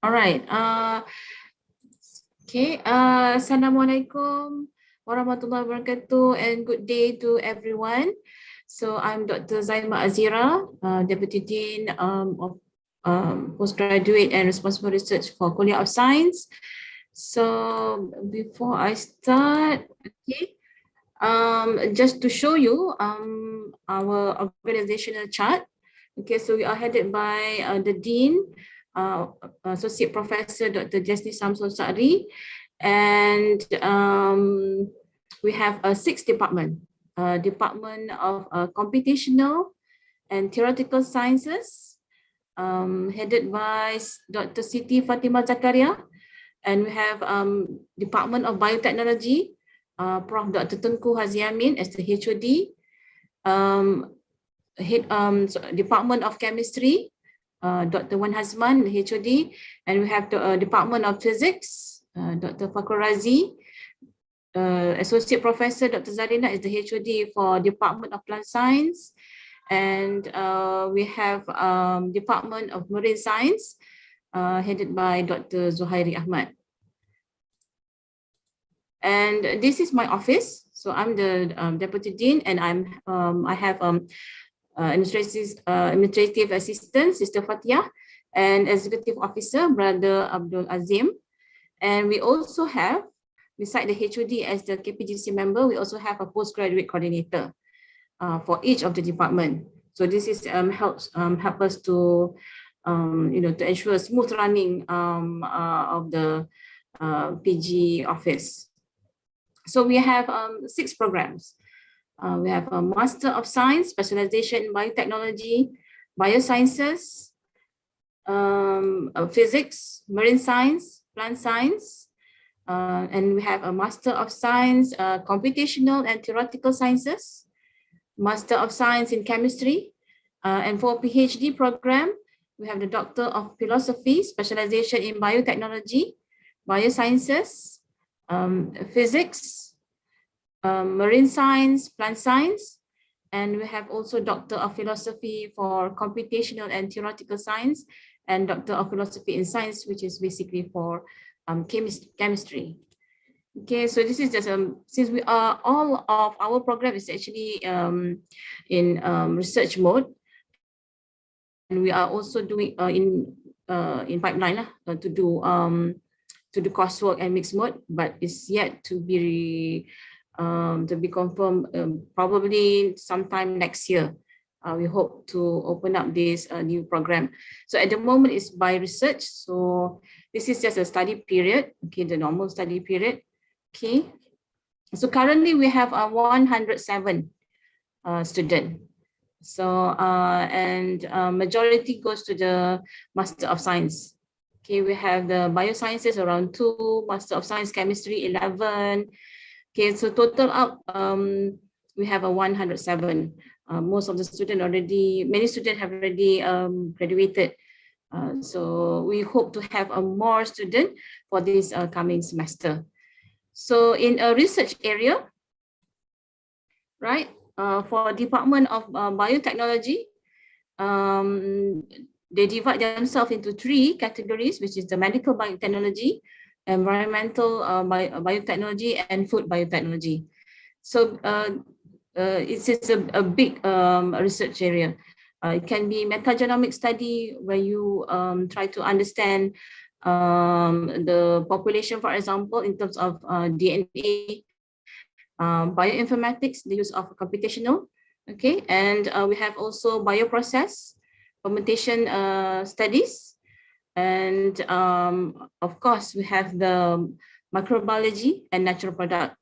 All right. Assalamualaikum warahmatullahi wabarakatuh and good day to everyone. So I'm Dr. Zaima Azira, Deputy Dean of Postgraduate and Responsible Research for Kulia of Science. So before I start, just to show you our organizational chart. Okay, so we are headed by the Dean, Associate Professor Dr. Jasni Samsul Sa'ri, and we have a 6 department. Department of Computational and Theoretical Sciences, headed by Dr. Siti Fatimah Zakaria, and we have Department of Biotechnology, Prof. Dr. Tengku Haziamin as the HOD, Department of Chemistry, Dr. Wan Hazman, the HOD, and we have the Department of Physics, Dr. Fakhur Razi, Associate Professor Dr. Zarina is the HOD for Department of Plant Science, and we have Department of Marine Science, headed by Dr. Zuhairi Ahmad. And this is my office. So I'm the Deputy Dean, and I have administrative assistant, Sister Fatia, and Executive Officer, Brother Abdul Azim. And we also have, beside the HOD as the KPGC member, we also have a postgraduate coordinator for each of the department. So this is help us to to ensure smooth running of the PG office. So we have 6 programs. We have a Master of Science, specialization in biotechnology, biosciences, physics, marine science, plant science, and we have a Master of Science, computational and theoretical sciences, Master of Science in chemistry, and for PhD program, we have the Doctor of Philosophy, specialization in biotechnology, biosciences, physics, marine science, plant science, and we have also Doctor of Philosophy for computational and theoretical science, and Doctor of Philosophy in science, which is basically for chemistry. Okay, so this is just since we are all of our program is actually in research mode, and we are also doing in pipeline to do coursework and mixed mode, but it's yet to be confirmed, probably sometime next year. We hope to open up this new program. So at the moment it's by research. So this is just a study period, okay, the normal study period. Okay, so currently we have 107 students. So and majority goes to the Master of Science. Okay, we have the biosciences around 2, Master of Science chemistry 11. Okay, so total up we have a 107. Most of the students many students have already graduated. So we hope to have more students for this coming semester. So in a research area, right, for Department of Biotechnology, they divide themselves into 3 categories, which is the medical biotechnology, environmental biotechnology, and food biotechnology. So it's a big research area. It can be metagenomic study where you try to understand the population, for example, in terms of DNA, bioinformatics, the use of computational, okay, and we have also bioprocess, fermentation studies, and of course we have the microbiology and natural product.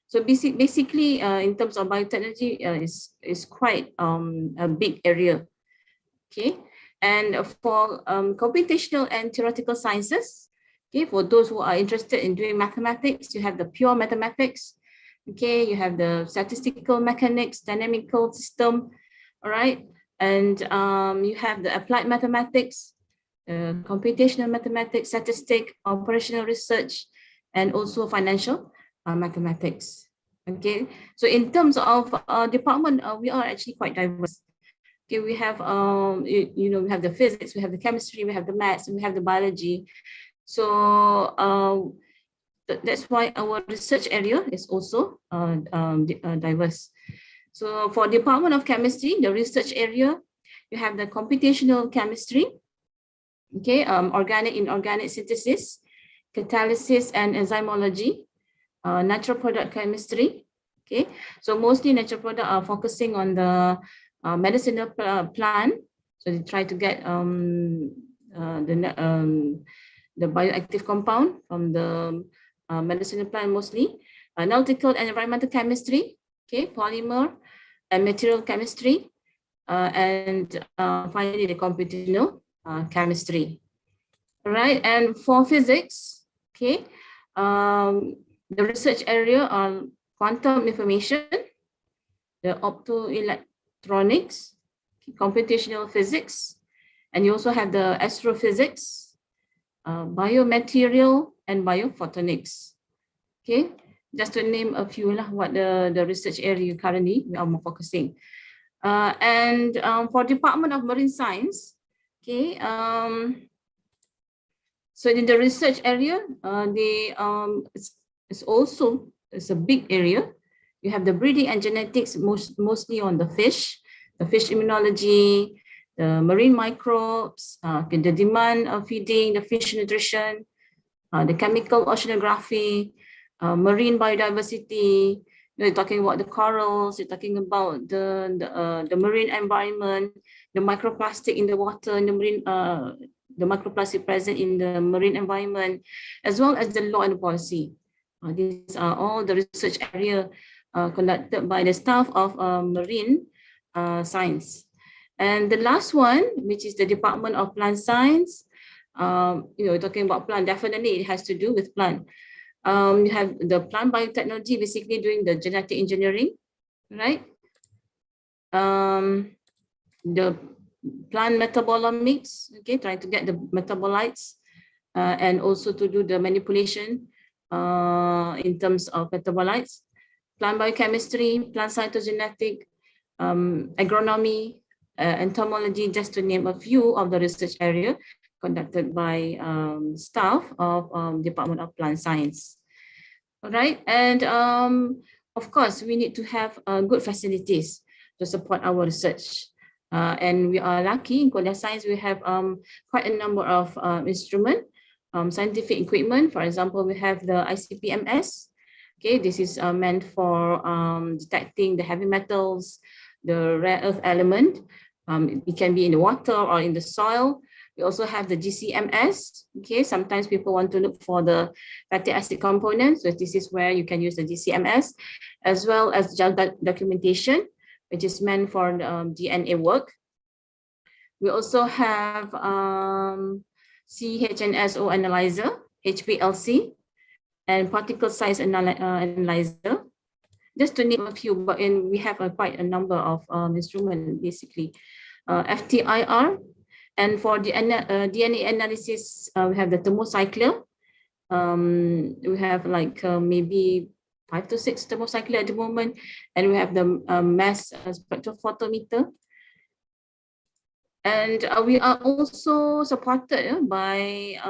So basically in terms of biotechnology is quite a big area. Okay, and for computational and theoretical sciences, okay, for those who are interested in doing mathematics, you have the pure mathematics. Okay, you have the statistical mechanics, dynamical system, all right, and you have the applied mathematics, computational mathematics, statistics, operational research, and also financial mathematics. Okay, so in terms of department, we are actually quite diverse. Okay, we have we have the physics, we have the chemistry, we have the maths, and we have the biology. So that's why our research area is also diverse. So for Department of Chemistry, the research area, you have the computational chemistry, okay, organic inorganic synthesis, catalysis and enzymology, natural product chemistry. Okay, so mostly natural product are focusing on the medicinal plant. So they try to get the bioactive compound from the medicinal plant mostly. Analytical and environmental chemistry, okay, polymer and material chemistry, and finally the computational chemistry. All right, and for physics, okay, the research area on quantum information, the optoelectronics, computational physics, and you also have the astrophysics, biomaterial, and biophotonics. Okay, just to name a few lah, what the research area currently we are more focusing. And for Department of Marine Science, okay, so in the research area, it's a big area. You have the breeding and genetics, mostly on the fish immunology, the marine microbes, the demand of feeding, the fish nutrition, the chemical oceanography, marine biodiversity. You're talking about the corals, you're talking about the marine environment, the microplastic in the water, in the marine, the microplastic present in the marine environment, as well as the law and policy. These are all the research area conducted by the staff of marine science. And the last one, which is the Department of Plant Science, talking about plant, definitely it has to do with plant. You have the plant biotechnology, basically doing the genetic engineering, right? The plant metabolomics, okay, trying to get the metabolites and also to do the manipulation in terms of metabolites. Plant biochemistry, plant cytogenetic, agronomy, entomology, just to name a few of the research area conducted by staff of Department of Plant Science. All right, and of course, we need to have good facilities to support our research. And we are lucky in Kulia Science, we have quite a number of instruments, scientific equipment. For example, we have the Icpms. Okay, this is meant for detecting the heavy metals, the rare earth element. It can be in the water or in the soil. We also have the GCMS. Okay, sometimes people want to look for the fatty acid components. So this is where you can use the GCMS, as well as gel documentation, which is meant for DNA work. We also have CHNSO analyzer, HPLC, and particle size analyzer, just to name a few, but we have quite a number of instruments, basically. FTIR, and for the DNA analysis, we have the thermocycler. We have like maybe 5 to 6 thermocycler at the moment, and we have the mass spectrophotometer. And we are also supported by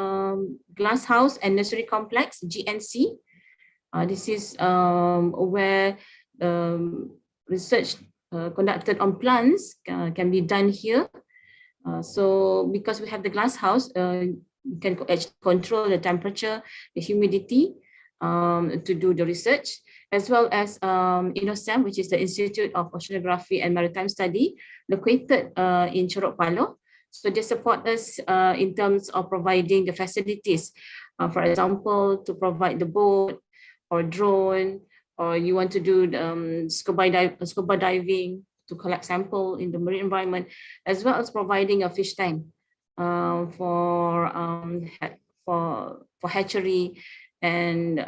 Glasshouse and Nursery Complex, GNC. This is where research conducted on plants can be done here. So because we have the glasshouse, we can control the temperature, the humidity to do the research, as well as INOSEM, which is the Institute of Oceanography and Maritime Study, located in Chorok Palo. So they support us in terms of providing the facilities. For example, to provide the boat or drone, or you want to do scuba diving to collect sample in the marine environment, as well as providing a fish tank for hatchery and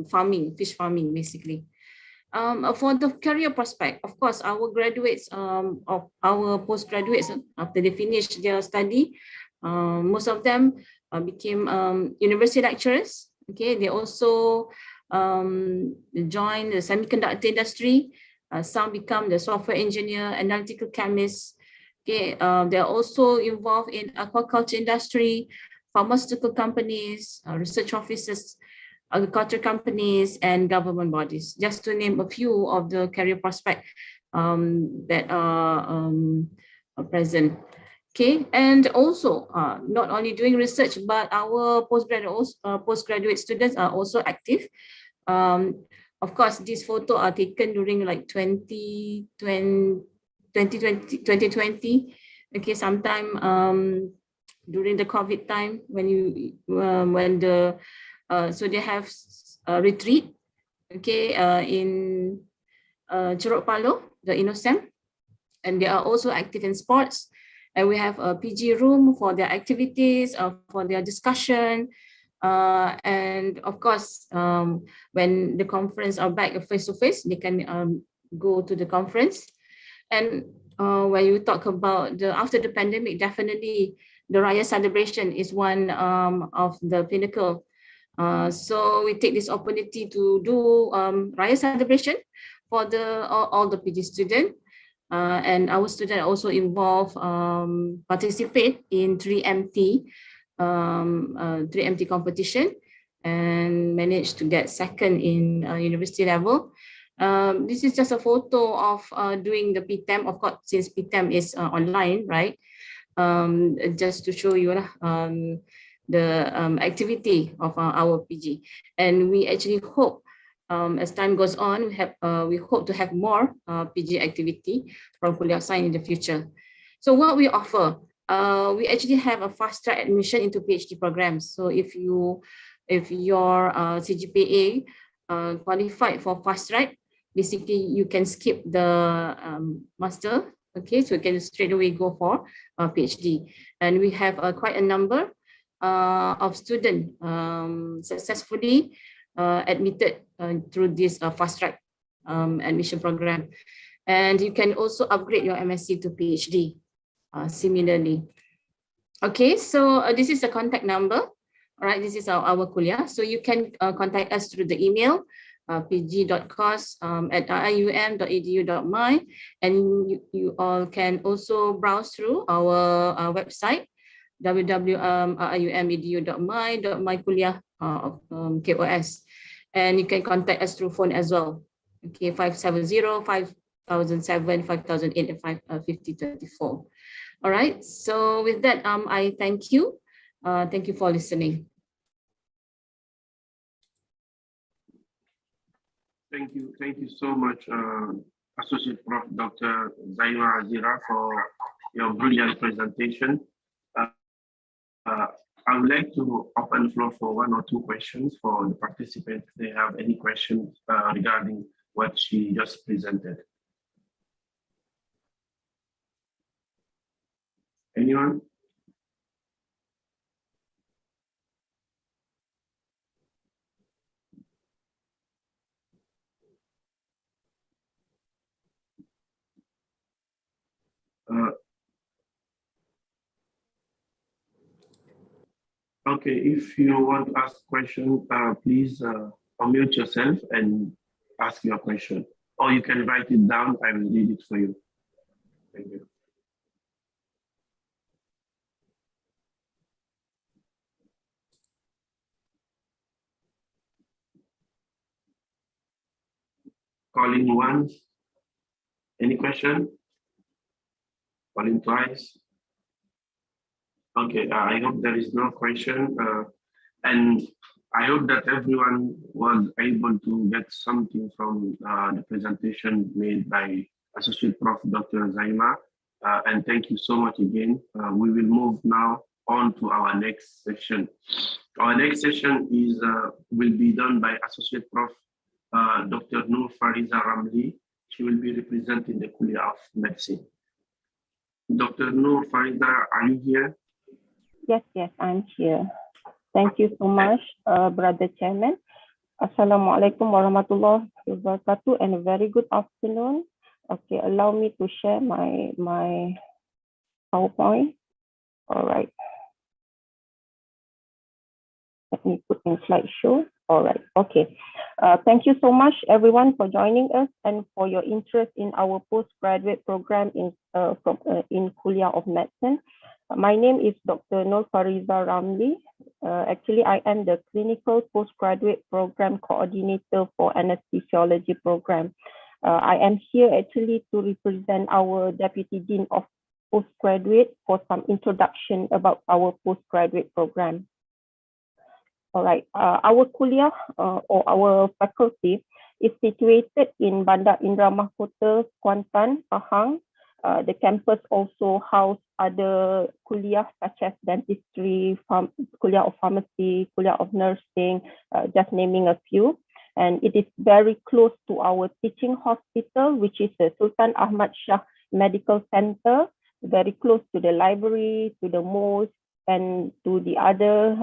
farming, fish farming, basically. For the career prospect, of course, our graduates, of our postgraduates, after they finish their study, most of them became university lecturers. Okay, they also join the semiconductor industry. Some become the software engineer, analytical chemist, Okay, they are also involved in aquaculture industry, pharmaceutical companies, research offices, agriculture companies, and government bodies, just to name a few of the career prospects that are present. Okay, and also not only doing research, but our postgraduate students are also active. Of course, these photos are taken during like 2020. Okay, sometime during the COVID time when so they have a retreat, okay, in Ceruk Palo, the Innocem, and they are also active in sports. And we have a PG room for their activities, for their discussion. And of course, when the conference are back face-to-face, they can go to the conference. And when you talk about after the pandemic, definitely the Raya celebration is one of the pinnacle. So we take this opportunity to do Raya celebration for all the PG students. And our students also involved, participate in 3MT competition and managed to get second in university level. This is just a photo of doing the PTEM, of course, since PTEM is online, right? Just to show you the activity of our PG. And we actually hope, as time goes on, we hope to have more PG activity from Kulia Science in the future. So what we offer, we actually have a fast track admission into PhD programs. So if your CGPA qualified for fast track, basically you can skip the master. Okay, so you can straight away go for a PhD. And we have quite a number of students successfully admitted through this fast track admission program. And you can also upgrade your MSc to PhD similarly. Okay, so this is the contact number. All right, this is our Kulia. So you can contact us through the email, pg.course@ium.edu.my, and you all can also browse through our website, www.ium.edu.my KOS, and you can contact us through phone as well. Okay, 570-5007, 5008, and 5024. All right, so with that, I thank you. Thank you for listening. Thank you so much, Associate Prof. Dr. Zaima Azira, for your brilliant presentation. I would like to open the floor for 1 or 2 questions for the participants if they have any questions regarding what she just presented. Anyone? Okay, if you want to ask a question, please unmute yourself and ask your question. Or you can write it down, I will read it for you. Thank you. Calling once. Any question? Calling twice. Okay, I hope there is no question. And I hope that everyone was able to get something from the presentation made by Associate Prof. Dr. Zaima. And thank you so much again. We will move now on to our next session. Our next session will be done by Associate Prof. Dr. Noor Fariza Ramli. She will be representing the Kulia of Medicine. Dr. Noor Fariza, are you here? Yes, I'm here. Thank you so much, Brother Chairman. Assalamualaikum warahmatullahi wabarakatuh, and a very good afternoon. Okay, allow me to share my PowerPoint. All right. Let me put in slideshow. All right. Okay. Thank you so much, everyone, for joining us and for your interest in our postgraduate program in Kuliah of Medicine. My name is Dr. Nur Fariza Ramli. Actually, I am the Clinical Postgraduate Program Coordinator for Anesthesiology Program. I am here actually to represent our Deputy Dean of Postgraduate for some introduction about our postgraduate program. All right, our kuliah or our faculty is situated in Bandar Indra Mahkota, Kuantan, Pahang. The campus also house other kuliah such as dentistry, Kuliah of Pharmacy, Kuliah of Nursing, just naming a few. And it is very close to our teaching hospital, which is the Sultan Ahmad Shah Medical Center, very close to the library, to the mosque, and to the other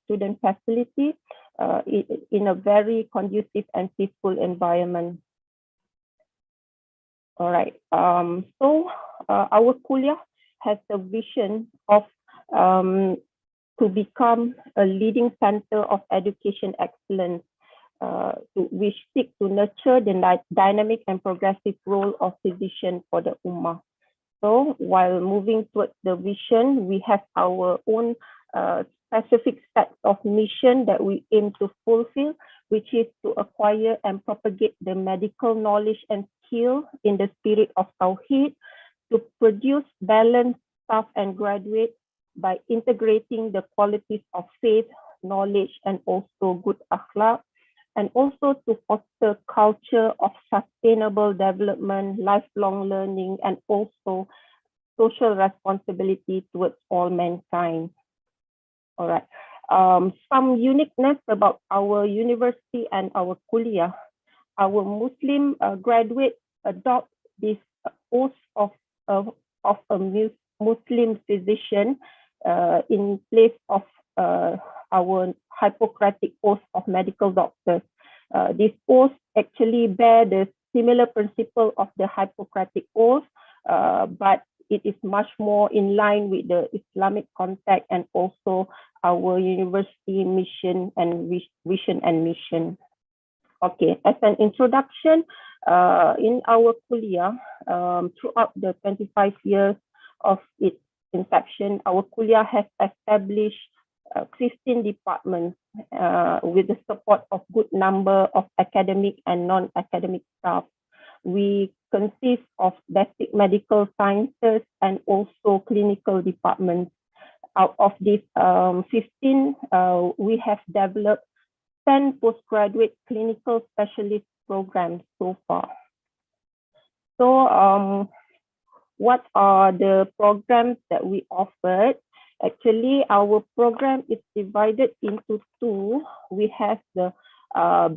student facility in a very conducive and peaceful environment. All right, so our kuliah has a vision of to become a leading center of education excellence, which seek to nurture the dynamic and progressive role of physician for the Ummah. So while moving towards the vision, we have our own specific set of mission that we aim to fulfill, which is to acquire and propagate the medical knowledge and skill in the spirit of Tawheed, to produce balanced staff and graduates by integrating the qualities of faith, knowledge, and also good akhlaq, and also to foster culture of sustainable development, lifelong learning, and also social responsibility towards all mankind. All right. Some uniqueness about our university and our kuliah. Our Muslim graduates adopt this oath of a Muslim physician in place of our Hippocratic oath of medical doctors. This oath actually bear the similar principle of the Hippocratic oath, but it is much more in line with the Islamic context and also our university mission and vision and mission. Okay, as an introduction, in our kuliah, throughout the 25 years of its inception, our kuliah has established 15 departments with the support of good number of academic and non-academic staff. We consist of basic medical sciences and also clinical departments. Out of these 15, we have developed 10 postgraduate clinical specialist programs so far. So what are the programs that we offered? Actually, our program is divided into two. We have the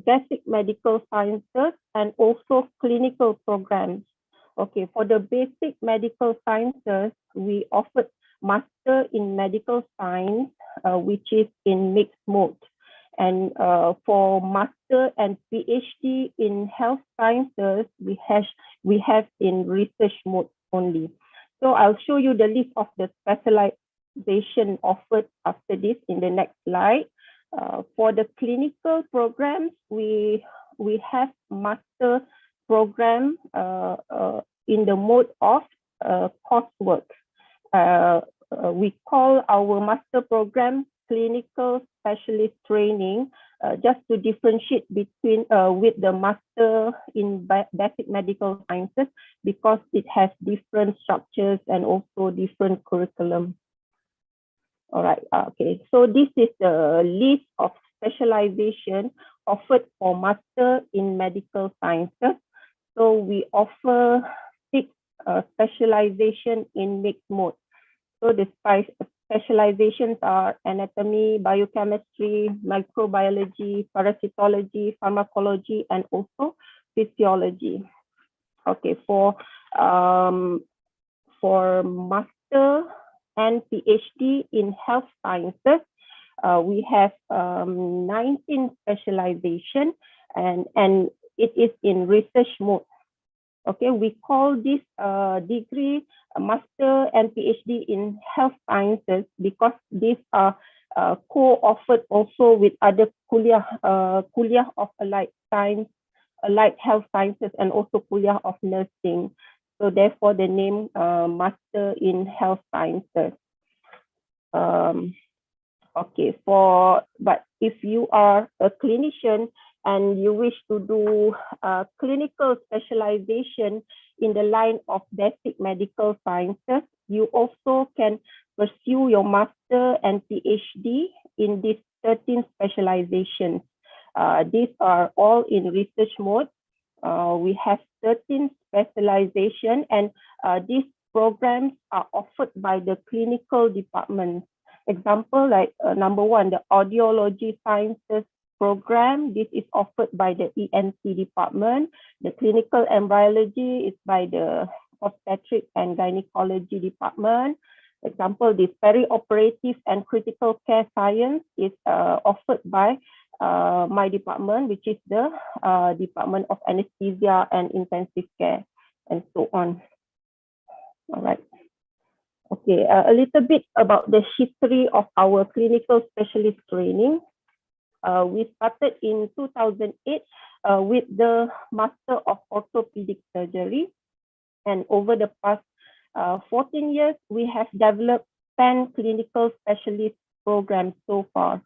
basic medical sciences and also clinical programs. Okay, for the basic medical sciences, we offered Master in Medical Science, which is in mixed mode. And for Master and PhD in Health Sciences, we have in research mode only. So I'll show you the list of the specialization offered after this in the next slide. For the clinical programs, we have master program in the mode of coursework. We call our master program clinical specialist training, just to differentiate between with the master in basic medical sciences, because it has different structures and also different curriculum. All right, okay, so this is the list of specialization offered for Master in Medical Sciences. So we offer 6 specialization in mixed mode. So the specializations are anatomy, biochemistry, microbiology, parasitology, pharmacology, and also physiology. Okay, for Master and PhD in Health Sciences, we have 19 specialization, and it is in research mode. Okay, we call this degree Master and PhD in Health Sciences because these are co-offered also with other Kuliyyah of Allied Science, Allied Health Sciences, and also Kuliyyah of Nursing. So therefore the name Master in Health Sciences. Okay, but if you are a clinician and you wish to do clinical specialization in the line of basic medical sciences, you also can pursue your master and PhD in these 13 specializations. These are all in research mode. We have 13 specializations, and these programs are offered by the clinical department. Example, like number one, the audiology sciences program. This is offered by the ENT department. The clinical embryology is by the obstetric and gynecology department. Example, the perioperative and critical care science is offered by my department, which is the Department of Anesthesia and Intensive Care, and so on. All right. Okay, a little bit about the history of our clinical specialist training. We started in 2008 with the Master of Orthopedic Surgery. And over the past 14 years, we have developed 10 clinical specialist programs so far.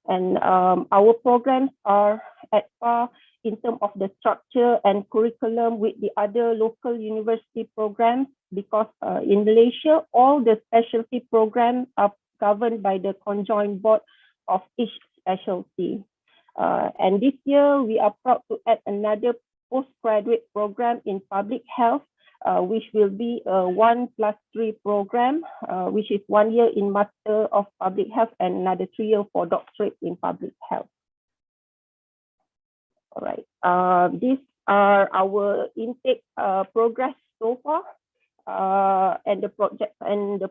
And our programs are at par in terms of the structure and curriculum with the other local university programs, because in Malaysia, all the specialty programs are governed by the conjoined board of each specialty. And this year, we are proud to add another postgraduate program in public health, which will be a 1+3 program, which is 1 year in Master of Public Health and another 3 years for doctorate in public health. All right, these are our intake progress so far, and the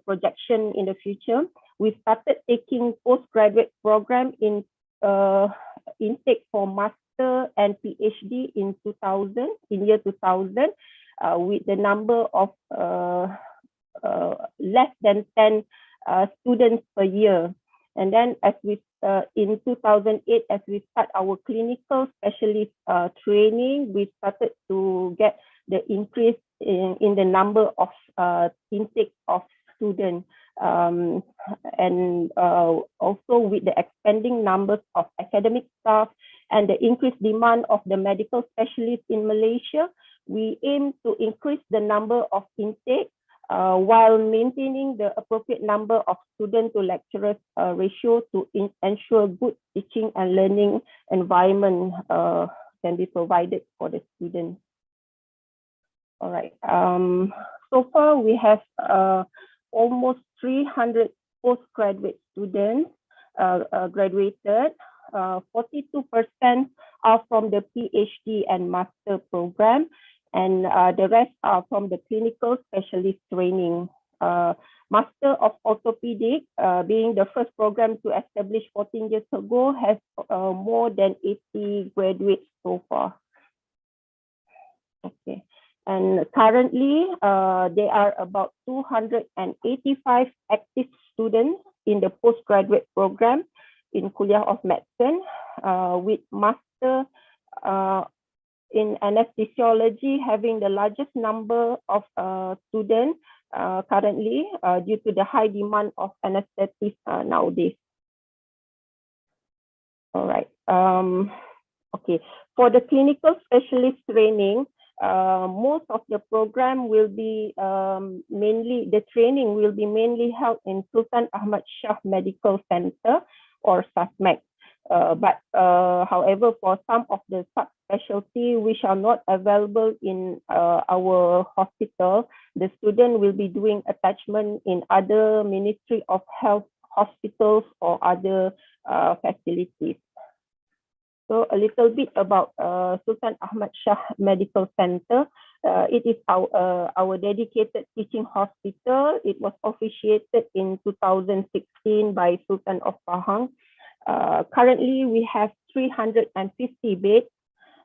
projection in the future. We started taking postgraduate program in intake for master and PhD in year 2000, with the number of less than 10 students per year. And then as we in 2008, as we start our clinical specialist training, we started to get the increase in the number of intake of students, and also with the expanding numbers of academic staff and the increased demand of the medical specialists in Malaysia, we aim to increase the number of intake while maintaining the appropriate number of student to lecturers ratio to ensure good teaching and learning environment can be provided for the students. All right. So far, we have almost 300 postgraduate students graduated. 42% are from the PhD and master program, and the rest are from the clinical specialist training. Master of Orthopedic, being the first program to establish 14 years ago, has more than 80 graduates so far. Okay. And currently, there are about 285 active students in the postgraduate program in Kuliah of Medicine, with master in anesthesiology having the largest number of students currently due to the high demand of anesthetists nowadays. All right. Okay. For the clinical specialist training, most of the program will be the training will be mainly held in Sultan Ahmad Shah Medical Center, or SASMEC. But however, for some of the subspecialty which are not available in our hospital, the student will be doing attachment in other Ministry of Health hospitals or other facilities. So a little bit about Sultan Ahmad Shah Medical Center. It is our dedicated teaching hospital. It was officiated in 2016 by Sultan of Pahang. Currently, we have 350 beds,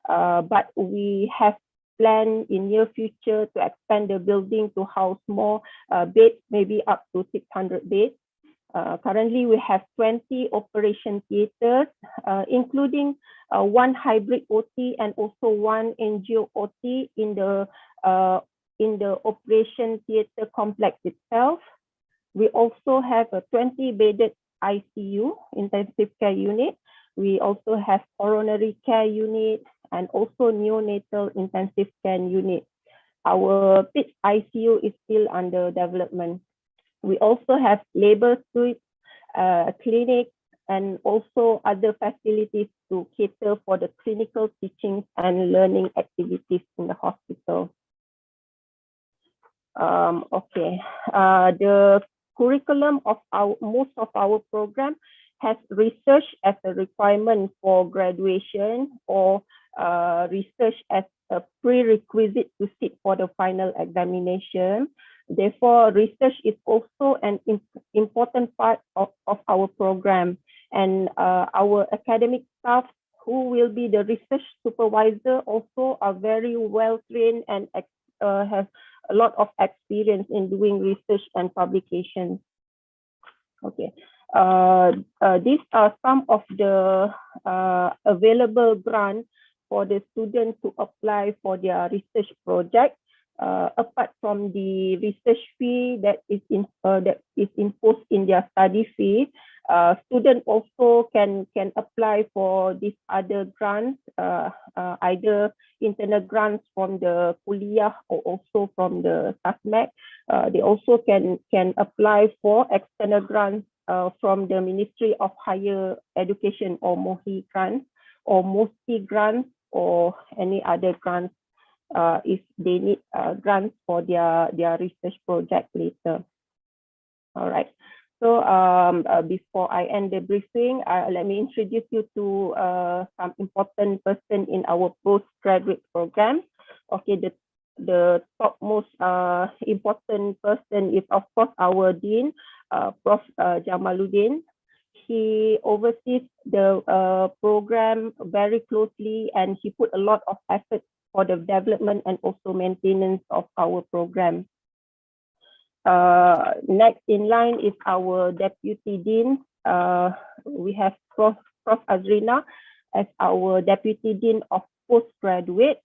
but we have planned in near future to expand the building to house more beds, maybe up to 600 beds. Currently, we have 20 operation theaters, including one hybrid OT and also one NGO OT in the operation theater complex itself. We also have a 20-bedded ICU, intensive care unit. We also have coronary care unit and also neonatal intensive care unit. Our PITS ICU is still under development. We also have labor suites, clinics, and also other facilities to cater for the clinical teaching and learning activities in the hospital. The curriculum of most of our program has research as a requirement for graduation or research as a prerequisite to sit for the final examination. Therefore, research is also an important part of our program, and our academic staff who will be the research supervisor also are very well trained and have a lot of experience in doing research and publications. Okay, these are some of the available grants for the students to apply for their research project. Apart from the research fee that is imposed in their study fee, students also can apply for these other grants, either internal grants from the Kulliyyah or also from the SASMAC. They also can apply for external grants from the Ministry of Higher Education or MOHI grants or MOSI grants or any other grants if they need grants for their research project later. All right. So before I end the briefing, let me introduce you to some important person in our postgraduate program. Okay, the topmost important person is of course our Dean, Prof. Jamaluddin. He oversees the program very closely, and he put a lot of effort for the development and also maintenance of our program. Next in line is our Deputy Dean. We have Prof. Azrina as our Deputy Dean of Postgraduate.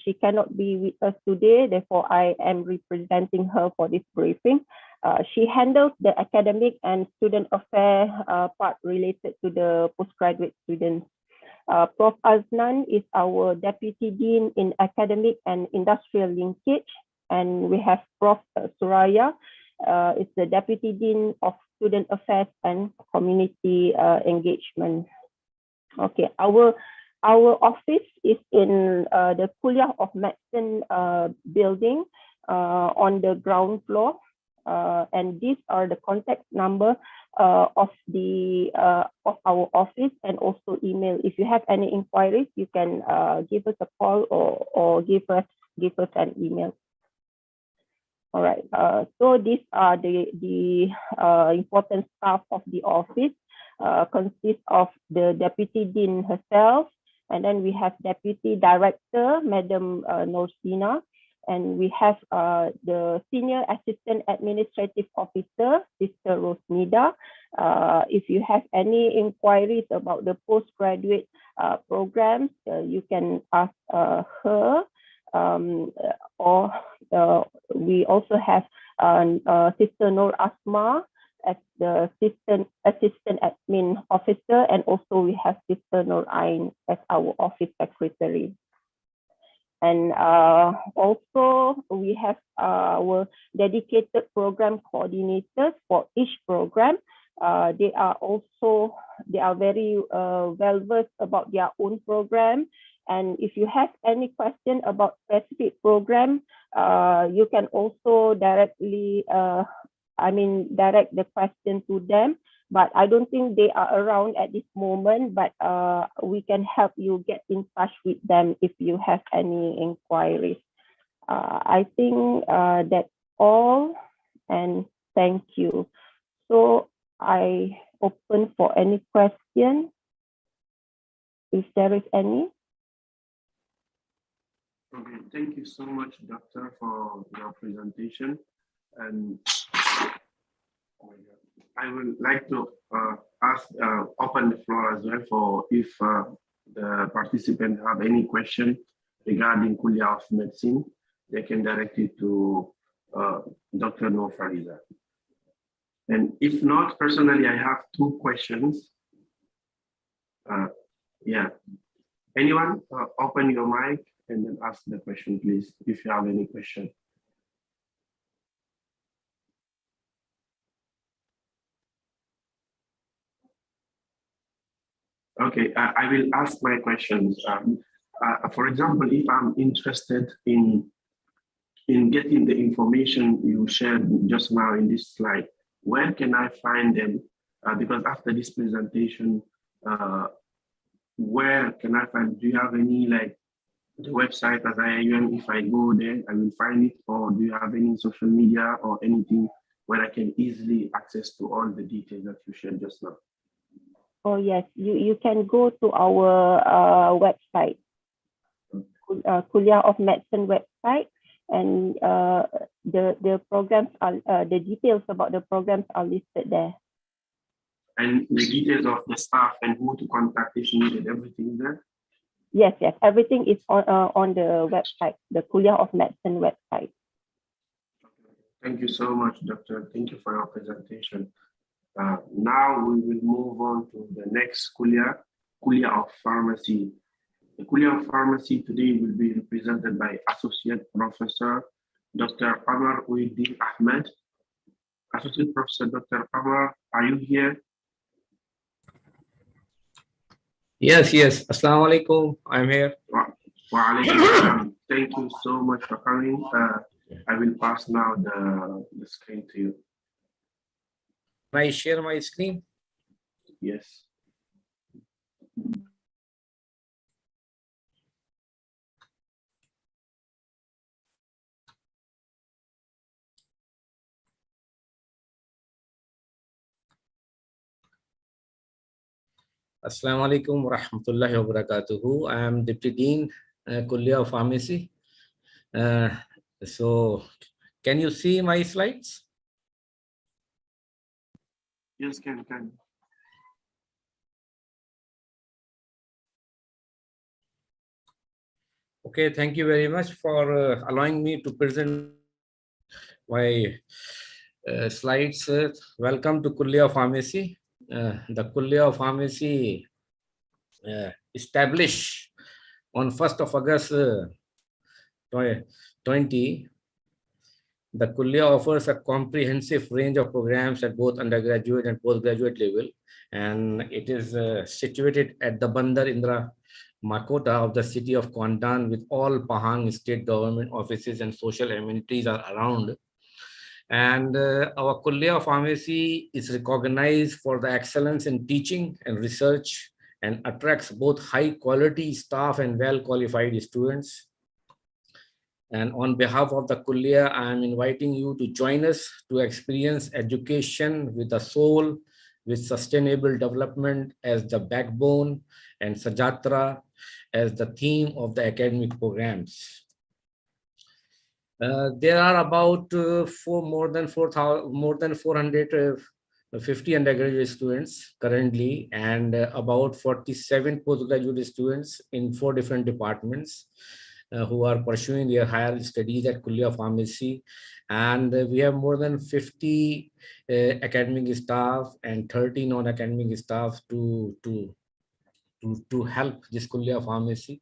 She cannot be with us today, therefore I am representing her for this briefing. She handles the academic and student affairs part related to the postgraduate students. Prof. Aznan is our Deputy Dean in Academic and Industrial Linkage, and we have Prof. Suraya is the Deputy Dean of Student Affairs and Community Engagement. Okay, our office is in the Kulia of Medicine building on the ground floor, and these are the contact number of our office and also email. If you have any inquiries, you can give us a call or give us an email. All right. So these are the important staff of the office. Consists of the Deputy Dean herself, and then we have Deputy Director, Madam Norsina, and we have the Senior Assistant Administrative Officer, Sister Rosnida. If you have any inquiries about the postgraduate programs, you can ask her. Or we also have Sister Nur Asma as the assistant admin officer, and also we have Sister Nur Ain as our office secretary. And also we have our dedicated program coordinators for each program. They are very well versed about their own program. And if you have any question about specific program, you can also directly, direct the question to them. But I don't think they are around at this moment, but we can help you get in touch with them if you have any inquiries. I think that's all, and thank you. So I open for any question, if there is any. Okay, thank you so much, Doctor, for your presentation. And I would like to ask, open the floor as well for if the participants have any question regarding Kulia of Medicine, they can direct it to Dr. Noor Fariza. And if not, personally, I have two questions. Yeah. Anyone open your mic and then ask the question, please, if you have any question. Okay, I will ask my questions. For example, if I'm interested in getting the information you shared just now in this slide, where can I find them? Because after this presentation, where can I find? Do you have any like the website as IIUM? If I go there, I will find it, or do you have any social media or anything where I can easily access to all the details that you shared just now? Oh yes, you can go to our website, Kulia of Medicine website, and the programs are the details about the programs are listed there. And the details of the staff and who to contact if needed, everything is there? Yes, everything is on the website, the Kulia of Medicine website. Thank you so much, Doctor. Thank you for your presentation. Now we will move on to the next Kulia of Pharmacy. The Kulia of Pharmacy today will be represented by Associate Professor Dr. Ahmad. Associate Professor Dr. Ahmad, are you here? Yes. Assalamu alaikum. I'm here. Wa alaikum. Thank you so much for coming. I will pass now the screen to you. Can I share my screen? Yes. Assalamu alaikum wa rahmatullahi wa barakatuhu. I am Deputy Dean, Kulia Pharmacy. So, can you see my slides? Yes, can. Okay, thank you very much for allowing me to present my slides. Welcome to Kulia Pharmacy. The Kulia Pharmacy established on 1st of August 2020. The Kulliyyah offers a comprehensive range of programs at both undergraduate and postgraduate level, and it is situated at the Bandar Indra Makota of the city of Kuantan, with all Pahang state government offices and social amenities are around. And our Kulia Pharmacy is recognized for the excellence in teaching and research, and attracts both high quality staff and well qualified students. And on behalf of the Kulia, I am inviting you to join us to experience education with a soul, with sustainable development as the backbone, and Sajatra as the theme of the academic programs. There are about more than 450 undergraduate students currently, and about 47 postgraduate students in 4 different departments who are pursuing their higher studies at Kulia Pharmacy. And we have more than 50 academic staff and 30 non-academic staff to help this Kulia Pharmacy.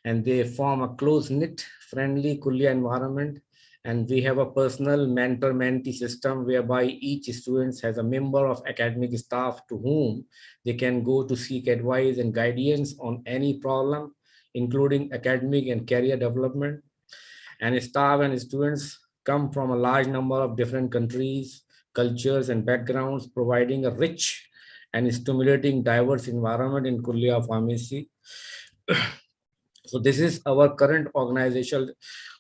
And they form a close-knit, friendly Kulia environment. And we have a personal mentor-mentee system whereby each student has a member of academic staff to whom they can go to seek advice and guidance on any problem, including academic and career development. And staff and students come from a large number of different countries, cultures, and backgrounds, providing a rich and stimulating diverse environment in Kulia Pharmacy. So this is our current organizational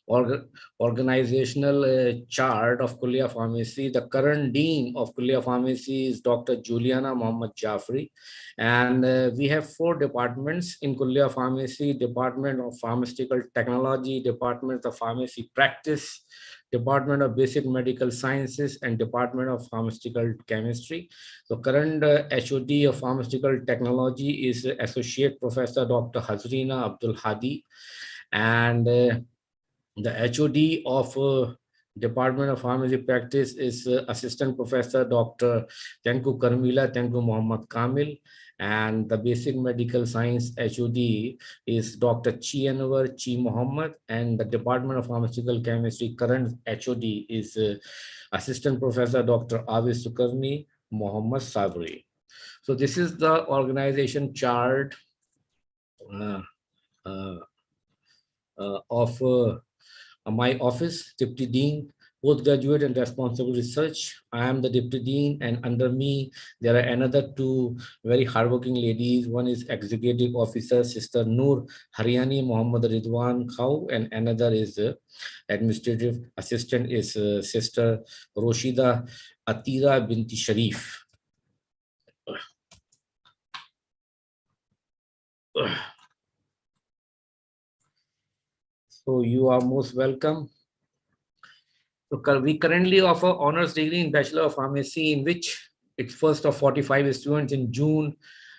organizational chart of Kulia Pharmacy. The current dean of Kulia Pharmacy is Dr. Juliana Mohammed Jafri. And we have 4 departments in Kulia Pharmacy: Department of Pharmaceutical Technology, Department of Pharmacy Practice, Department of Basic Medical Sciences, and Department of Pharmaceutical Chemistry. So current HOD of Pharmaceutical Technology is Associate Professor Dr. Hazrina Abdul Hadi, and the HOD of Department of Pharmacy Practice is Assistant Professor Dr. Tenku Karmila Tenku Muhammad Kamil, and the Basic Medical Science HOD is Dr. Chi Anwar Chi Muhammad, and the Department of Pharmaceutical Chemistry current HOD is Assistant Professor Dr. Avis Sukarni Muhammad Sabri. So this is the organization chart of my office, Deputy Dean, Postgraduate and Responsible Research. I am the Deputy Dean, and under me, there are another 2 very hardworking ladies. One is Executive Officer, Sister Noor Haryani Muhammad Ridwan Khau, and another is Administrative Assistant is Sister Roshida Atira Binti Sharif. So you are most welcome. So we currently offer honors degree in Bachelor of Pharmacy, in which it's first of 45 students in June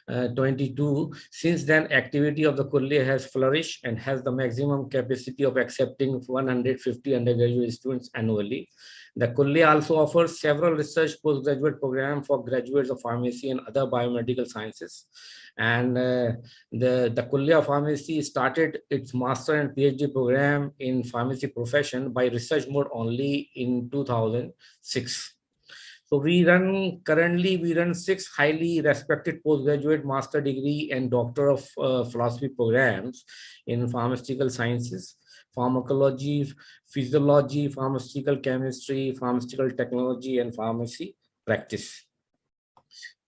22. Since then, activity of the Kulliyyah has flourished and has the maximum capacity of accepting 150 undergraduate students annually. The Kulliyyah also offers several research postgraduate programs for graduates of pharmacy and other biomedical sciences. And the Kulia Pharmacy started its master and PhD program in pharmacy profession by research mode only in 2006. So currently we run 6 highly respected postgraduate master degree and doctor of philosophy programs in pharmaceutical sciences, pharmacology, physiology, pharmaceutical chemistry, pharmaceutical technology, and pharmacy practice.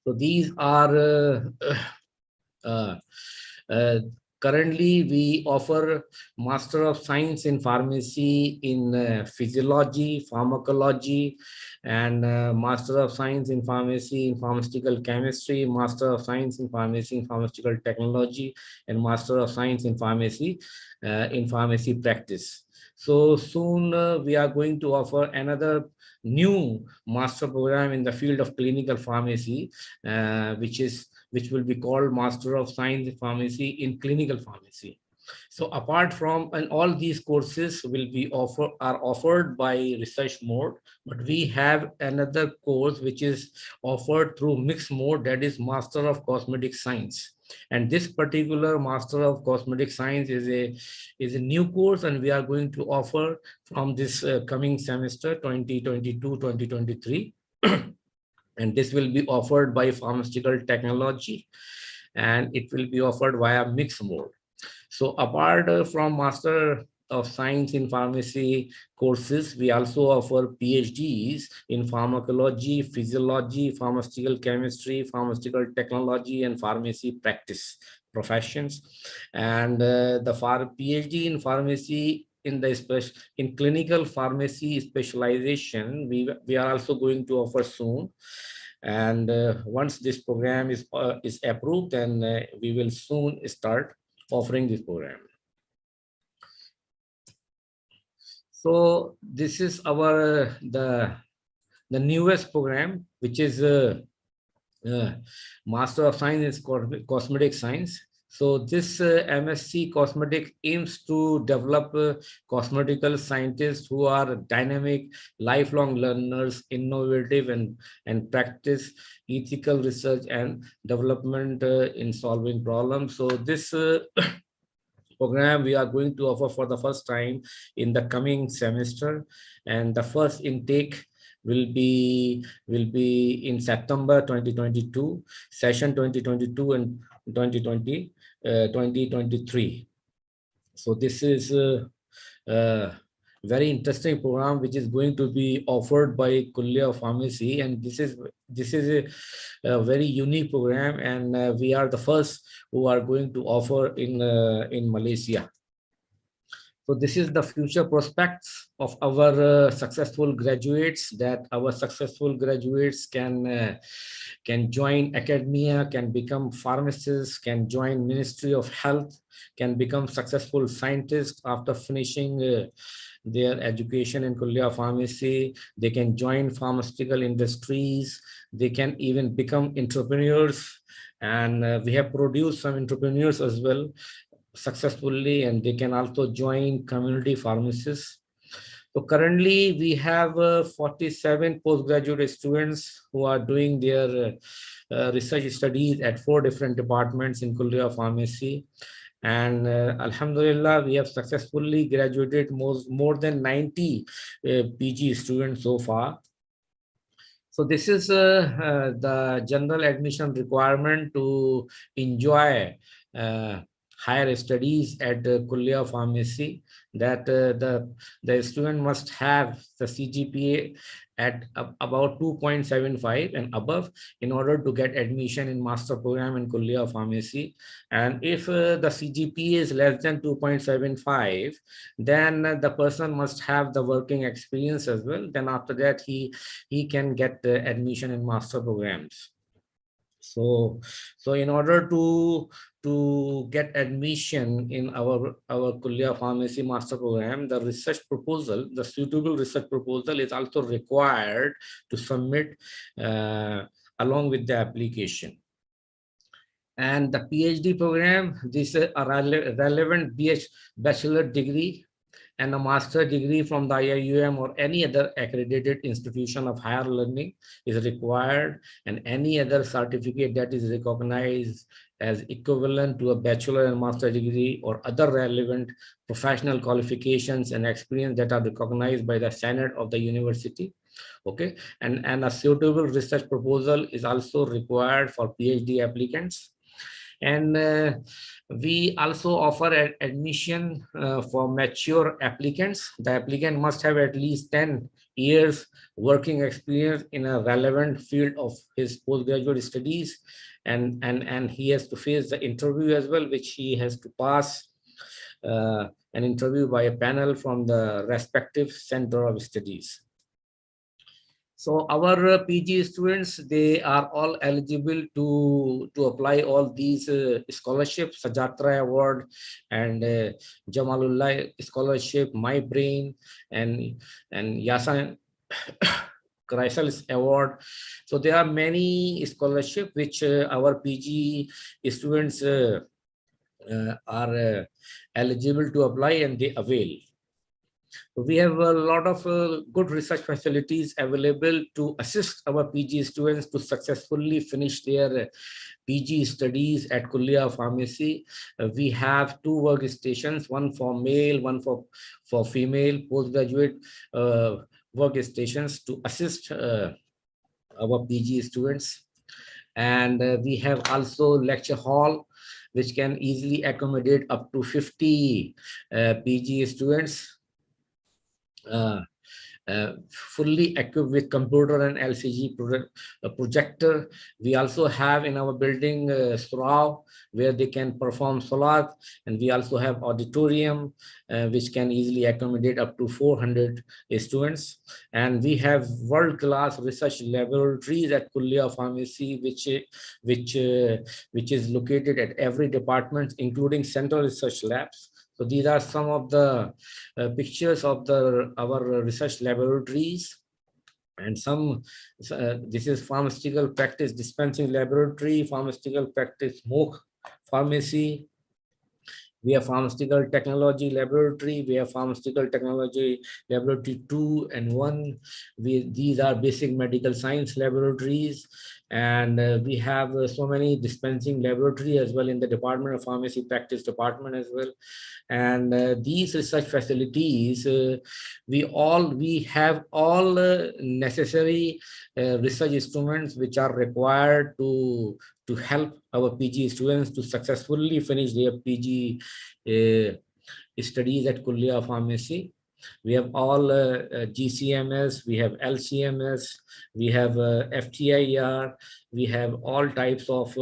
So these are currently we offer Master of Science in Pharmacy in Physiology, Pharmacology, and Master of Science in Pharmacy in Pharmaceutical Chemistry, Master of Science in Pharmacy in Pharmaceutical Technology, and Master of Science in Pharmacy Practice. So soon we are going to offer another new master program in the field of clinical pharmacy, which will be called Master of Science in Pharmacy in Clinical Pharmacy. So apart from, and all these courses are offered by research mode, but we have another course which is offered through mixed mode, that is Master of Cosmetic Science. And this particular Master of Cosmetic Science is a new course, and we are going to offer from this coming semester 2022-2023. And this will be offered by Pharmaceutical Technology, and it will be offered via mixed mode. So apart from Master of Science in Pharmacy courses, we also offer PhDs in Pharmacology, Physiology, Pharmaceutical Chemistry, Pharmaceutical Technology, and Pharmacy Practice professions. And the PhD in Pharmacy in clinical pharmacy specialization, we are also going to offer soon. And once this program is approved, then we will soon start offering this program. So this is our the newest program, which is Master of Science in Cosmetic Science. So this MSc Cosmetic aims to develop cosmetical scientists who are dynamic, lifelong learners, innovative, and practice ethical research and development in solving problems. So this program we are going to offer for the first time in the coming semester, and the first intake will be in September 2022, session 2022 and 2023. So this is a very interesting program which is going to be offered by Kulia Pharmacy, and this is a very unique program, and we are the first who are going to offer in Malaysia. So this is the future prospects of our successful graduates, that our successful graduates can join academia, can become pharmacists, can join Ministry of Health, can become successful scientists after finishing their education in Kulia Pharmacy. They can join pharmaceutical industries. They can even become entrepreneurs. And we have produced some entrepreneurs as well successfully, and they can also join community pharmacists. So currently we have 47 postgraduate students who are doing their research studies at 4 different departments in Kulia Pharmacy. And Alhamdulillah, we have successfully graduated more than 90 PG students so far. So this is the general admission requirement to enjoy higher studies at Kulia Pharmacy, that the student must have the CGPA at about 2.75 and above in order to get admission in master program in Kulia Pharmacy. And if the CGPA is less than 2.75, then the person must have the working experience as well. Then after that, he can get the admission in master programs. So in order to get admission in our Kulia Pharmacy master program, the research proposal, the suitable research proposal is also required to submit along with the application. And the PhD program, this is a relevant bachelor degree and a master degree from the IIUM or any other accredited institution of higher learning is required, and any other certificate that is recognized as equivalent to a bachelor and master degree or other relevant professional qualifications and experience that are recognized by the Senate of the university. Okay, and a suitable research proposal is also required for PhD applicants. And we also offer admission for mature applicants. The applicant must have at least 10 years working experience in a relevant field of his postgraduate studies, and he has to face the interview as well, which he has to pass an interview by a panel from the respective center of studies. So our PG students, they are all eligible to apply all these scholarships, Sajatra Award and Jamalullah Scholarship, My Brain, and Yasan Chrysal Award. So there are many scholarships which our PG students are eligible to apply, and they avail. We have a lot of good research facilities available to assist our PG students to successfully finish their PG studies at Kulia Pharmacy. We have 2 workstations, one for male, one for female postgraduate workstations to assist our PG students. And we have also lecture hall, which can easily accommodate up to 50 PG students. Fully equipped with computer and LCD projector. We also have in our building Surau, where they can perform salat, and we also have auditorium which can easily accommodate up to 400 students. And we have world-class research laboratories at Kulia Pharmacy, which is located at every department, including central research labs. So these are some of the pictures of our research laboratories, and this is pharmaceutical practice dispensing laboratory, pharmaceutical practice smoke pharmacy. We have pharmaceutical technology laboratory. We have pharmaceutical technology laboratory 2 and 1. These are basic medical science laboratories. And we have so many dispensing laboratory as well in the Department of Pharmacy Practice Department as well. And these research facilities, we have all necessary research instruments which are required to help our PG students to successfully finish their PG studies at Kulia Pharmacy. We have all GCMS, we have LCMS, we have FTIR, we have all types of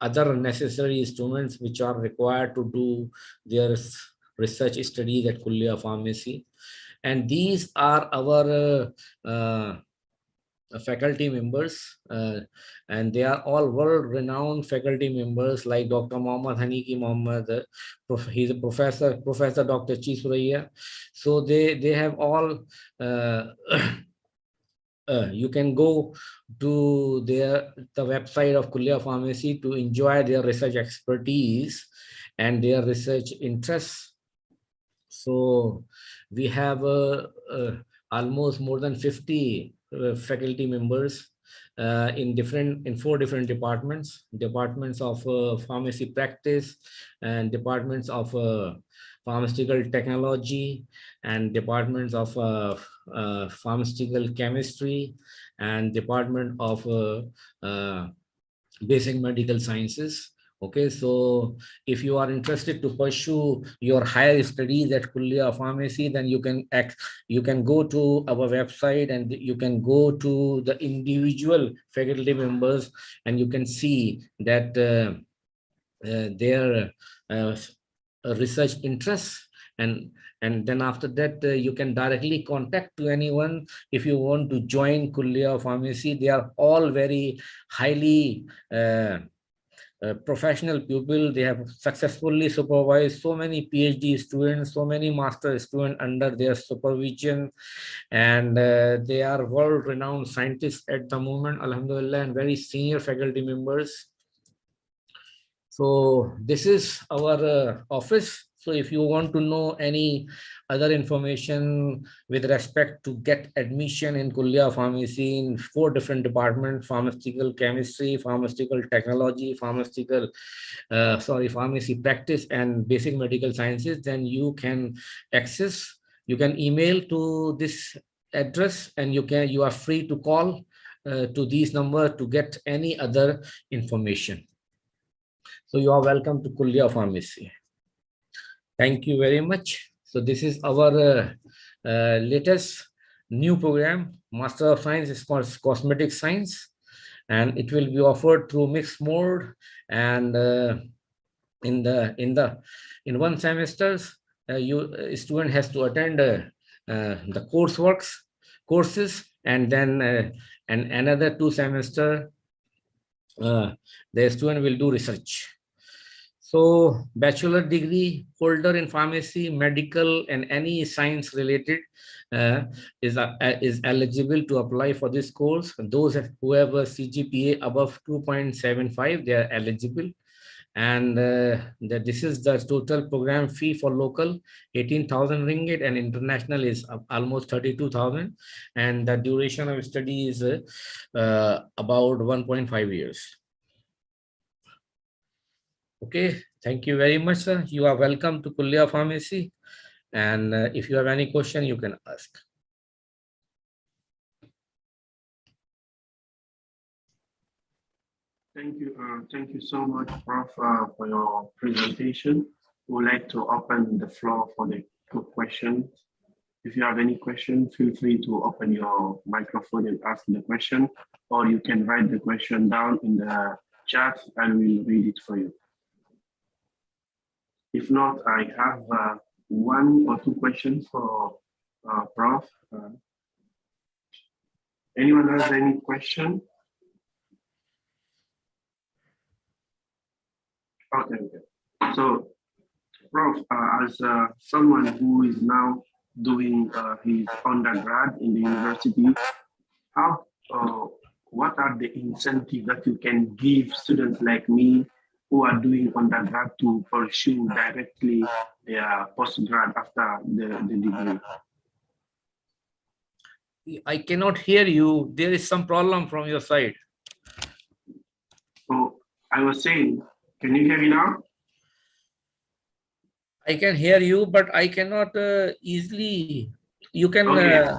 other necessary instruments which are required to do their research studies at Kulia Pharmacy. And these are our faculty members, and they are all world-renowned faculty members like Dr. Mohammad Haniki Mohammad. He's a professor, Professor Dr. Chisuraya. So they have all. You can go to the website of Kulia Pharmacy to enjoy their research expertise and their research interests. So we have almost more than 50 faculty members in 4 different departments of pharmacy practice, and departments of pharmaceutical technology, and departments of pharmaceutical chemistry, and department of basic medical sciences. Okay, so if you are interested to pursue your higher studies at Kulia Pharmacy, then you can go to our website and you can go to the individual faculty members, and you can see that their research interests, and then after that you can directly contact to anyone if you want to join Kulia Pharmacy. They are all very highly professional people. They have successfully supervised so many PhD students, so many master students under their supervision, and they are world-renowned scientists at the moment, alhamdulillah, and very senior faculty members. So this is our office. So if you want to know any other information with respect to get admission in Kulia Pharmacy in 4 different departments: pharmaceutical chemistry, pharmaceutical technology, pharmacy practice, and basic medical sciences, then you can access, you can email to this address, and you are free to call to these numbers to get any other information. So you are welcome to Kulia Pharmacy. Thank you very much. So this is our latest new program, Master of Science. Is called Cosmetic Science, and it will be offered through mixed mode. And in one semester, a student has to attend the courses, and then and another 2 semesters, the student will do research. So bachelor degree holder in pharmacy, medical, and any science related is eligible to apply for this course. Those who have a CGPA above 2.75, they are eligible. And this is the total program fee for local, 18,000 ringgit, and international is almost 32,000. And the duration of study is about 1.5 years. Okay, thank you very much, sir. You are welcome to Kulia Pharmacy. And if you have any question, you can ask. Thank you so much, Prof, for your presentation. We would like to open the floor for the questions. If you have any question, feel free to open your microphone and ask the question, or you can write the question down in the chat and we'll read it for you. If not, I have 1 or 2 questions for Prof. Anyone has any question? Okay. So, Prof, as someone who is now doing his undergrad in the university, what are the incentives that you can give students like me who are doing undergrad to pursue directly their postgrad after the degree? I cannot hear you. There is some problem from your side. So I was saying, can you hear me now? I can hear you, but I cannot easily. You can. Okay.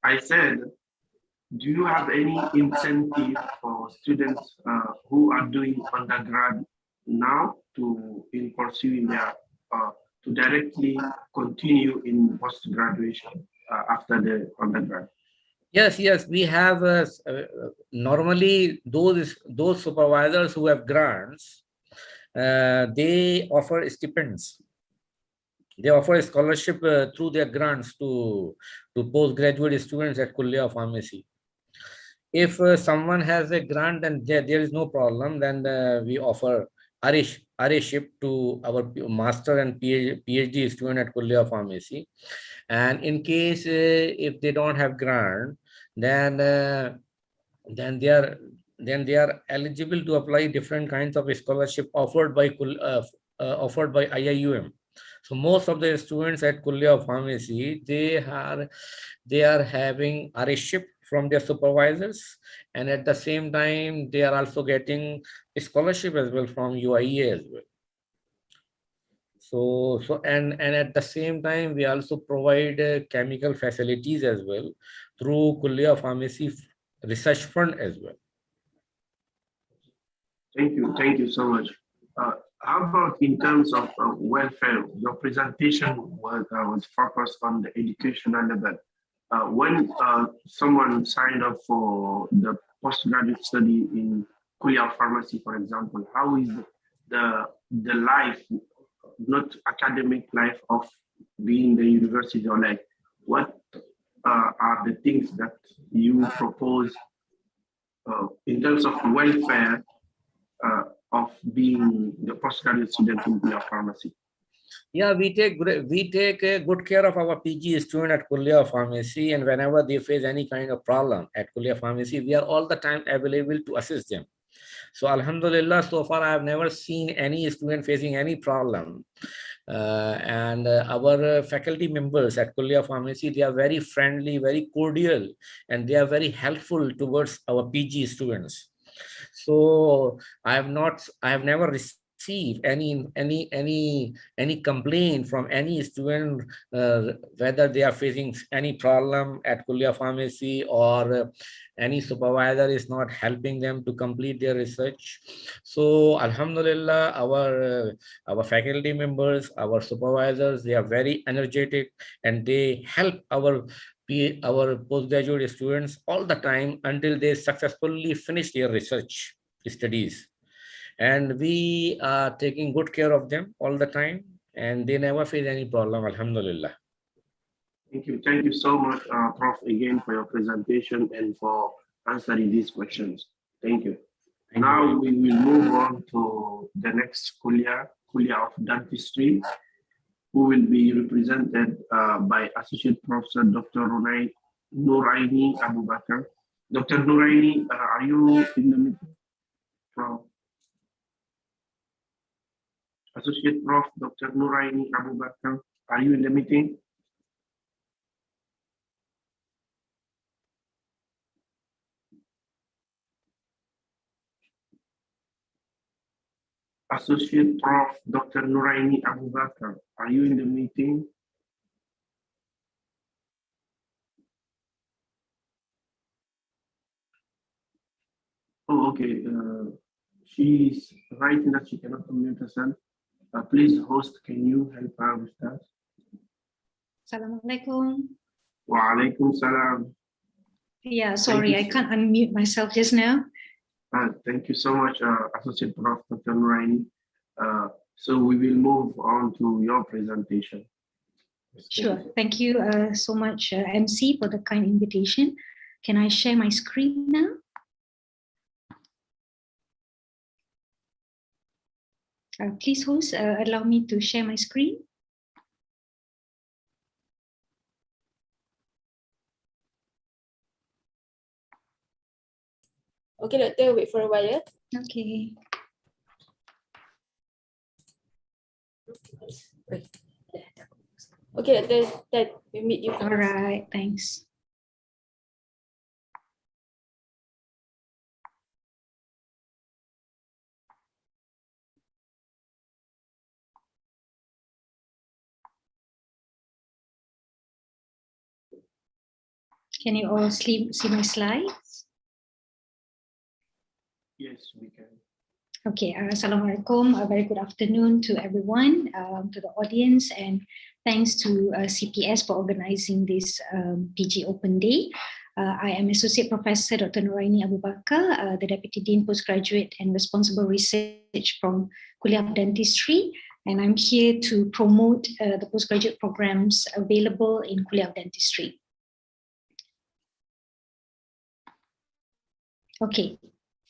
I said, do you have any incentive for students who are doing undergrad now to in pursuing their to directly continue in post graduation after the undergrad? Yes, we have normally those supervisors who have grants, they offer stipends. They offer a scholarship through their grants to postgraduate students at Kulia Pharmacy. If someone has a grant, then there is no problem. Then we offer RA-ship to our master and PhD student at Kulia Pharmacy. And in case if they don't have grant, then they are eligible to apply different kinds of scholarship offered by IIUM. So most of the students at Kulia Pharmacy, they are having RA-ship from their supervisors, and at the same time they are also getting a scholarship as well from UIA as well. So and at the same time we also provide chemical facilities as well through Kulia Pharmacy Research Fund as well. Thank you so much. How about in terms of welfare? Your presentation was focused on the educational level. When someone signed up for the postgraduate study in Kulia Pharmacy, for example, how is the life, not academic life, of being in the university, or like what are the things that you propose in terms of welfare of being the postgraduate student in Kulia Pharmacy? Yeah, we take good care of our PG student at Kulia Pharmacy, and whenever they face any kind of problem at Kulia Pharmacy, we are all the time available to assist them. So Alhamdulillah, so far I have never seen any student facing any problem. And our faculty members at Kulia Pharmacy, they are very friendly, very cordial, and they are very helpful towards our PG students. So I have never received any complaint from any student whether they are facing any problem at Kulia Pharmacy, or any supervisor is not helping them to complete their research. So Alhamdulillah, our faculty members, our supervisors, they are very energetic, and they help our postgraduate students all the time until they successfully finish their research studies. And we are taking good care of them all the time, and they never face any problem, Alhamdulillah. Thank you so much, Prof, again for your presentation and for answering these questions. Thank you. Now we will move on to the next Kulia of Dentistry, who will be represented by Associate Professor Dr. Nuraini Abu Bakr. Dr. Nuraini, are you in the meeting? Associate Prof. Dr. Nuraini Abu Bakr, are you in the meeting? Associate Prof. Dr. Nuraini Abu Bakr, are you in the meeting? Oh, okay. She is writing that she cannot unmute herself. Please, host, can you help her with that? Assalamualaikum. Wa alaikum salam. Yeah, sorry, I can't unmute myself just now. Thank you so much, Associate Prof. Dr. Nuraini. So we will move on to your presentation. Sure. Thank you so much, MC, for the kind invitation. Can I share my screen now? Please, host, allow me to share my screen. Okay, doctor, wait for a while. Okay. Okay, doctor, that we meet you. All right, thanks. Can you all see my slides? Yes, we can. Okay, Assalamualaikum. A very good afternoon to everyone, to the audience, and thanks to CPS for organizing this PG Open Day. I am Associate Professor Dr. Nuraini Abu Bakr, the Deputy Dean Postgraduate and Responsible Research from Kulia Dentistry. and I'm here to promote the postgraduate programs available in Kulia Dentistry. Okay,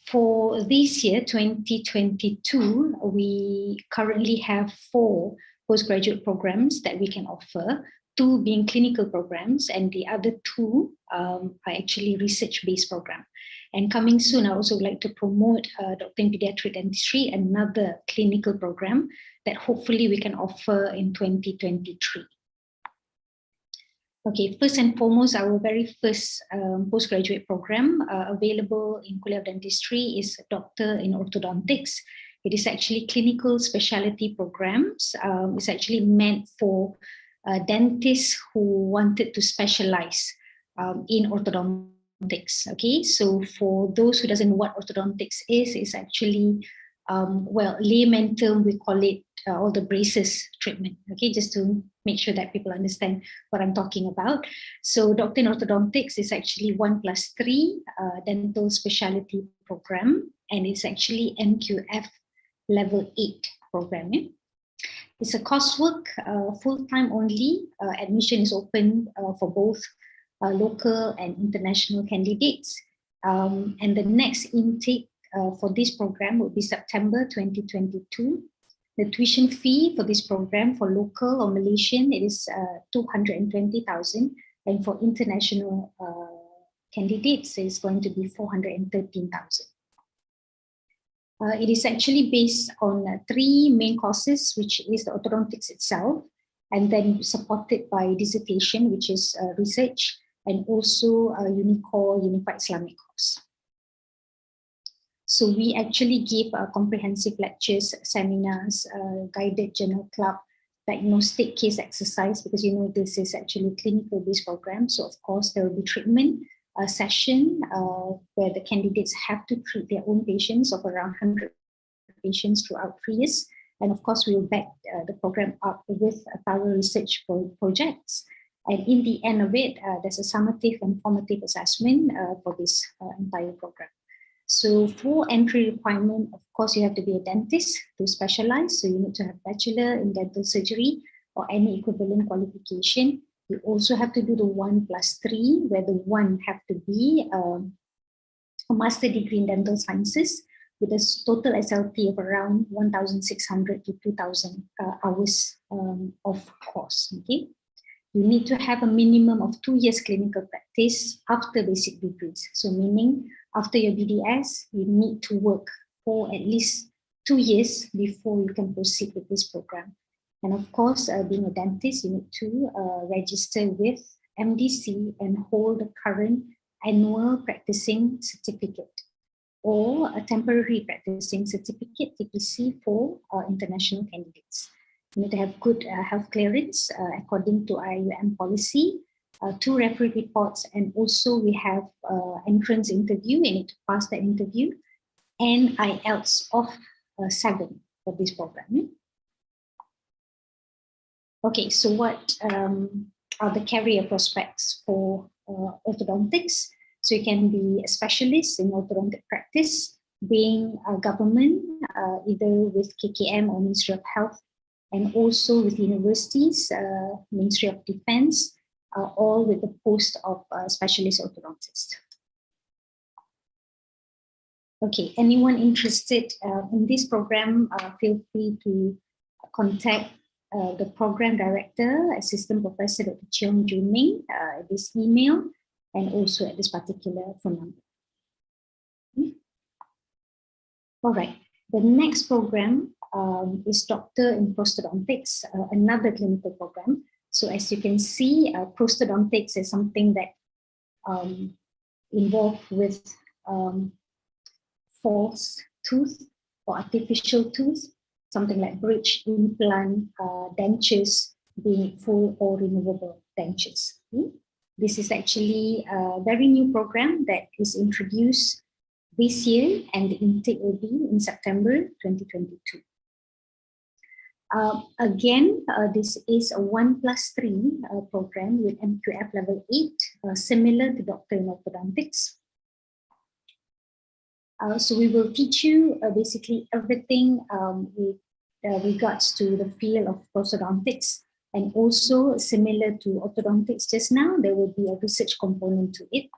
for this year, 2022, we currently have 4 postgraduate programs that we can offer, 2 being clinical programs, and the other 2 are actually research-based program. And coming soon, I also would like to promote Doctrine Pediatric Dentistry, another clinical program that hopefully we can offer in 2023. Okay, first and foremost, our very first postgraduate program available in Kulia Dentistry is Doctor in Orthodontics. It is actually clinical specialty programs. It's actually meant for dentists who wanted to specialize in orthodontics. Okay, so for those who doesn't know what orthodontics is, it's actually, well, layman term, we call it all the braces treatment. Okay, just to make sure that people understand what I'm talking about. So Doctrine Orthodontics is actually 1+3 dental specialty program, and it's actually MQF level 8 program. Yeah? It's a coursework, full-time only. Admission is open for both local and international candidates. And the next intake for this program will be September 2022. The tuition fee for this program for local or Malaysian, it is 220,000, and for international candidates, it's going to be 413,000. It is actually based on 3 main courses, which is the orthodontics itself, and then supported by dissertation, which is research, and also a Unified Islamic course. So we actually give comprehensive lectures, seminars, guided journal club, diagnostic case exercise, because you know this is actually a clinical-based program. So of course there will be treatment session where the candidates have to treat their own patients of around 100 patients throughout 3 years. And of course we will back the program up with thorough research projects. And in the end of it, there's a summative and formative assessment for this entire program. So for entry requirement, of course, you have to be a dentist to specialize. So you need to have bachelor in dental surgery or any equivalent qualification. You also have to do the 1+3, where the 1 have to be a master degree in dental sciences with a total SLT of around 1,600 to 2,000 hours of course. Okay. You need to have a minimum of 2 years clinical practice after basic degrees. So meaning after your BDS, you need to work for at least 2 years before you can proceed with this program. And of course, being a dentist, you need to register with MDC and hold a current annual practicing certificate or a temporary practicing certificate, TPC, for international candidates. You need to have good health clearance according to IUM policy, 2 referee reports, and also we have entrance interview. You need to pass that interview, and IELTS of 7 for this program. Okay, so what are the career prospects for orthodontics? So you can be a specialist in orthodontic practice, being a government, either with KKM or Ministry of Health, and also with universities, Ministry of Defense, all with the post of specialist orthodontist. Okay, anyone interested in this program, feel free to contact the program director, Assistant Professor Dr. Cheong Joo Ming, at this email, and also at this particular phone number. All right, the next program is Doctor in Prosthodontics, another clinical program. So as you can see, prosthodontics is something that involved with false tooth or artificial tooth, something like bridge, implant, dentures, being full or removable dentures. This is actually a very new program that is introduced this year, and the intake will be in September 2022. Again, this is a 1+3 program with MQF level 8, similar to Doctor in Orthodontics. So we will teach you basically everything with regards to the field of prosthodontics, and also similar to orthodontics just now, there will be a research component to it.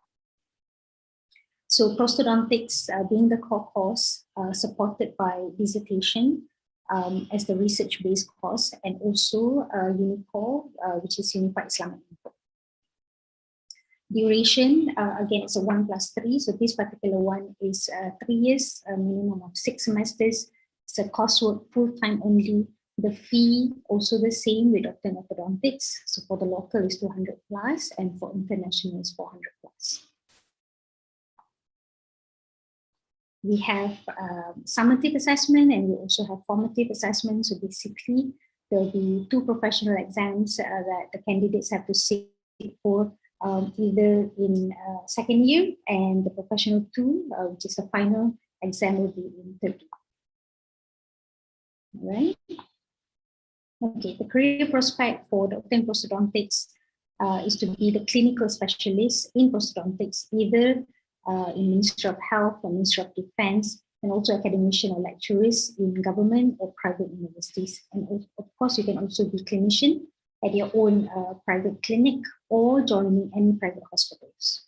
So prosthodontics being the core course, supported by dissertation as the research-based course, and also UNICOR, which is Unified Islamic Info. Duration, again, it's a 1+3. So this particular one is 3 years, a minimum of 6 semesters. It's a coursework full-time only. The fee also the same with Doctrine Orthodontics. So for the local is 200 plus, and for international is 400 plus. We have summative assessment, and we also have formative assessment. So basically, there'll be 2 professional exams that the candidates have to sit for either in second year, and the professional 2, which is the final exam, will be in third year. All right. Okay, the career prospect for Doctor in Prosthodontics is to be the clinical specialist in prosthodontics, either in Ministry of Health or Ministry of Defense, and also academician or lecturers in government or private universities. And of course, you can also be clinician at your own private clinic or joining any private hospitals.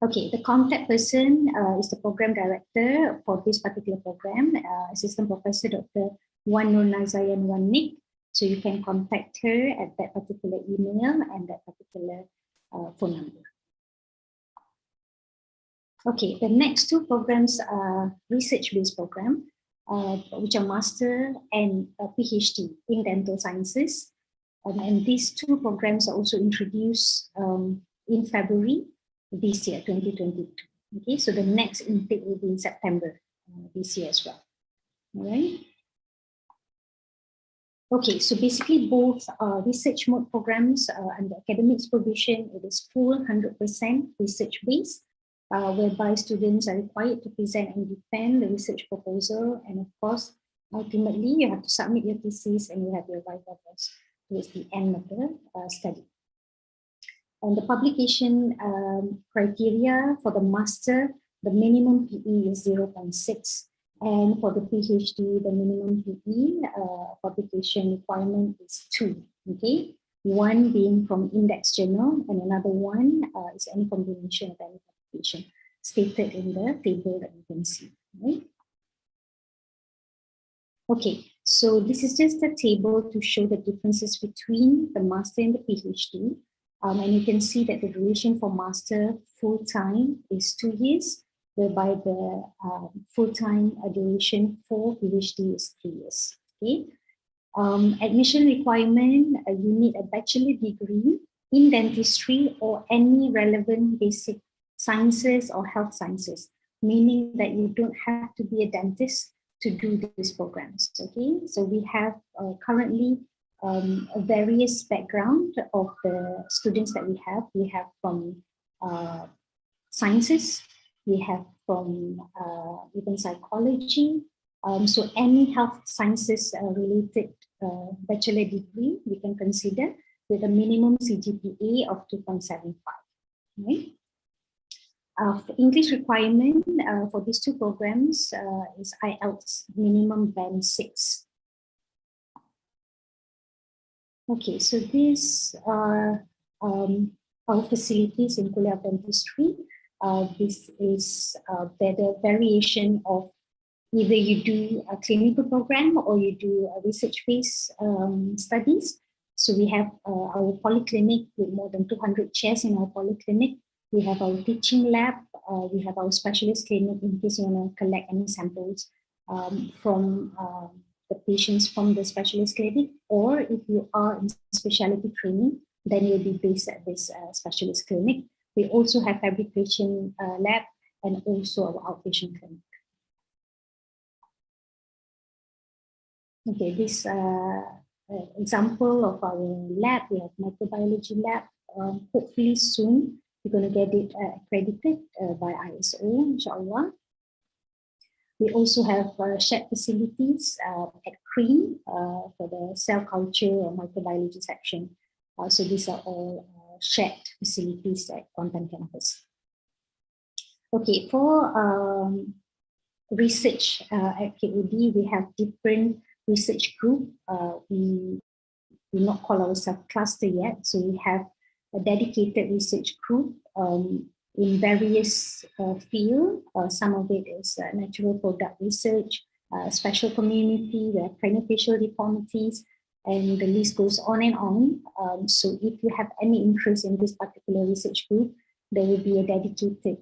Okay, the contact person is the program director for this particular program, Assistant Professor Dr. Wan Nur Nazayan Wanik. So you can contact her at that particular email and that particular phone number. Okay, the next 2 programs are research-based program, which are master and PhD in dental sciences. And these 2 programs are also introduced in February this year, 2022. Okay, so the next intake will be in September this year as well. All right. Okay, so basically both research mode programs under academic supervision, it is full 100% research-based, whereby students are required to present and defend the research proposal. And of course, ultimately, you have to submit your thesis and you have your viva voce towards the end of the study. And the publication criteria for the master, the minimum PE is 0.6. And for the PhD, the minimum PE publication requirement is 2. Okay, 1 being from index journal, and another one is any combination of any publication stated in the table that you can see. Right? Okay, so this is just a table to show the differences between the master and the PhD. And you can see that the duration for master full-time is 2 years, whereby the full-time duration for PhD is 3 years. Okay. Admission requirement, you need a bachelor degree in dentistry or any relevant basic sciences or health sciences, meaning that you don't have to be a dentist to do these programs. Okay, so we have currently a various background of the students that we have. We have from sciences, we have from even psychology. So any health sciences related bachelor degree we can consider with a minimum CGPA of 2.75. Right? English requirement for these 2 programs is IELTS minimum band 6. Okay, so these are our facilities in Kulia Dentistry. This is the variation of either you do a clinical program or you do a research-based studies. So we have our polyclinic with more than 200 chairs in our polyclinic. We have our teaching lab. We have our specialist clinic in case you want to collect any samples from the patients from the specialist clinic, or if you are in specialty training, then you'll be based at this specialist clinic. We also have fabrication lab and also our outpatient clinic. Okay, this example of our lab, we have microbiology lab. Hopefully soon, we're going to get it accredited by ISO, inshallah. We also have shared facilities at CREAM for the cell culture or microbiology section. So these are all shared facilities at Kuantan campus. Okay, for research at KOD, we have different research group. We do not call ourselves cluster yet, so we have a dedicated research group in various fields. Some of it is natural product research, special community, we have craniofacial deformities, and the list goes on and on. So if you have any interest in this particular research group, there will be a dedicated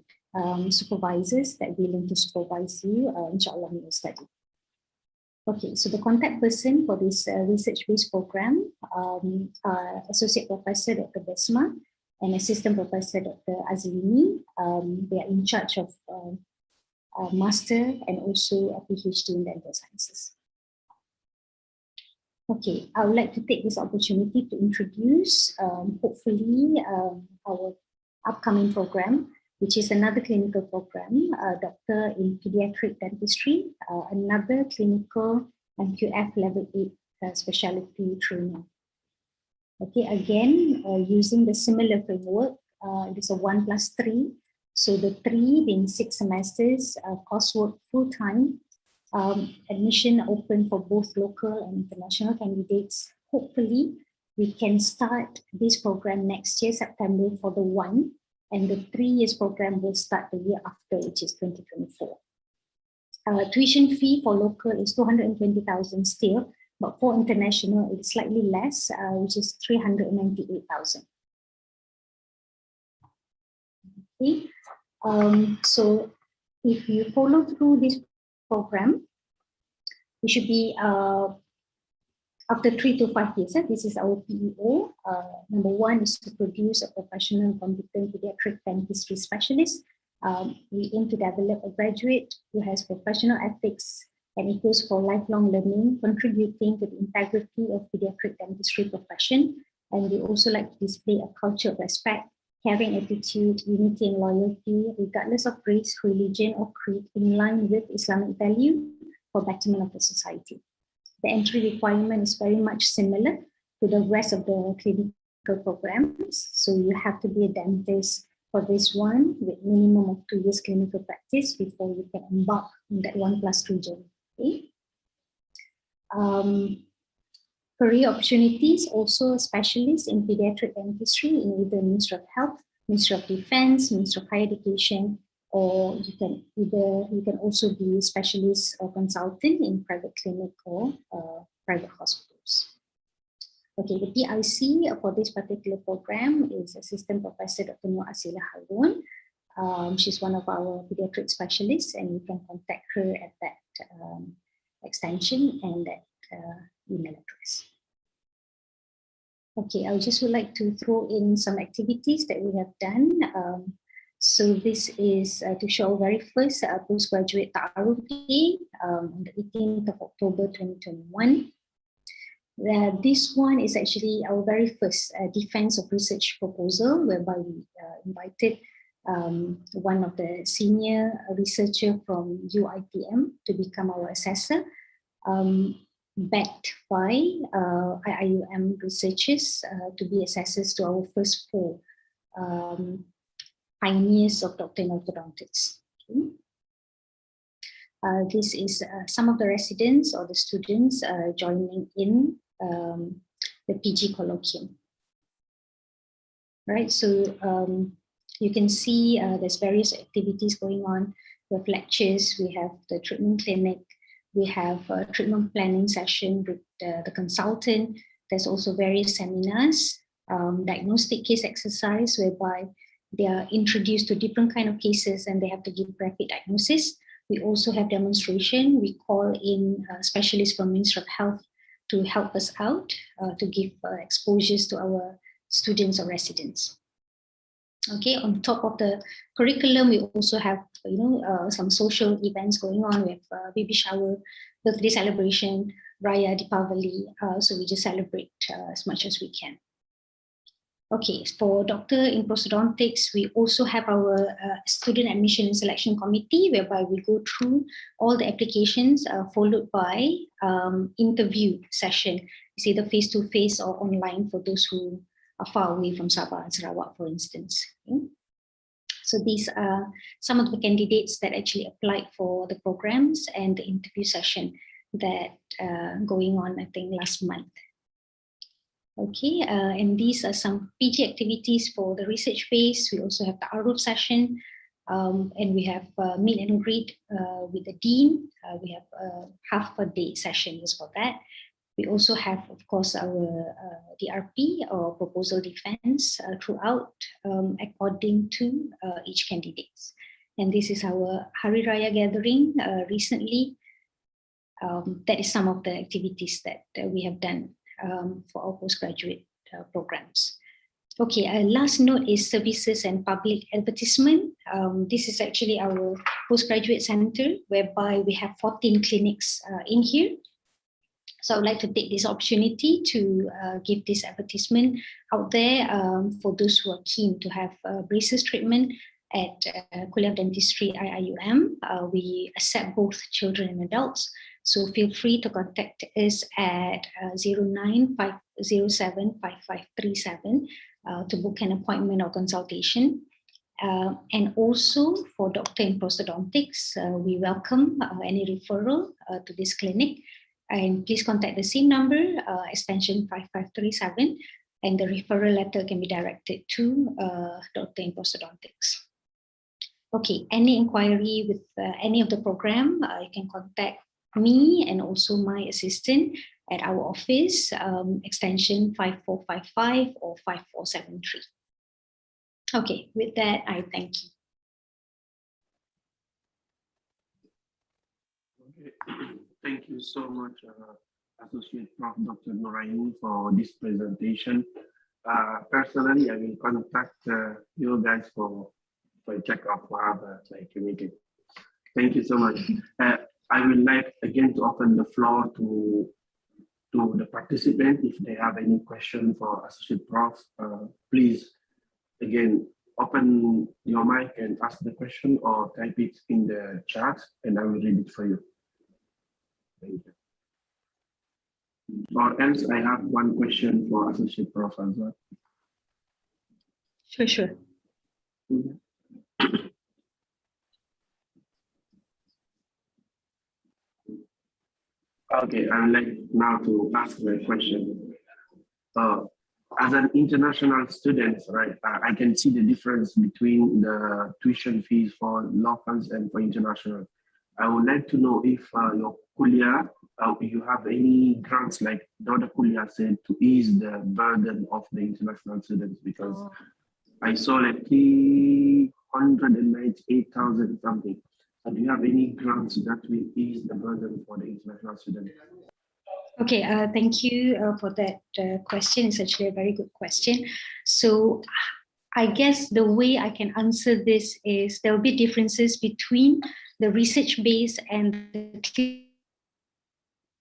supervisors that will willing to supervise you, inshallah, in your study. Okay, so the contact person for this research-based program, Associate Professor Dr. Besma and Assistant Professor Dr. Azlini. They are in charge of master and also a PhD in dental sciences. Okay, I would like to take this opportunity to introduce, hopefully, our upcoming program, which is another clinical program, Doctor in Pediatric Dentistry, another clinical and QF level 8 specialty training. Okay, again, using the similar framework, it is a 1+3. So the 3 being 6 semesters, coursework full-time, admission open for both local and international candidates. Hopefully, we can start this program next year, September, for the 1, and the 3 years program will start the year after, which is 2024. Tuition fee for local is 220,000 still, but for international, it's slightly less, which is 398,000. Okay, so if you follow through this program, you should be after 3 to 5 years. This is our PEO. Number 1 is to produce a professional, competent pediatric dentistry specialist. We aim to develop a graduate who has professional ethics and equals for lifelong learning, contributing to the integrity of pediatric dentistry profession. And we also like to display a culture of respect, caring attitude, unity and loyalty, regardless of race, religion or creed, in line with Islamic value for betterment of the society. The entry requirement is very much similar to the rest of the clinical programs. So you have to be a dentist for this one with minimum of 2 years clinical practice before you can embark on that 1+3 journey. Okay. Career opportunities, also specialists in pediatric dentistry in either Ministry of Health, Ministry of Defense, Ministry of Higher Education, or you can also be specialist or consultant in private clinic or private hospitals. Okay, the PIC for this particular program is Assistant Professor Dr. Nur Asila Harun. She's one of our pediatric specialists, and you can contact her at that extension and that email address. Okay, I just would like to throw in some activities that we have done. So this is to show our very first postgraduate Ta'aruf Day on the 18th of October 2021. This one is actually our very first defense of research proposal, whereby we invited one of the senior researcher from UIPM to become our assessor, backed by IIUM researchers to be assessors to our first 4 pioneers of Doctrine Orthodontics. Okay. This is some of the residents or the students joining in the PG colloquium. Right, so you can see there's various activities going on. We have lectures, we have the treatment clinic, we have a treatment planning session with the consultant. There's also various seminars, diagnostic case exercise, whereby they are introduced to different kind of cases and they have to give rapid diagnosis. We also have demonstration. We call in specialists from Ministry of Health to help us out, to give exposures to our students or residents. Okay, on top of the curriculum, we also have some social events going on. We have baby shower, birthday celebration, Raya, Deepavali. So we just celebrate as much as we can. Okay, for Doctor in Prosthodontics, we also have our student admission and selection committee, whereby we go through all the applications followed by interview session. It's either face-to-face or online for those who are far away from Sabah and Sarawak, for instance. Okay. So these are some of the candidates that actually applied for the programs and the interview session that going on, I think, last month. Okay, and these are some PG activities for the research base. We also have the ARUF session, and we have meet and greet with the dean. We have half a day sessions for that. We also have, of course, our DRP or proposal defense throughout, according to each candidate. And this is our Hari Raya gathering recently. That is some of the activities that we have done for our postgraduate programs. Okay, last note is services and public advertisement. This is actually our postgraduate center, whereby we have 14 clinics in here. So I would like to take this opportunity to give this advertisement out there for those who are keen to have braces treatment at Kulia Dentistry IIUM. We accept both children and adults. So feel free to contact us at 095075537 to book an appointment or consultation. And also for Doctor in Prosthodontics, we welcome any referral to this clinic. And please contact the same number, extension 5537, and the referral letter can be directed to Doctor in Prosthodontics. Okay, any inquiry with any of the program, you can contact me and also my assistant at our office, extension 5455 or 5473. Okay, with that, I thank you. Okay. Thank you so much, Associate Prof. Dr. Noraini, for this presentation. Personally, I will contact you guys for a checkup for our clinic. Thank you so much. I would like again to open the floor to the participant. If they have any question for Associate Prof, please again open your mic and ask the question or type it in the chat, and I will read it for you. Thank you. Or else I have one question for Associate Prof as well. Sure. Okay, I would like now to ask the question. As an international student, right, I can see the difference between the tuition fees for locals and for international. I would like to know if your Kulliyyah, you have any grants like the other Kulliyyah said to ease the burden of the international students, because I saw like 398,000 something. Do you have any grants that will ease the burden for the international students? Okay, thank you for that question. It's actually a very good question. So I guess the way I can answer this is there will be differences between the research base and the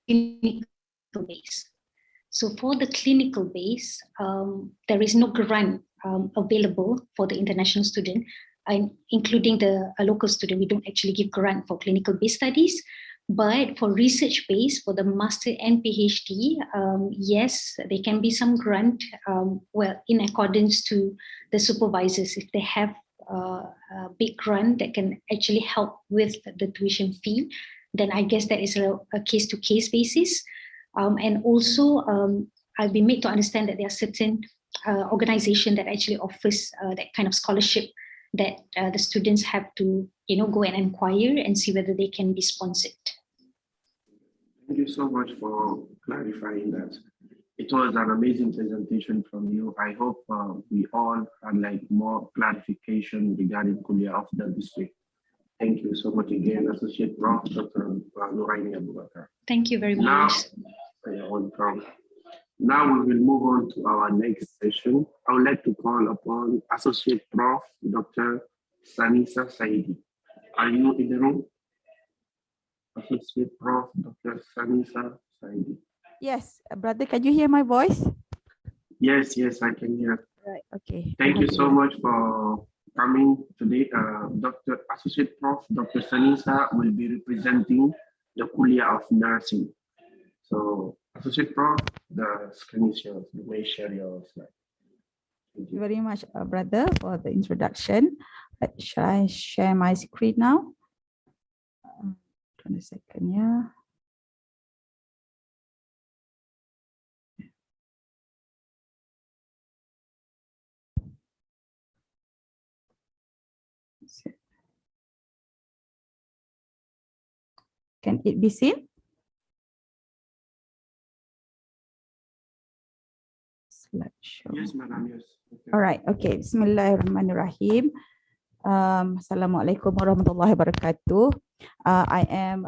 clinical base. So for the clinical base, there is no grant available for the international student, including the local student. We don't actually give grant for clinical base studies. But for research base, for the master and PhD, yes, there can be some grant, well, in accordance to the supervisors. If they have a big grant that can actually help with the tuition fee, then I guess that is a case-to-case basis. And also, I've been made to understand that there are certain organizations that actually offers that kind of scholarship that the students have to, go and inquire and see whether they can be sponsored. Thank you so much for clarifying that. It was an amazing presentation from you. I hope we all had like more clarification regarding Kulia of Dentistry. Thank you so much again, Associate Prof. Dr. Noraini Abubakar. Thank you very much. Now we will move on to our next session. I would like to call upon Associate Prof. Dr. Sanisa Saidi. Are you in the room? Associate Prof. Dr. Sanisa Saidi. Yes, brother, can you hear my voice? Yes, I can hear. Right, okay. Thank you so much for coming today. Associate Prof. Dr. Sanisa will be representing the Kulia of Nursing. So, Associate Prof, the screen is yours. You may share your slide. Thank you very much, brother, for the introduction. Shall I share my screen now? 20 seconds, yeah. Can it be seen? Slideshow. Yes, madam, yes. Okay. All right, okay. Bismillahirrahmanirrahim. Assalamualaikum warahmatullahi wabarakatuh. I am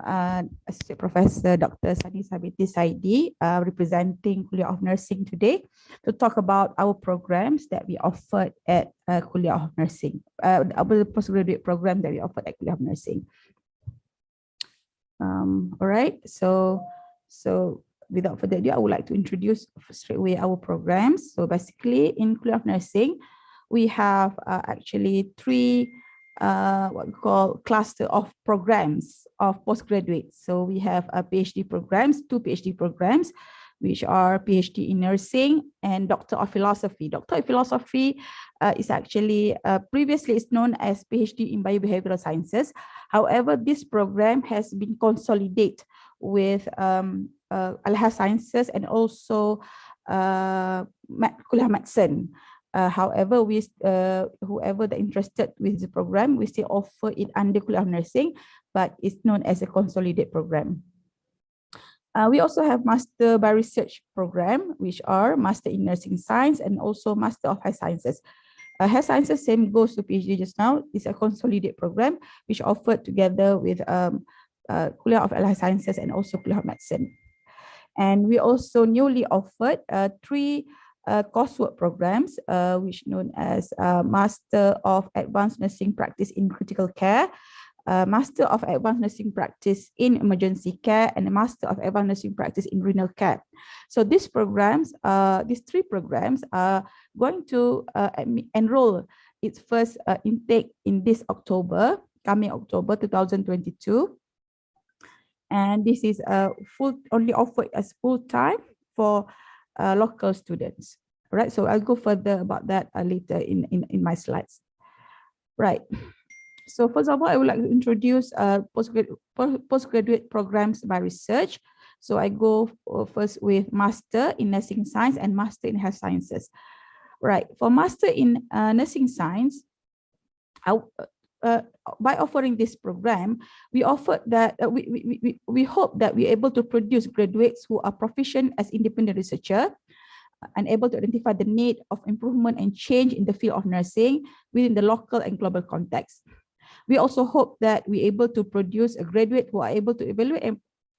Associate Professor Dr. Sani Sabiti Saidi, representing Kulia of Nursing today to talk about our programs that we offered at Kulia of Nursing, our postgraduate program that we offered at Kulia of Nursing. All right, so without further ado, I would like to introduce straight away our programs. So basically in Kulia of Nursing, we have actually three what we call cluster of programs of postgraduates. So we have PhD programs, 2 PhD programs, which are PhD in nursing and Doctor of Philosophy. Doctor of Philosophy is actually previously is known as PhD in Biobehavioral Sciences. However, this program has been consolidated with Al-Health Sciences and also Kuliah Medicine. However, whoever that interested with the program, we still offer it under Kulia of Nursing, but it's known as a consolidated program. We also have Master by Research program, which are Master in Nursing Science and also Master of Health Sciences. Health Sciences, same goes to PhD just now, is a consolidated program, which offered together with Kulia of Health Sciences and also Kulia of Medicine. And we also newly offered 3 coursework programs, which known as Master of Advanced Nursing Practice in Critical Care, Master of Advanced Nursing Practice in Emergency Care, and a Master of Advanced Nursing Practice in Renal Care. So these programs, these 3 programs are going to enroll its first intake in this October, coming October 2022. And this is only offered as full-time for local students. Right, so I'll go further about that later in my slides. Right. So first of all, I would like to introduce postgraduate programs by research. So I go first with Master in Nursing Science and Master in Health Sciences. Right, for Master in Nursing Science, by offering this program, we offered that we hope that we're able to produce graduates who are proficient as independent researcher and able to identify the need of improvement and change in the field of nursing within the local and global context. We also hope that we're able to produce a graduate who are able to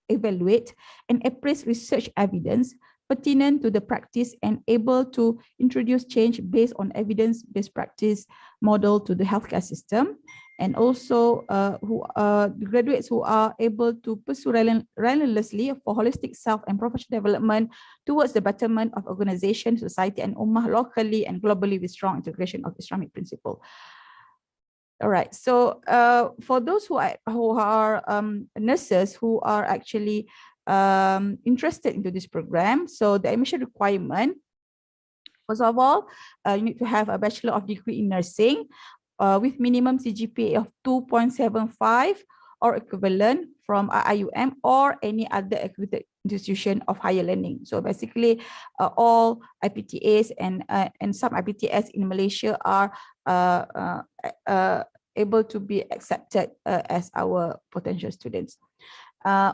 evaluate and appraise research evidence pertinent to the practice and able to introduce change based on evidence-based practice model to the healthcare system, and also graduates who are able to pursue relentlessly for holistic self and professional development towards the betterment of organization, society, and ummah locally and globally with strong integration of Islamic principle. All right, so for those who are nurses who are actually interested into this program, so the admission requirement, first of all, you need to have a Bachelor of Degree in Nursing with minimum CGPA of 2.75 or equivalent from IUM or any other accredited institution of higher learning. So basically, all IPTAs and some IPTS in Malaysia are able to be accepted as our potential students.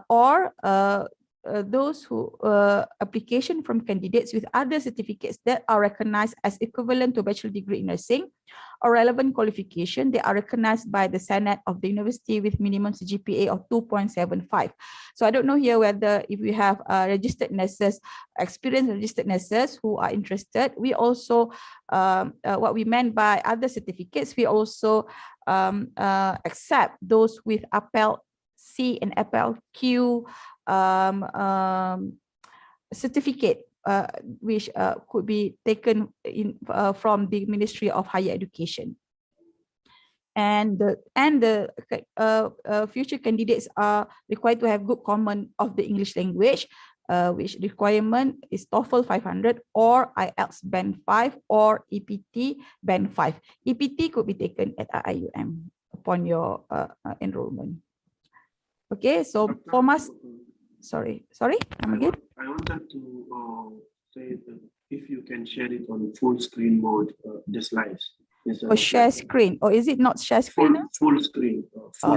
Or those who application from candidates with other certificates that are recognized as equivalent to bachelor degree in nursing or relevant qualification, they are recognized by the Senate of the university with minimum CGPA of 2.75. So I don't know here whether if we have registered nurses, experienced registered nurses who are interested. We also, what we meant by other certificates, we also accept those with APEL C and APEL Q certificate, which could be taken in from the Ministry of Higher Education. And the future candidates are required to have good command of the English language, which requirement is TOEFL 500 or IELTS Band 5 or EPT Band 5. EPT could be taken at IUM upon your enrollment. Okay, so for sorry, come again. I wanted to say that if you can share it on full screen mode, the slides. Or share screen, or is it not share screen? Full screen,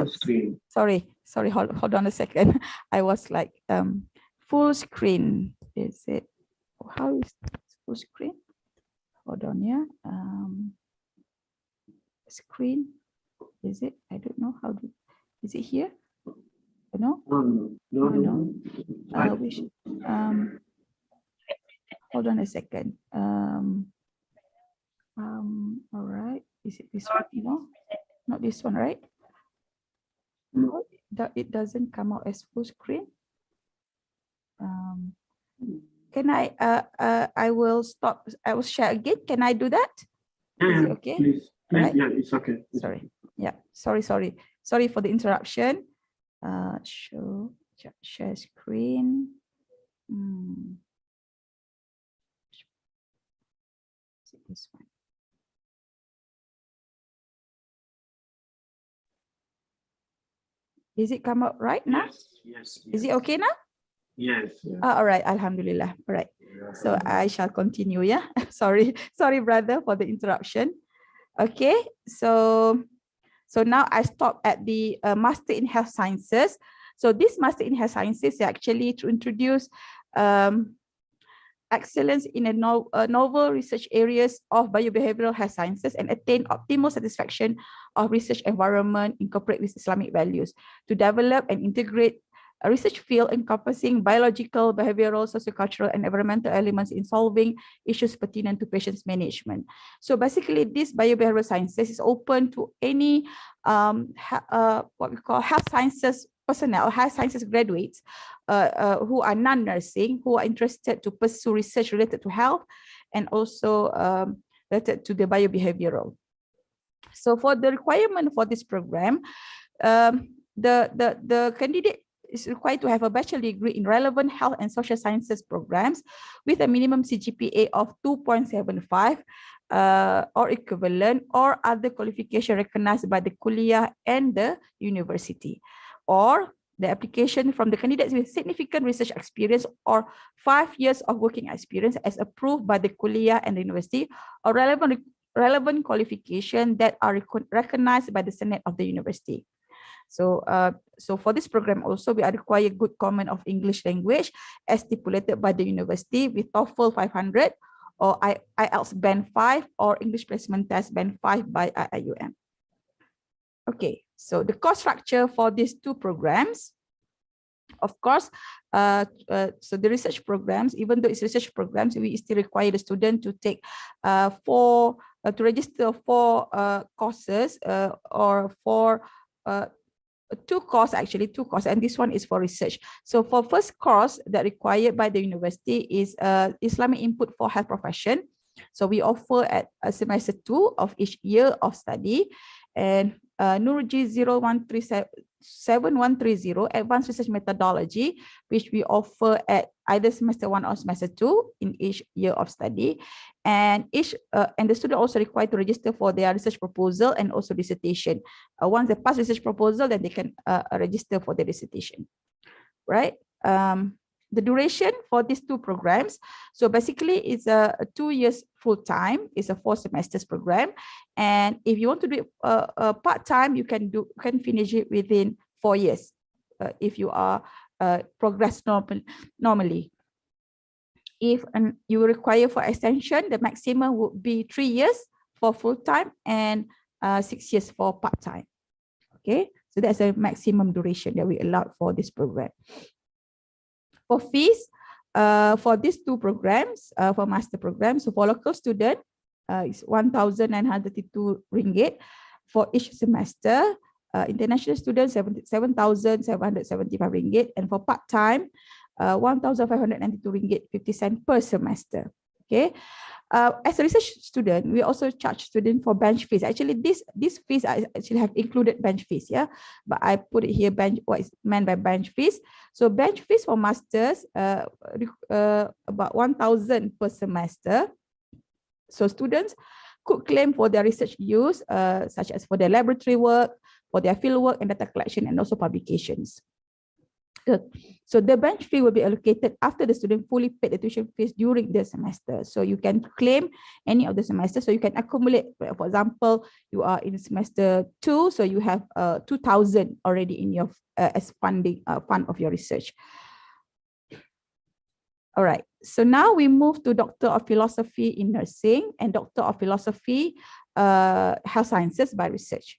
screen. Sorry, hold on a second. I was like, full screen, is it? How is full screen? Hold on, yeah. Screen, is it? I don't know how to, is it here? No? No. Hold on a second. All right. Is it this one? No, not this one, right? No, it doesn't come out as full screen. Can I will stop. I will share again. Can I do that? Is it okay? Please. Right? Yeah, it's okay. Sorry. Yeah. Sorry for the interruption. Share screen. Is it this one? Is it come out right now? Yes. Is it okay now? Yes. All right, Alhamdulillah. All right. So I shall continue, yeah. Sorry, brother, for the interruption. Okay, so now I stop at the Master in Health Sciences. So this Master in Health Sciences is actually to introduce excellence in novel research areas of biobehavioral health sciences and attain optimal satisfaction of research environment, incorporate with Islamic values to develop and integrate a research field encompassing biological, behavioral, sociocultural, and environmental elements in solving issues pertinent to patients' management. So basically, this biobehavioral sciences is open to any what we call health sciences personnel, health sciences graduates who are non-nursing, who are interested to pursue research related to health and also related to the biobehavioral. So for the requirement for this program, the candidate is required to have a bachelor degree in relevant health and social sciences programs with a minimum CGPA of 2.75 or equivalent, or other qualification recognized by the Kulliyyah and the university, or the application from the candidates with significant research experience or 5 years of working experience as approved by the Kulliyyah and the university, or relevant qualification that are recognized by the Senate of the university. So, so for this program also, we are required good command of English language as stipulated by the university with TOEFL 500 or IELTS Band 5 or English Placement Test Band 5 by IUM. Okay, so the course structure for these two programs, of course, so the research programs, even though it's research programs, we still require the student to take to register 4 courses or 2 courses, and this one is for research. So for first course that required by the university is Islamic input for health profession. So we offer at semester 2 of each year of study, and Nurji 7130 advanced research methodology, which we offer at either semester 1 or semester 2 in each year of study, and the student also required to register for their research proposal and also dissertation. Once they pass research proposal, then they can register for their dissertation, right? The duration for these 2 programs, so basically it's a 2 years full time. It's a 4 semesters program, and if you want to do it part time, you can finish it within 4 years if you are progress normally. If you require for extension, the maximum would be 3 years for full time and 6 years for part time. Okay, so that's a maximum duration that we allowed for this program. For fees, for these 2 programs, for master programs, so for local student, it's 1,932 ringgit for each semester. International students, 7,775 ringgit, and for part-time, 1,592 ringgit 50 cents per semester. Okay. As a research student, we also charge students for bench fees. Actually, these fees I actually have included bench fees, yeah. But I put it here, what is meant by bench fees. So bench fees for masters, about 1,000 per semester. So students could claim for their research use, such as for their laboratory work, for their field work and data collection, and also publications. So the bench fee will be allocated after the student fully paid the tuition fees during the semester. So you can claim any of the semester. So you can accumulate, for example, you are in semester 2, so you have 2,000 already in your as funding fund of your research. All right, so now we move to Doctor of Philosophy in Nursing and Doctor of Philosophy Health Sciences by Research.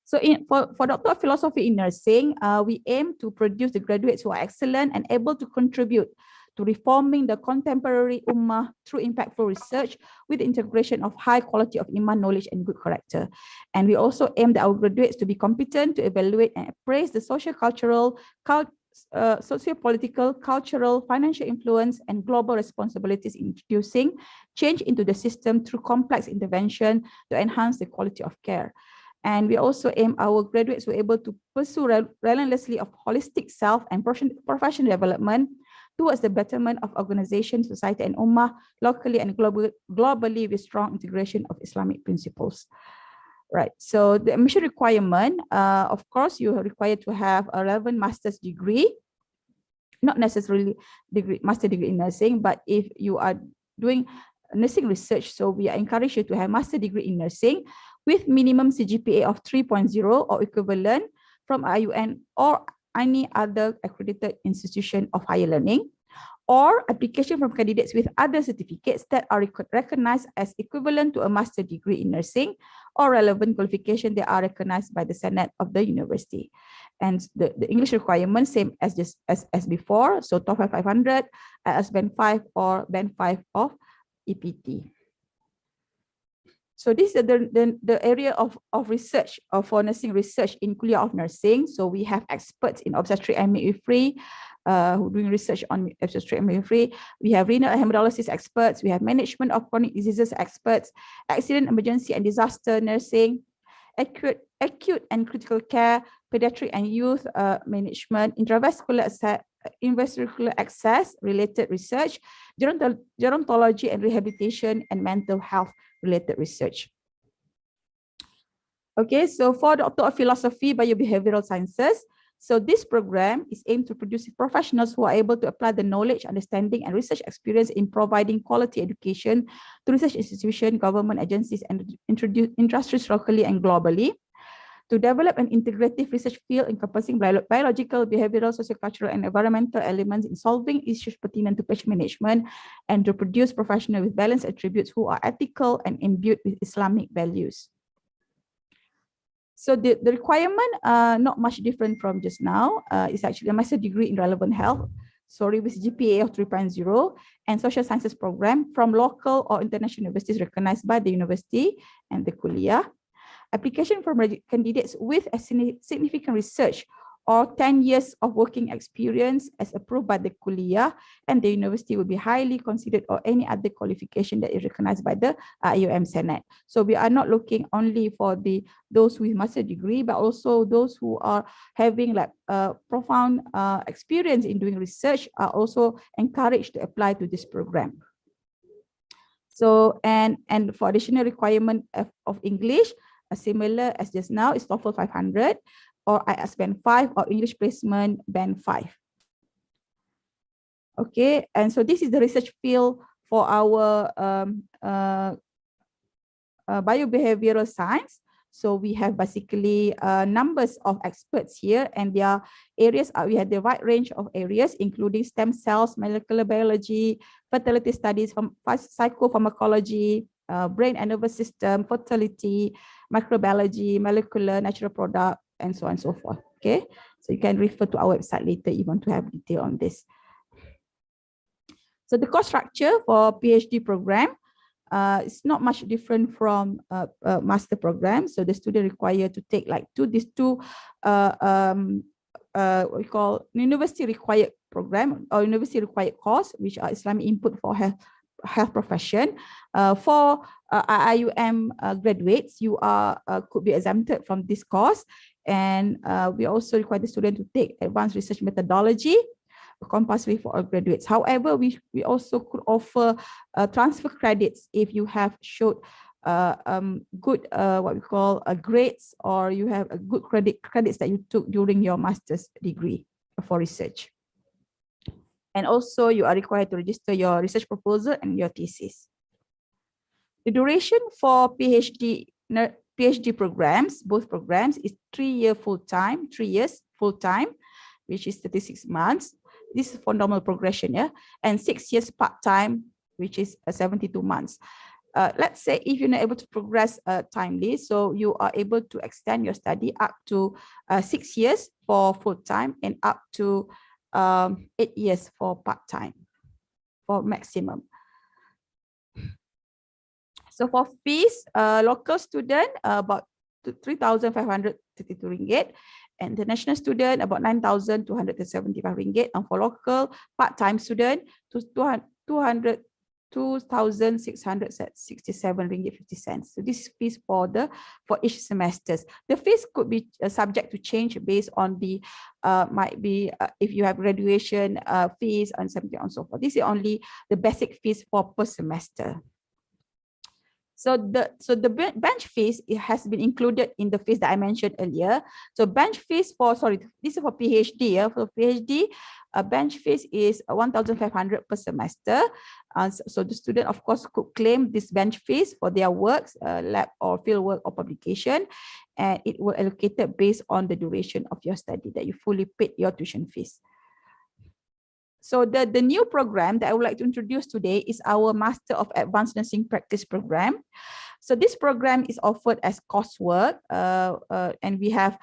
So for Doctor of Philosophy in Nursing, we aim to produce the graduates who are excellent and able to contribute to reforming the contemporary ummah through impactful research with the integration of high quality of iman, knowledge, and good character. And we also aim that our graduates to be competent to evaluate and appraise the socio-cultural, socio-political, cultural, financial influence, and global responsibilities in introducing change into the system through complex intervention to enhance the quality of care. And we also aim our graduates were able to pursue relentlessly of holistic self and professional development towards the betterment of organization, society, and ummah locally and globally with strong integration of Islamic principles. Right. So the admission requirement, of course, you are required to have a relevant master's degree, not necessarily master degree in nursing, but if you are doing nursing research, so we encourage you to have master degree in nursing with minimum CGPA of 3.0 or equivalent from IUN or any other accredited institution of higher learning, or application from candidates with other certificates that are recognized as equivalent to a master degree in nursing or relevant qualification that are recognized by the Senate of the university. And the English requirement, same as before, so TOEFL 500, as Band 5 or Band 5 of EPT. So this is the area of research for nursing research in Kulia of Nursing. So we have experts in obstetric and midwifery who are doing research on obstetric and midwifery. We have renal hemodialysis experts. We have management of chronic diseases experts, accident, emergency, and disaster nursing, acute and critical care, pediatric and youth management, intravascular access related research, gerontology and rehabilitation, and mental health related research. Okay, so for Doctor of Philosophy Biobehavioral Sciences, so this program is aimed to produce professionals who are able to apply the knowledge, understanding, and research experience in providing quality education to research institutions, government agencies, and industries locally and globally, to develop an integrative research field encompassing biological, behavioral, sociocultural, and environmental elements in solving issues pertinent to patient management, and to produce professionals with balanced attributes who are ethical and imbued with Islamic values. So the requirement not much different from just now. It's actually a master degree in relevant health, with GPA of 3.0, and social sciences program from local or international universities recognized by the university and the Kulliyyah. Application from candidates with a significant research or 10 years of working experience as approved by the Kulliyyah and the university will be highly considered, or any other qualification that is recognized by the IUM Senate. So we are not looking only for those with master degree, but also those who are having like profound experience in doing research are also encouraged to apply to this program. So and for additional requirement of English, similar as just now, is TOEFL 500 or IELTS Band 5 or English placement Band 5. Okay, and so this is the research field for our biobehavioral science. So we have basically numbers of experts here, and their areas are, we have the wide range of areas, including stem cells, molecular biology, fertility studies, psychopharmacology, brain and nervous system, fertility, microbiology, molecular, natural product, and so on and so forth. Okay, so you can refer to our website later if you want to have detail on this. So the course structure for PhD program, it's not much different from master program. So the student required to take like what we call university required program or university required course, which are Islamic input for health health profession. For IUM graduates, you are could be exempted from this course, and we also require the student to take advanced research methodology compulsory for all graduates. However, we also could offer transfer credits if you have showed good what we call grades, or you have a good credits that you took during your master's degree for research. And also you are required to register your research proposal and your thesis. The duration for PhD programs, both programs, is 3 years full-time, which is 36 months. This is for normal progression, yeah, and 6 years part-time, which is 72 months. Let's say if you're not able to progress timely, so you are able to extend your study up to 6 years for full-time and up to 8 years for part-time, for maximum. So for fees, local student about 3,532 ringgit, and international student about 9,275 ringgit, and for local part-time student to 2,667 ringgit 50 cents. So this is fees for each semesters. The fees could be subject to change based on the might be if you have graduation fees and something and so forth. This is only the basic fees for per semester. So the bench fees, it has been included in the fees that I mentioned earlier. So bench fees for, sorry, this is for PhD. Yeah, for PhD, bench fees is 1,500 per semester. So the student, of course, could claim this bench fees for their works, lab or field work or publication, and it will allocated based on the duration of your study that you fully paid your tuition fees. So the new program that I would like to introduce today is our Master of Advanced Nursing Practice program. So this program is offered as coursework, and we have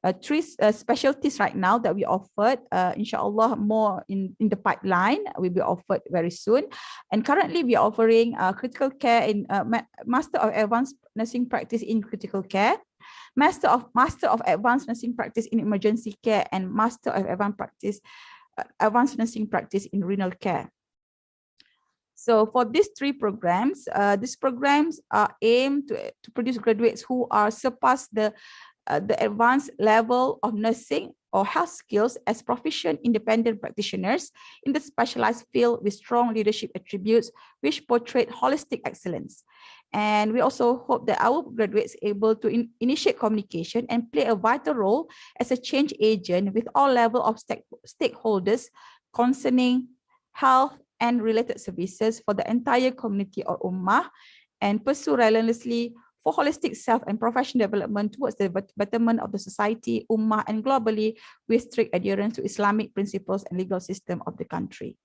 3 specialties right now that we offered. Inshallah, more in the pipeline will be offered very soon. And currently we are offering critical care in Master of Advanced Nursing Practice in Critical Care, Master of Advanced Nursing Practice in Emergency Care, and Master of Advanced Nursing Practice in Renal Care. So for these 3 programs, these programs are aimed to produce graduates who are surpass the advanced level of nursing or health skills as proficient independent practitioners in the specialized field with strong leadership attributes which portray holistic excellence. And we also hope that our graduates are able to initiate communication and play a vital role as a change agent with all levels of stakeholders concerning health and related services for the entire community or ummah, and pursue relentlessly for holistic self and professional development towards the betterment of the society, ummah, and globally with strict adherence to Islamic principles and legal system of the country.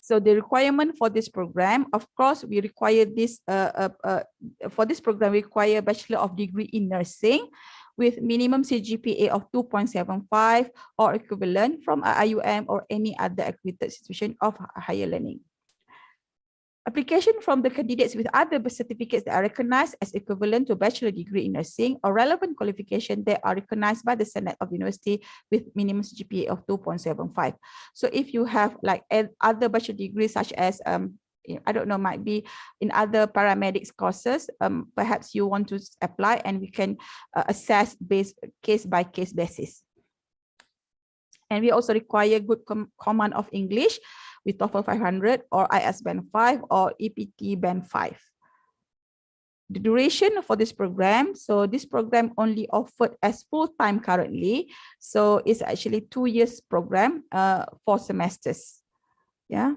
So the requirement for this program, of course, we require this, for this program, we require Bachelor of Degree in Nursing with minimum CGPA of 2.75 or equivalent from IUM or any other accredited institution of higher learning. Application from the candidates with other certificates that are recognized as equivalent to a bachelor degree in nursing or relevant qualification that are recognized by the Senate of the University with minimum GPA of 2.75. So if you have like other bachelor degrees such as, I don't know, might be in other paramedics courses, perhaps you want to apply and we can assess based case by case basis. And we also require good command of English with TOEFL 500 or IS Band 5 or EPT Band 5. The duration for this program, so this program only offered as full-time currently. So it's actually 2 years program, 4 semesters. Yeah,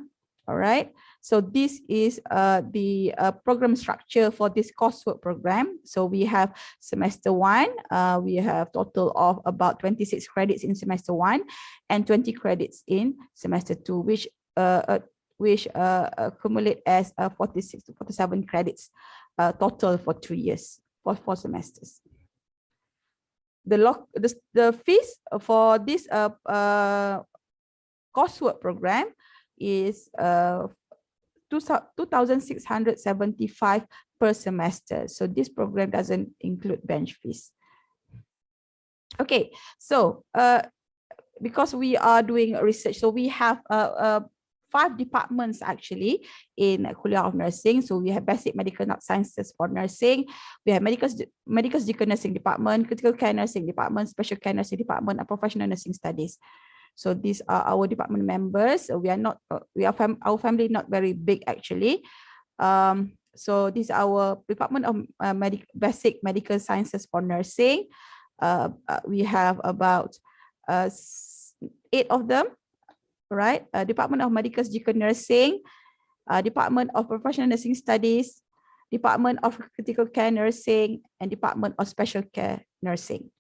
all right. So this is the program structure for this coursework program. So we have semester 1, we have total of about 26 credits in semester 1 and 20 credits in semester 2, which accumulate as 46 to 47 credits total for 2 years, for 4 semesters. The fees for this coursework program is 2,675 per semester. So this program doesn't include bench fees. Okay, so because we are doing research, so we have 5 departments actually in Kulia of Nursing. So we have basic medical sciences for nursing. We have medical nursing department, critical care nursing department, special care nursing department, and professional nursing studies. So these are our department members. We are not, our family not very big actually. So this is our department of basic medical sciences for nursing. We have about 8 of them, right? Department of Medical Surgical Nursing, Department of Professional Nursing Studies, Department of Critical Care Nursing, and Department of Special Care Nursing.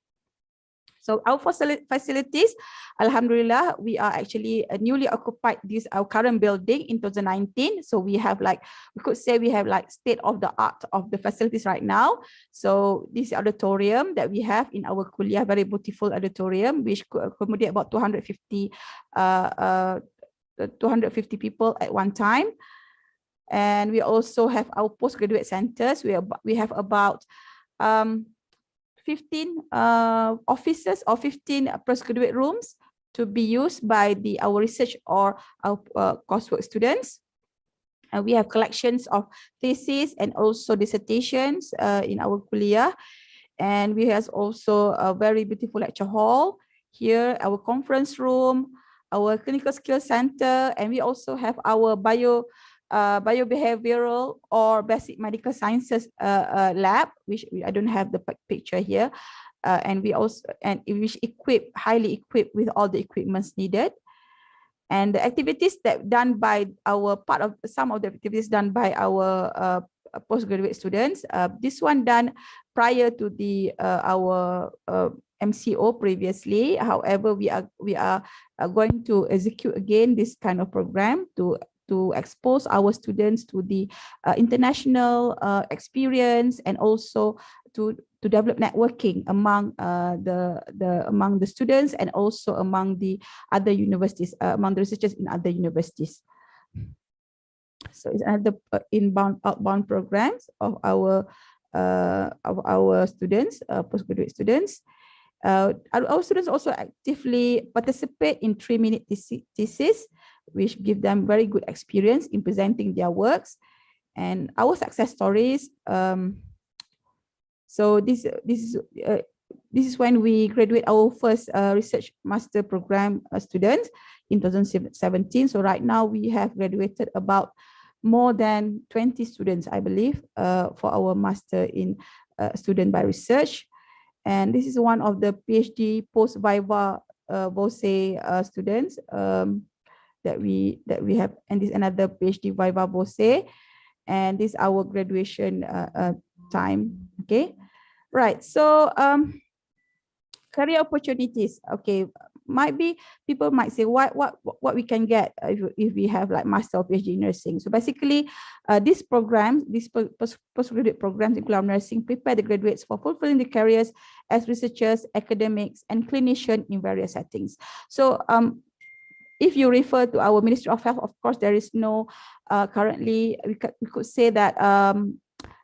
So our facilities, Alhamdulillah, we are actually newly occupied our current building in 2019. So we have we could say we have state of the art of the facilities right now. So this auditorium that we have in our Kulliyyah, very beautiful auditorium, which could accommodate about 250 people at one time. And we also have our postgraduate centers. We have about 15 offices or 15 postgraduate rooms to be used by our research or our coursework students. And we have collections of theses and also dissertations in our Kulliyyah. And we have also a very beautiful lecture hall here, our conference room, our clinical skills center, and we also have our biobehavioral or basic medical sciences lab, which I don't have the picture here, and which highly equipped with all the equipments needed. And the activities that done by some of the activities done by our postgraduate students. This one done prior to our MCO previously. However, we are going to execute again this kind of program to expose our students to the international experience, and also to develop networking among the students, and also among the other universities, among the researchers in other universities. So it's another inbound, outbound programs of our students, postgraduate students. Our students also actively participate in 3-minute thesis, which give them very good experience in presenting their works. And our success stories. So this is when we graduate our first research master program students in 2017. So right now we have graduated about more than 20 students, I believe, for our master in student by research. And this is one of the PhD post viva Bose students that we have, and this another PhD viva Bose, and this is our graduation time. Okay, right. So career opportunities. Okay, people might say what we can get if we have like master or PhD in nursing. So basically, these postgraduate programs in Kulia nursing prepare the graduates for fulfilling the careers as researchers, academics, and clinicians in various settings. So if you refer to our Ministry of Health, of course, there is no currently, we could say that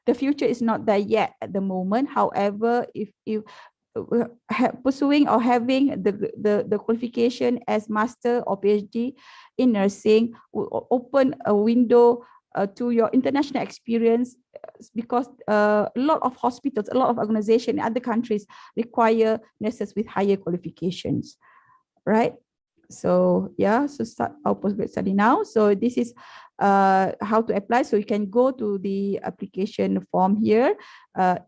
the future is not there yet at the moment. However, if pursuing or having the qualification as master or PhD in nursing will open a window to your international experience, because a lot of hospitals, a lot of organizations in other countries require nurses with higher qualifications, right? So yeah, so start our postgraduate study now. So this is how to apply. So you can go to the application form here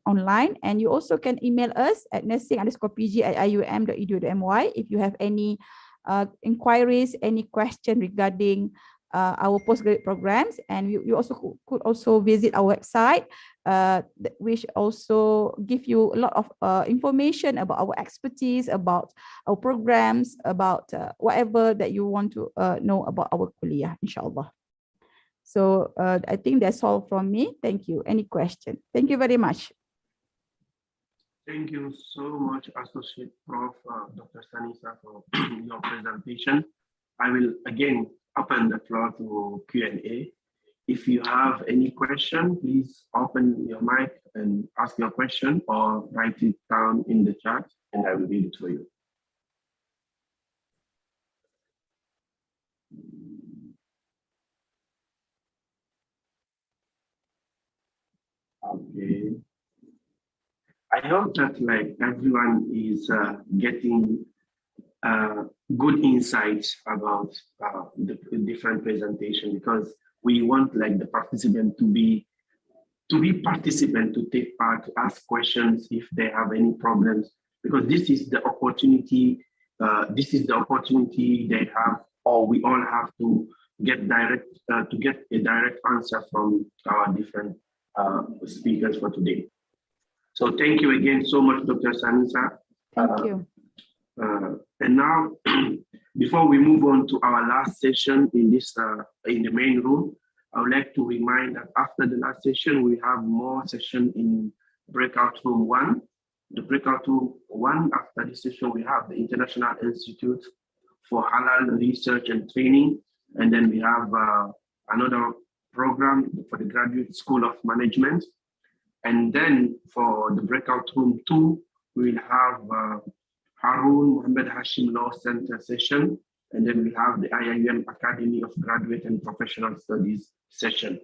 online, and you also can email us at nursing_pg@ium.edu.my if you have any inquiries, any question regarding our postgraduate programs. And you also could also visit our website, which also give you a lot of information about our expertise, about our programs, about whatever that you want to know about our Kulliyyah, inshallah. So I think that's all from me. Thank you. Any question? Thank you very much. Thank you so much, Associate Prof. Dr. Sanisa, for your presentation. I will again open the floor to Q&A. If you have any question, please open your mic and ask your question, or write it down in the chat and I will read it for you. Okay. I hope that like everyone is getting good insights about the different presentation, because we want like the participant to be participant, to take part, to ask questions if they have any problems, because this is the opportunity. This is the opportunity they have, or we all have to get a direct answer from our different speakers for today. So thank you again so much, Dr. Sanisa. Thank you. And now, before we move on to our last session in this in the main room, I would like to remind that after the last session, we have more session in breakout room 1. The breakout room 1, after this session, we have the International Institute for Halal Research and Training. And then we have another program for the Graduate School of Management. And then for the breakout room 2, we will have Harun Muhammad Hashim Law Center session. And then we have the IIM Academy of Graduate and Professional Studies session.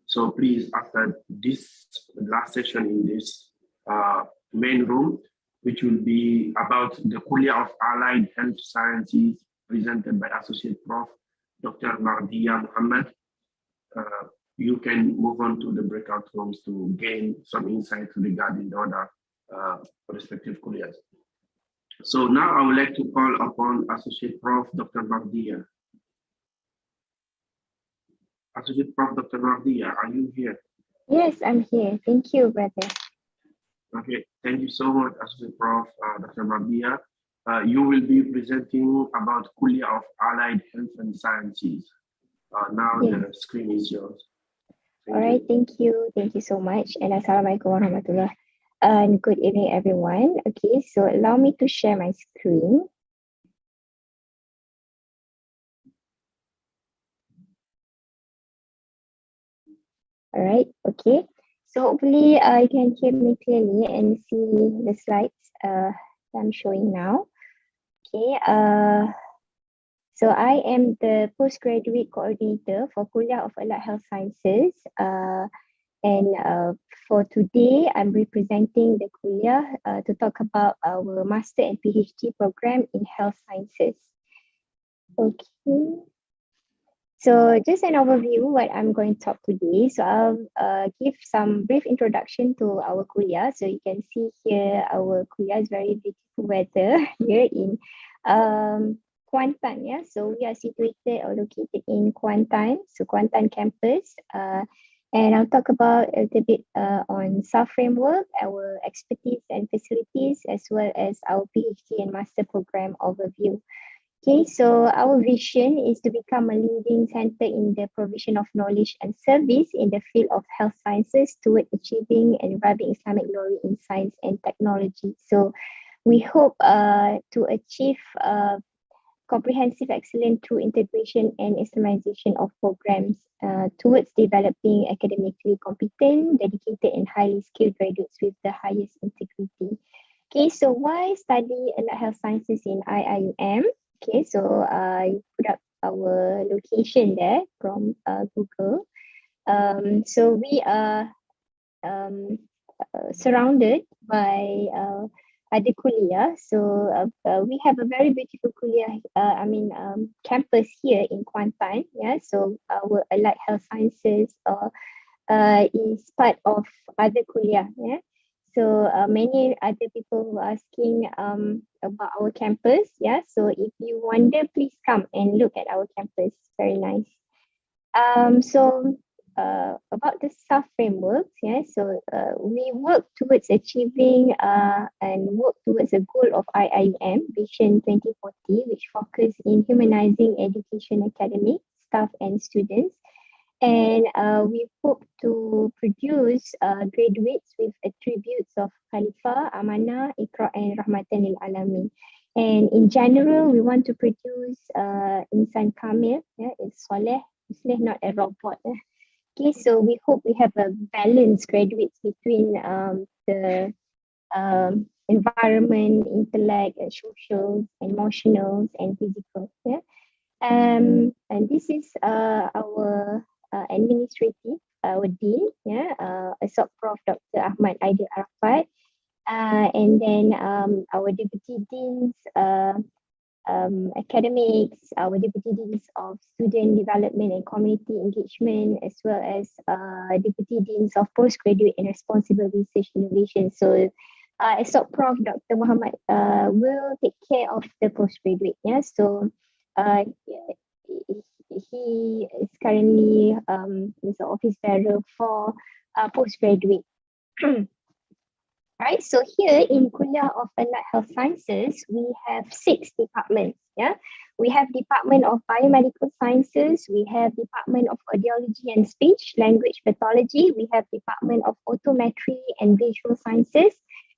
So please, after this last session in this main room, which will be about the Kulia of Allied Health Sciences, presented by Associate Prof. Dr. Mardia Muhammad, you can move on to the breakout rooms to gain some insight regarding the other respective Kuliyahs. So now I would like to call upon Associate Prof. Dr. Mardia. Associate Prof. Dr. Mardia, are you here? Yes, I'm here. Thank you, brother. Okay, thank you so much, Associate Prof. Dr. Mardia. You will be presenting about Kulia of Allied Health and Sciences. Now the screen is yours. All right, thank you. Thank you so much. And Assalamualaikum warahmatullah. And good evening, everyone. Okay, so allow me to share my screen. All right, okay. So hopefully you can hear me clearly and see the slides I'm showing now. Okay, so I am the postgraduate coordinator for Kulia of Allied Health Sciences. And for today, I'm representing the Kulia to talk about our Master and PhD program in Health Sciences. Okay. So just an overview what I'm going to talk today. So I'll give some brief introduction to our Kulia. So you can see here our Kulia is very beautiful weather here in Kuantan. Yeah, so we are situated or located in Kuantan, so Kuantan campus. And I'll talk about a little bit on SAF framework, our expertise and facilities, as well as our PhD and master program overview. Okay, so our vision is to become a leading center in the provision of knowledge and service in the field of health sciences toward achieving and reviving Islamic glory in science and technology. So we hope to achieve comprehensive excellence through integration and Islamization of programs towards developing academically competent, dedicated and highly skilled graduates with the highest integrity. Okay, so why study allied health sciences in IIM? Okay, so I put up our location there from Google. So we are surrounded by other Kuliah. So we have a very beautiful Kuliah, campus here in Kuantan. Yeah, so our allied health sciences is part of other Kuliah. Yeah. So many other people were asking about our campus. Yeah, so if you wonder, please come and look at our campus. Very nice. So about the SAF frameworks, yeah, so we work towards achieving and work towards a goal of IIM Vision 2040, which focus in humanizing education, academic staff and students. And we hope to produce graduates with attributes of Khalifah, Amanah, Iqra, and Rahmatan lil Alamin. And in general, we want to produce Insan Kamil, yeah, it's Soleh, Musleh, not a robot. Okay, so we hope we have a balanced graduates between the environment, intellect, social, emotional, and physical. Yeah, and this is our administrative our dean, Assoc Prof. Dr. Ahmad Aidil Arafat, and then our deputy deans, academics, our deputy deans of student development and community engagement, as well as deputy deans of postgraduate and responsible research innovation. So Assoc Prof. Dr. Muhammad will take care of the postgraduate. So he is currently is the office bearer for postgraduate. Right, so here in Kulia of Allied Health Sciences, we have 6 departments. We have Department of Biomedical Sciences, we have Department of Audiology and Speech Language Pathology, we have Department of Optometry and Visual Sciences,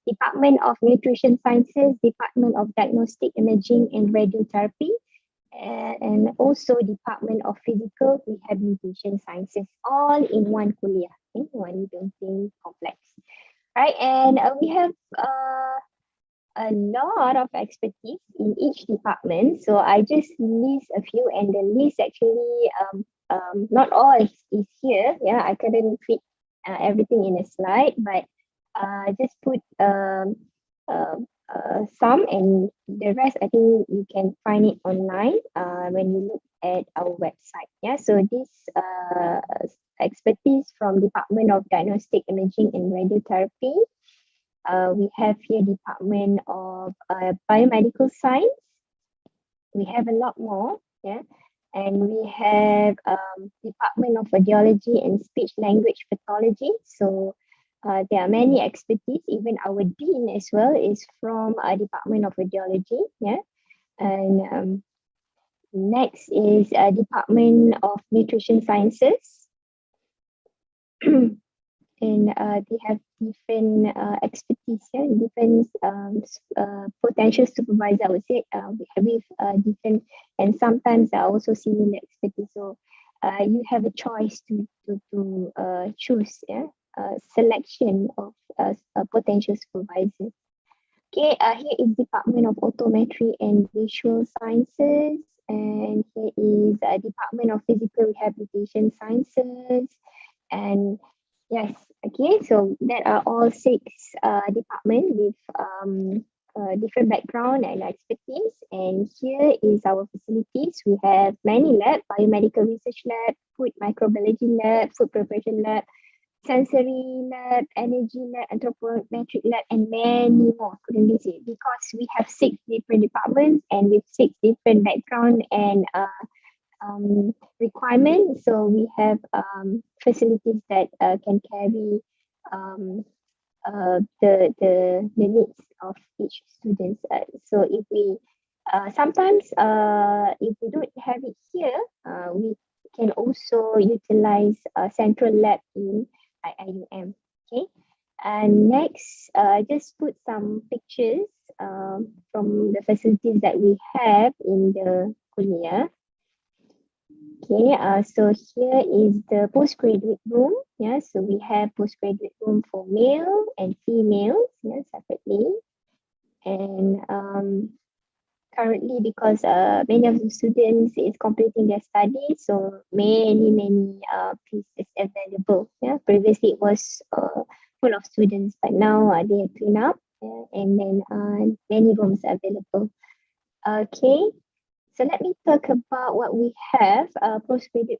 Department of Nutrition Sciences, Department of Diagnostic Imaging and Radiotherapy, and also Department of Physical Rehabilitation Sciences, all in one Kulia, in one building complex. Right, and we have a lot of expertise in each department. So I just list a few, and the list actually not all is here. I couldn't fit everything in a slide, but just put some, and the rest I think you can find it online when you look at our website. So this expertise from Department of Diagnostic Imaging and Radiotherapy. We have here Department of Biomedical Science. We have a lot more, and we have Department of Audiology and Speech Language Pathology. So there are many expertise. Even our dean as well is from Department of Audiology, and next is Department of Nutrition Sciences. And they have different expertise, different potential supervisor, I would say, with different, and sometimes are also similar expertise. So you have a choice to choose selection of potential supervisors. Okay, here is Department of Optometry and Visual Sciences, and here is Department of Physical Rehabilitation Sciences, and yes, okay, so that are all 6 departments with different background and expertise. And here is our facilities. We have many labs: biomedical research lab, food microbiology lab, food preparation lab, sensory lab, energy lab, anthropometric lab, and many more. Couldn't list it because we have 6 different departments and with 6 different background and requirements. So we have facilities that can carry the needs of each student. So if we sometimes if we don't have it here, we can also utilize a central lab in IIUM. Okay, and next just put some pictures from the facilities that we have in the Kulliyyah. Okay, so here is the postgraduate room. So we have postgraduate room for male and female, separately. And currently, because many of the students is completing their studies, so many pieces available. Previously it was full of students, but now they are cleaned up, and then many rooms available. Okay. So let me talk about what we have, postgraduate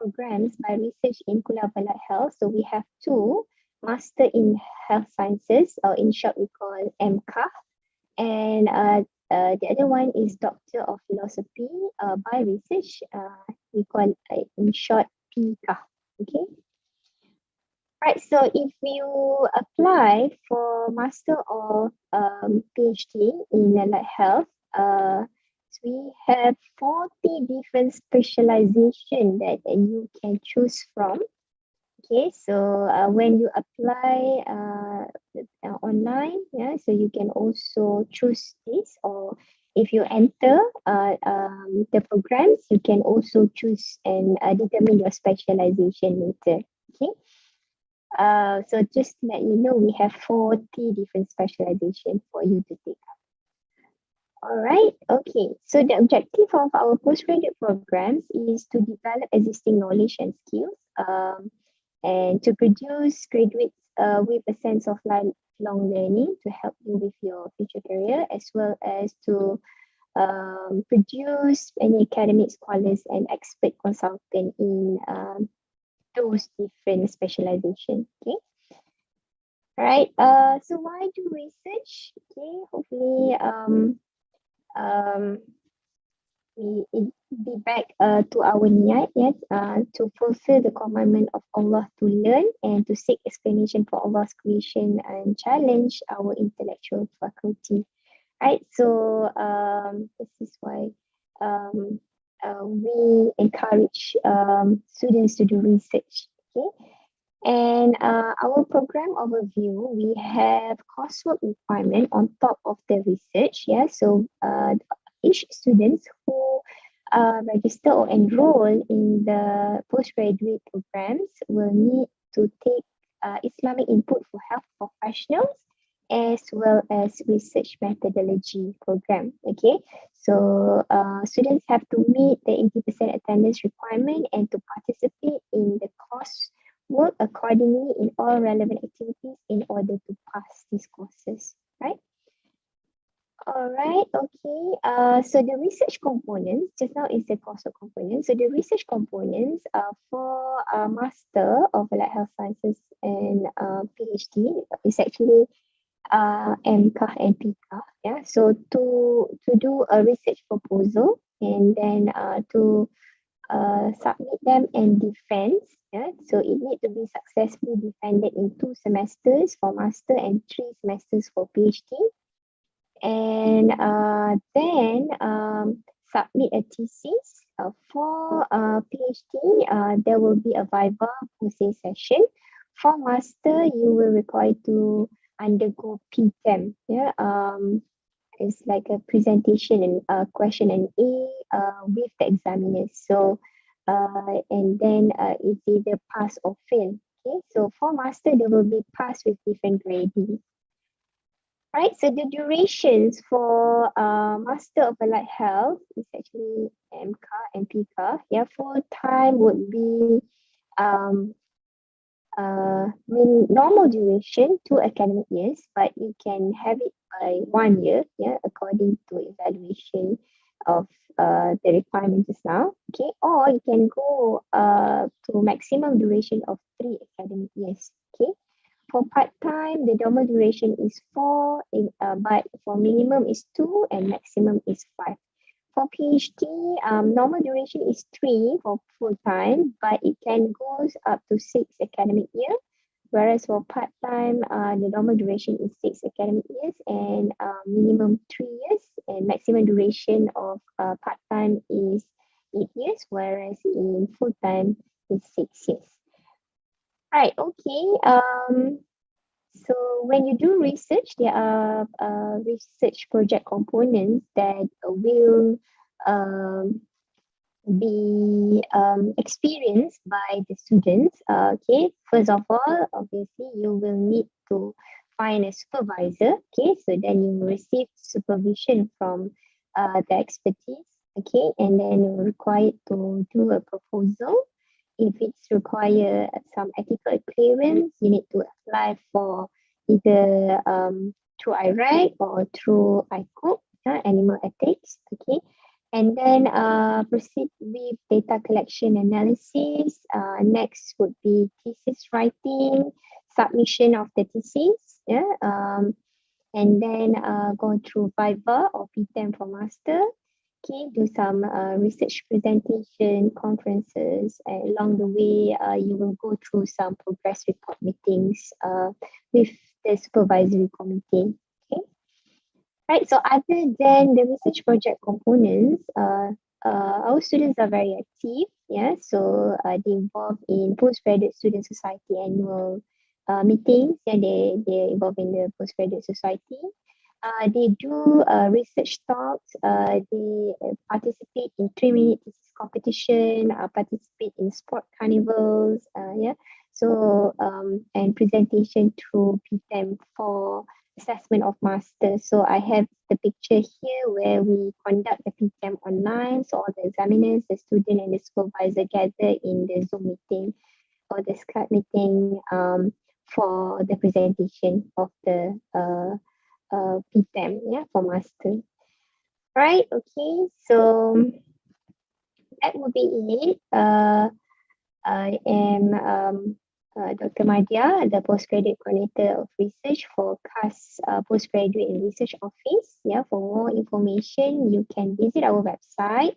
programs by research in Kulia Health. So we have 2, Master in Health Sciences, or in short we call MCAH, and the other one is Doctor of Philosophy by research, we call in short PCAH. Okay. Right, so if you apply for Master or PhD in Allied Health, so we have 40 different specialization that you can choose from. Okay, so when you apply online, so you can also choose this, or if you enter the programs, you can also choose and determine your specialization later. Okay, so just to let you know, we have 40 different specialization for you to take up. All right, okay. So the objective of our postgraduate programs is to develop existing knowledge and skills, and to produce graduates with a sense of lifelong learning to help you with your future career, as well as to produce any academic scholars and expert consultant in those different specializations. Okay. All right. So why do research? Okay. Hopefully, we be back to our niat, yes, to fulfill the commandment of Allah to learn and to seek explanation for Allah's creation and challenge our intellectual faculty. Right. So this is why we encourage students to do research. Okay. And our program overview, we have coursework requirement on top of the research. Yeah, so each students who register or enroll in the postgraduate programs will need to take Islamic input for health professionals as well as research methodology program. Okay, so students have to meet the 80% attendance requirement and to participate in the course work accordingly in all relevant activities in order to pass these courses, right? All right, okay. So the research components, just now is the coursework components. So the research components for Master of Allied Health Sciences and PhD is actually MCAH and PCAH. Yeah, so to do a research proposal and then to submit them and defend. Yeah, so it need to be successfully defended in 2 semesters for master and 3 semesters for PhD. And then submit a thesis for PhD. There will be a viva essay session. For master, you will require to undergo PTEM. Yeah, it's like a presentation and question and A with the examiners. So and then it's either pass or fail. Okay, so for master there will be pass with different grading. Right, so the durations for Master of Allied Health is actually MCAH and PCAH. Yeah, full time would be normal duration 2 academic years, but you can have it by 1 year, yeah, according to evaluation of the requirements just now. Okay, or you can go to maximum duration of 3 academic years. Okay, for part-time, the normal duration is 4, but for minimum is 2 and maximum is 5. For PhD, normal duration is 3 for full-time, but it can go up to 6 academic years. Whereas for part-time, the normal duration is 6 academic years and minimum 3 years, and maximum duration of part-time is 8 years, whereas in full-time is 6 years. Right, okay. So when you do research, there are research project components that will be experienced by the students. Okay, first of all, obviously you will need to find a supervisor. Okay, so then you will receive supervision from the expertise. Okay, and then you're required to do a proposal. If it's require some ethical clearance, you need to apply for either through IRAC or through ICOP, animal ethics. Okay, and then proceed with data collection analysis. Next would be thesis writing, submission of the thesis. Yeah, and then go through viva or PTEM for master. Okay, do some research presentation, conferences, and along the way, you will go through some progress report meetings with the supervisory committee. Okay, right. So other than the research project components, our students are very active. Yeah, so they involve in postgraduate student society annual meetings. Yeah, they involve in the postgraduate society. They do research talks, they participate in 3-minute thesis competition, participate in sport carnivals, yeah. So, and presentation through PTEM for assessment of masters. So I have the picture here where we conduct the PTEM online. So all the examiners, the student and the supervisor gather in the Zoom meeting. for the Skype meeting for the presentation of the PTEM, yeah, for master. Right, okay, so that would be it. I am Dr. Madhya, the Postgraduate Coordinator of Research for CAS Postgraduate and Research Office. Yeah, for more information, you can visit our website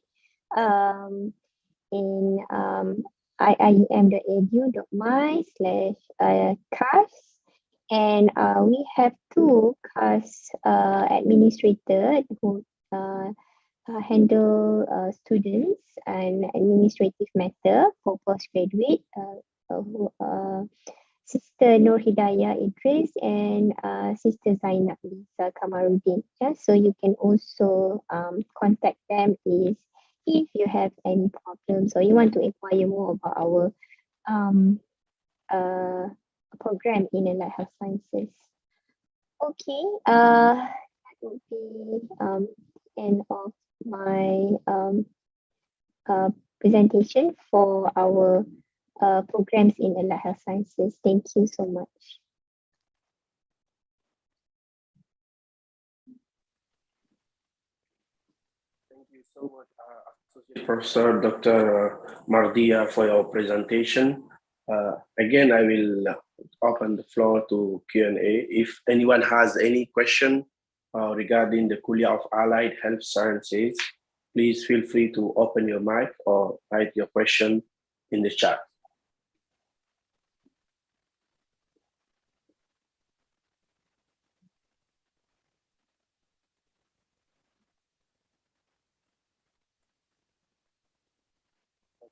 in iium.edu.my/CAS. And we have two CAS administrators who handle students and administrative matter for postgraduate, Sister Nur Hidayah Idris and Sister Zainab Lisa Kamaruddin. Yeah, so you can also contact them if you have any problems or you want to inquire more about our program in Allied Health Sciences. Okay, that would be end of my presentation for our programs in Allied Health Sciences. Thank you so much. Thank you so much, Associate Professor Dr. Mardia, for your presentation. Again, I will open the floor to Q&A. If anyone has any question regarding the Kulia of Allied Health Sciences, please feel free to open your mic or write your question in the chat.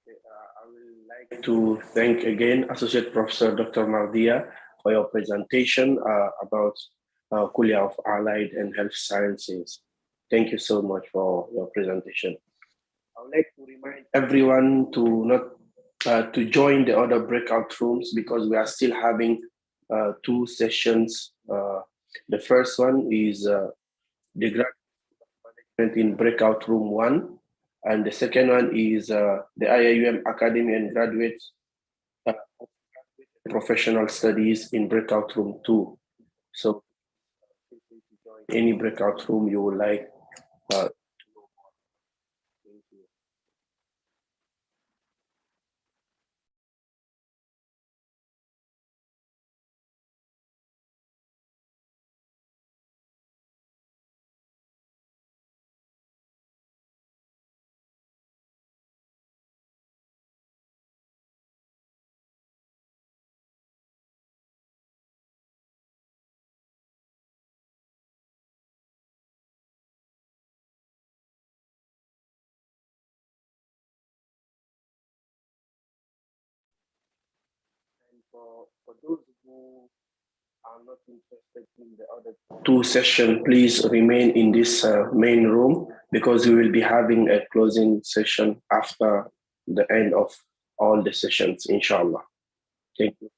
Okay, I would like to thank again Associate Professor Dr. Mardia for your presentation about Kulia of Allied and Health Sciences. Thank you so much for your presentation. I would like to remind everyone to not to join the other breakout rooms because we are still having two sessions. The first one is the graduate management in breakout room 1, and the second one is the IIUM Academy and Graduate Professional Studies in breakout room 2. So feel free to join any breakout room you would like to know more. Thank you. And for those who are not interested in the other two sessions, please remain in this main room because we will be having a closing session after the end of all the sessions, inshallah. Thank you.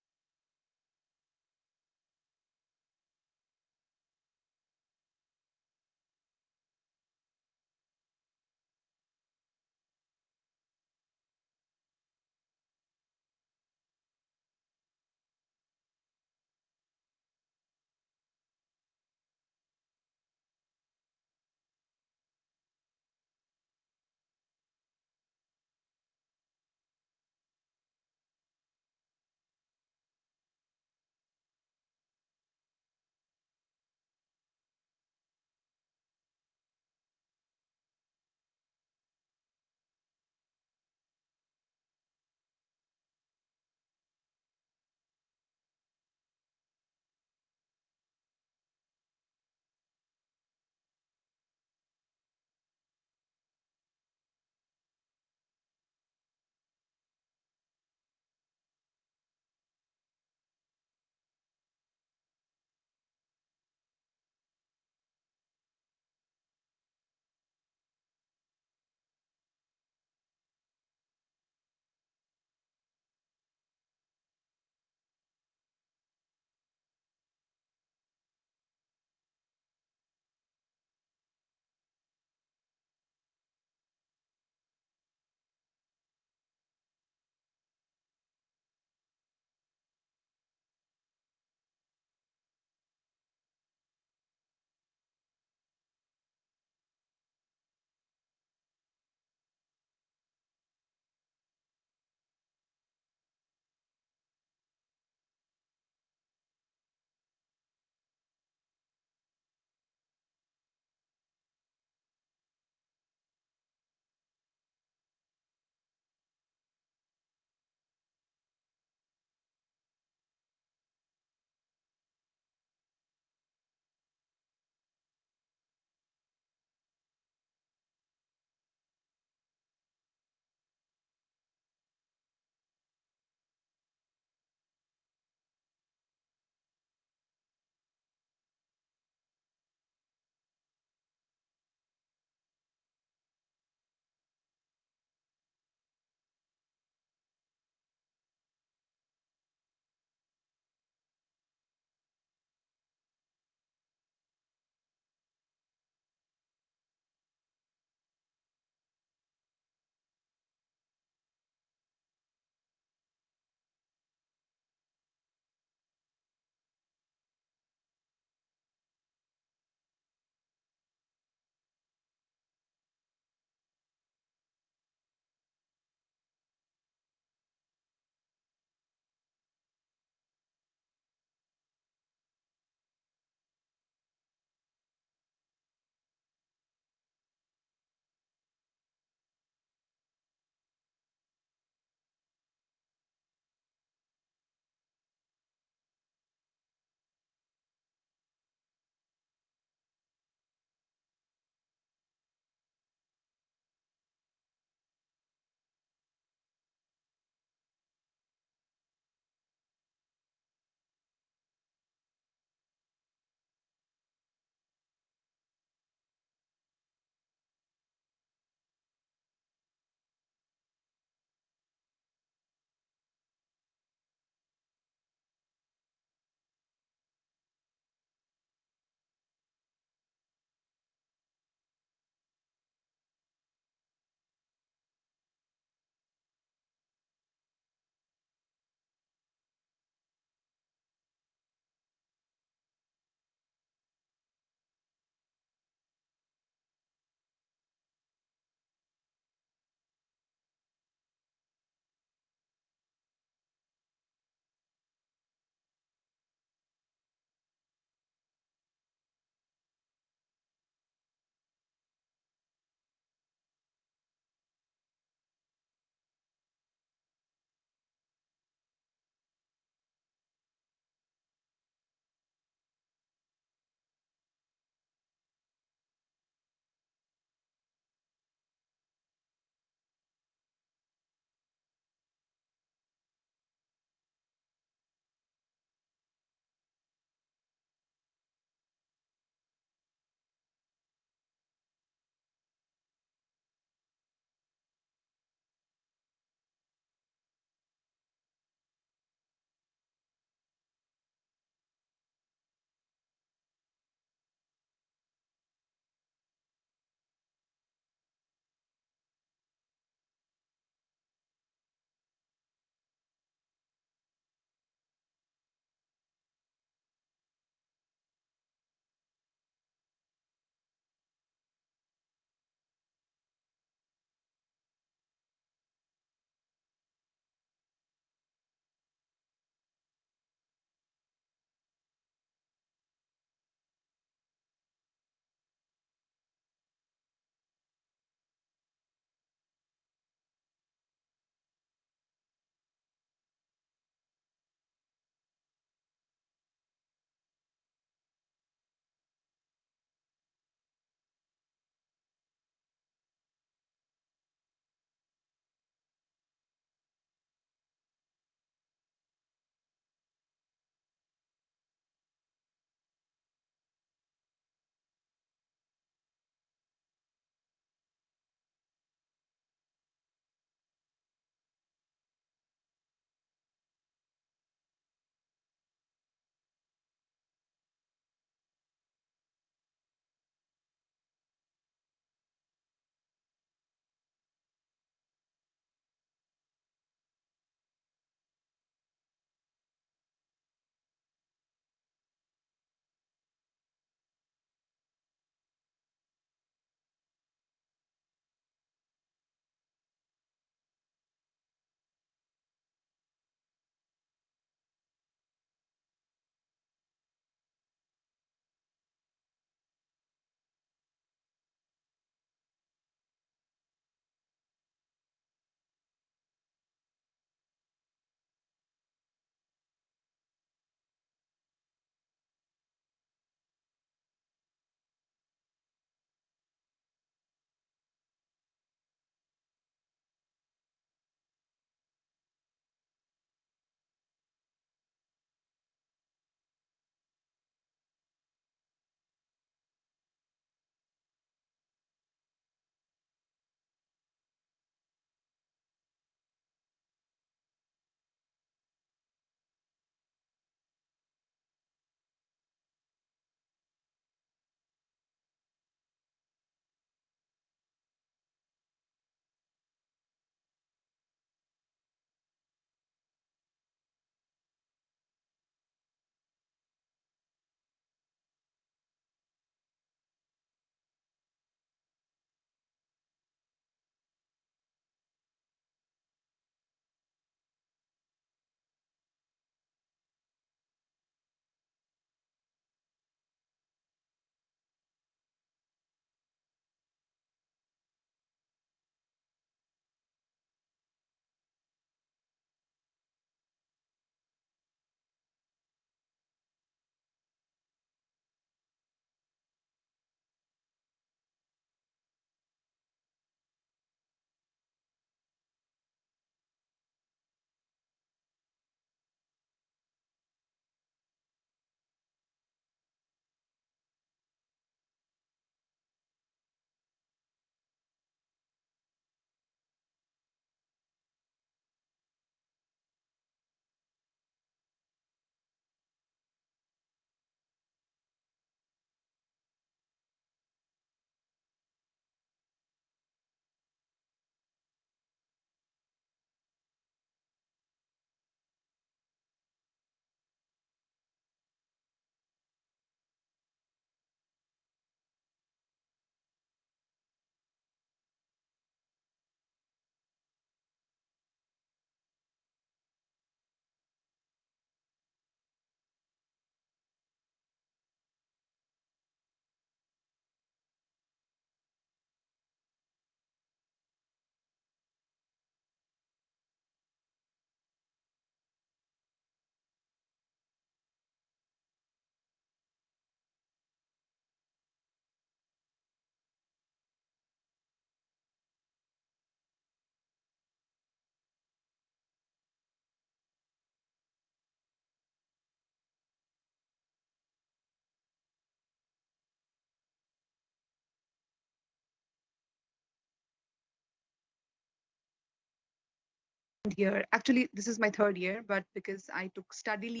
year. Actually, this is my third year, but because I took study leave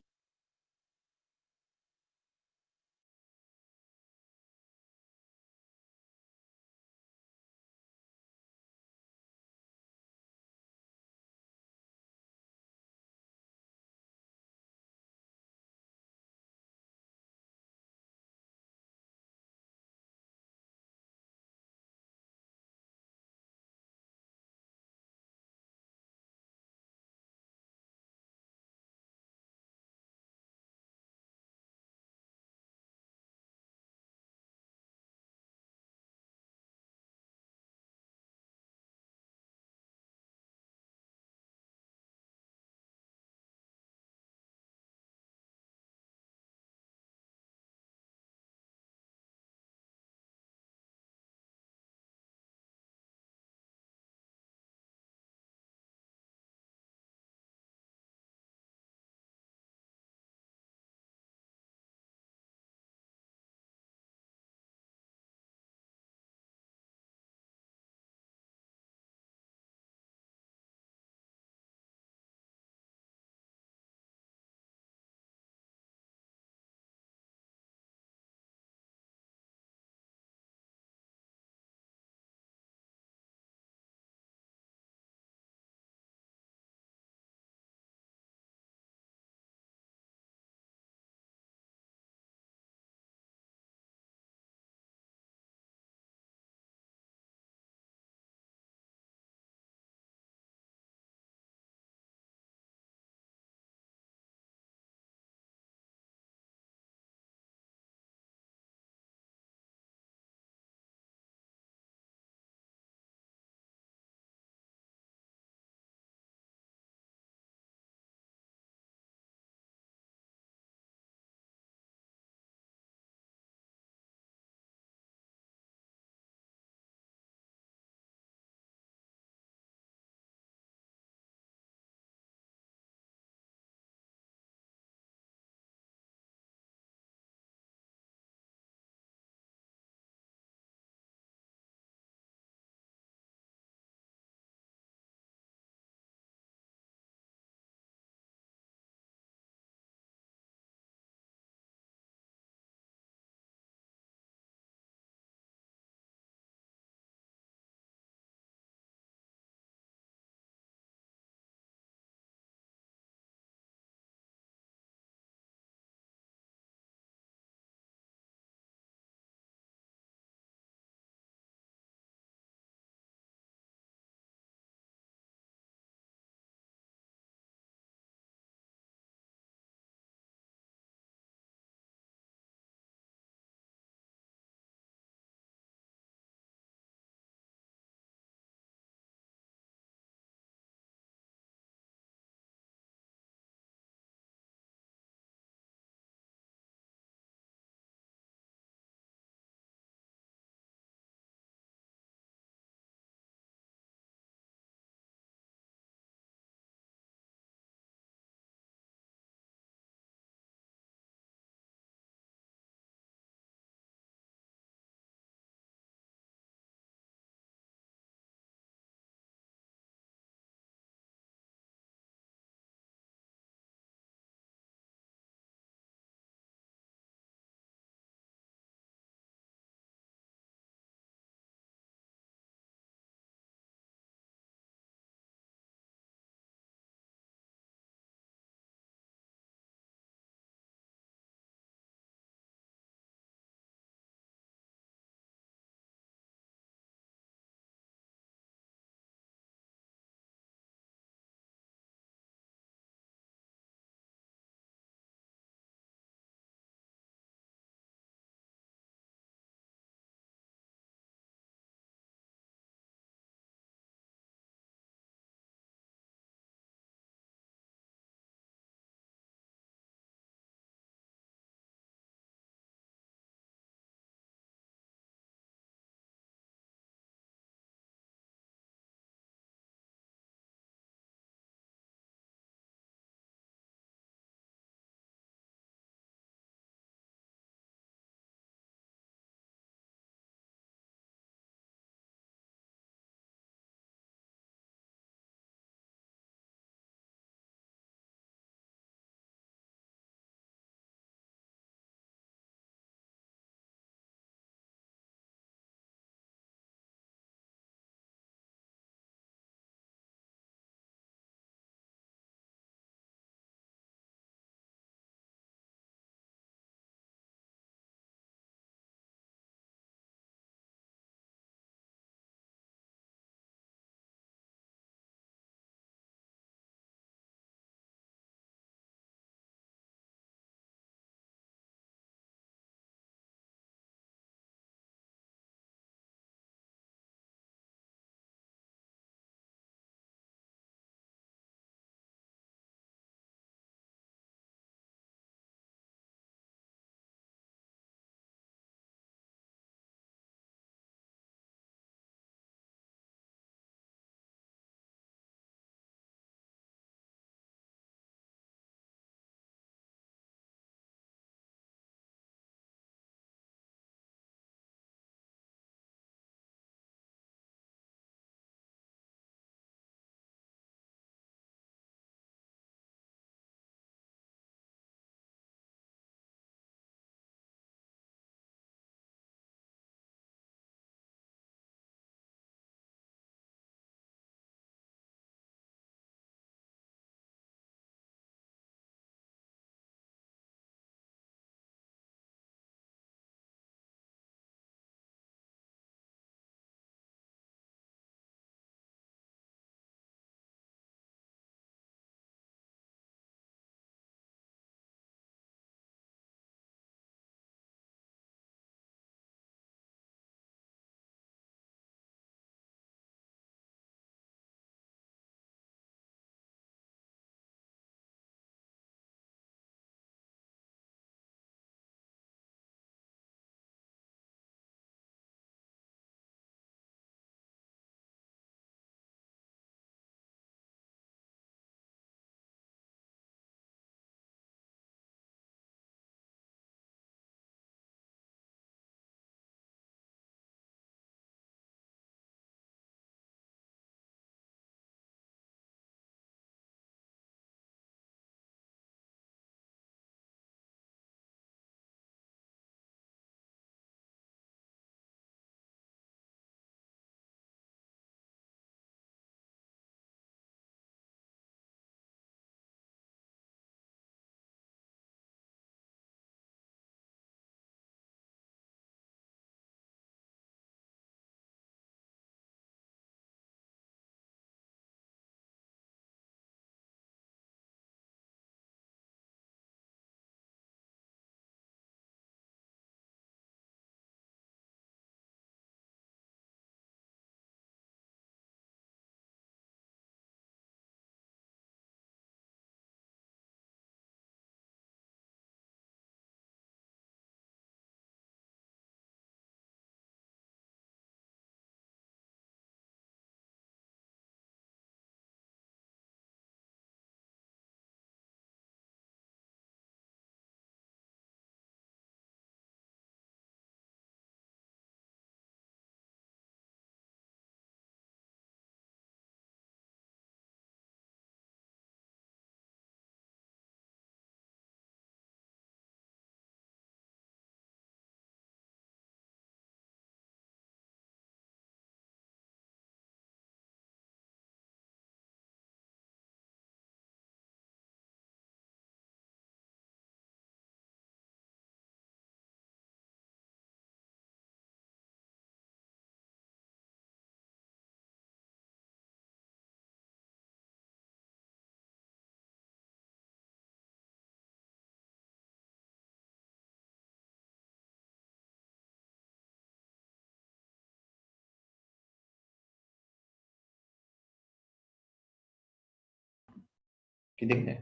Kita kena.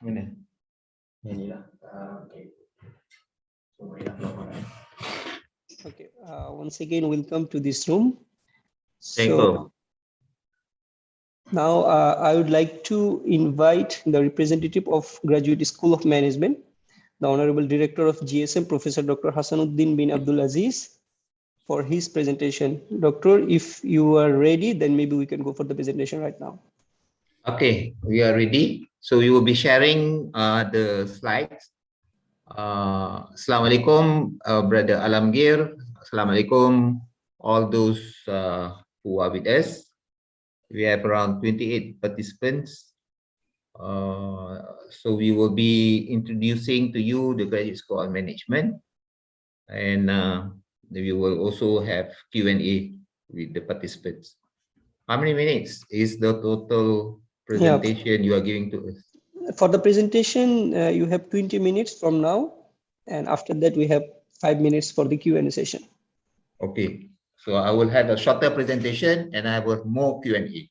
Mana? Yang ni lah. Okay. So, Okay. Once again, welcome to this room. thank you. Now I would like to invite the representative of Graduate School of Management, the Honorable Director of GSM, Professor Dr. Hasanuddin bin Abdul Aziz, for his presentation. Doctor, if you are ready, then maybe we can go for the presentation right now. Okay, we are ready. So we will be sharing the slides. Assalamualaikum, Brother Alamgir. Assalamualaikum, all those who are with us. We have around 28 participants. So we will be introducing to you the Graduate School of Management, and we will also have Q&A with the participants. How many minutes is the total presentation you are giving to us? For the presentation, you have 20 minutes from now, and after that we have 5 minutes for the Q&A session. Okay, so I will have a shorter presentation and I will have more Q&A.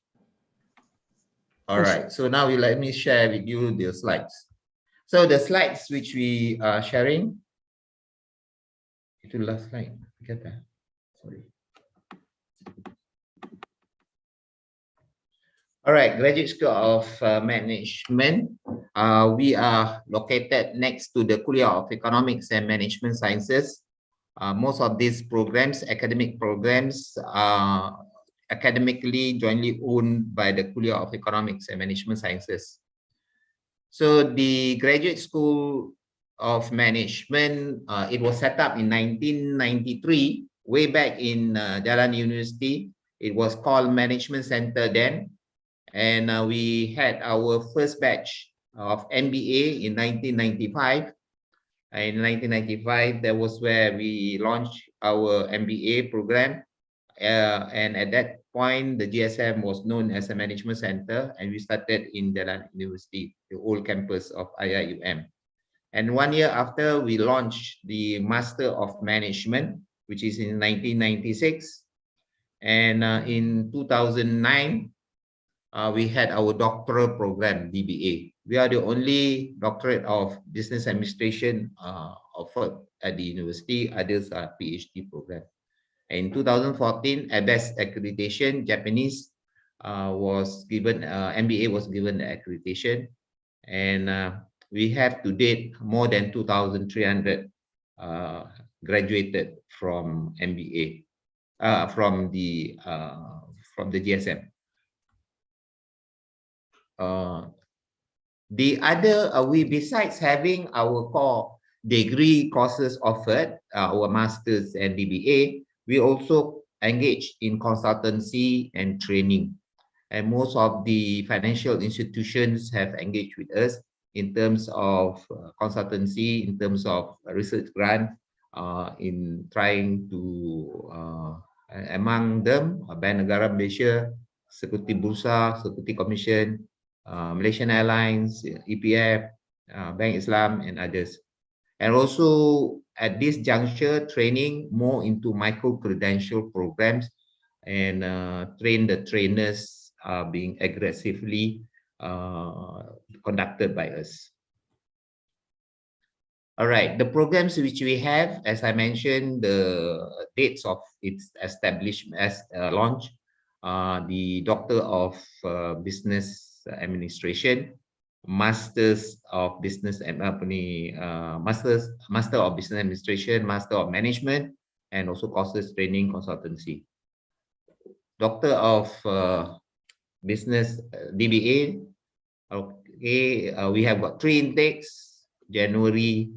All right, so now let me share with you the slides. So the slides which we are sharing, itu last slide, sorry. All right, Graduate School of Management. We are located next to the Kulia of Economics and Management Sciences. Most of these programs, academic programs, are academically jointly owned by the Kulia of Economics and Management Sciences. So the Graduate School of Management, it was set up in 1993, way back in Jalan University. It was called Management Center then. And we had our first batch of MBA in 1995. In 1995, that was where we launched our MBA program. And at that point, the GSM was known as a management center, and we started in Jalan University, the old campus of IIUM. And 1 year after, we launched the Master of Management, which is in 1996. And in 2009, we had our doctoral program, DBA. We are the only doctorate of business administration offered at the university. Others are PhD program. In 2014, ABES accreditation, Japanese, was given, MBA was given the accreditation. And we have to date more than 2,300 graduated from MBA, from the GSM. The other, besides having our core degree courses offered, our masters and DBA, we also engage in consultancy and training. And most of the financial institutions have engaged with us in terms of consultancy, in terms of research grant, in trying to, among them, Bank Negara Malaysia, Sekuti Bursa, Sekuti Commission, Malaysian Airlines, EPF, Bank Islam, and others. And also at this juncture, training more into micro-credential programs, and train the trainers being aggressively conducted by us. All right, the programs which we have, as I mentioned, the dates of its establishment as launch, the Doctor of Business Administration, Masters of Business and Master of Business Administration, Master of Management, and also courses training consultancy. Doctor of Business DBA. Okay, we have got 3 intakes: January,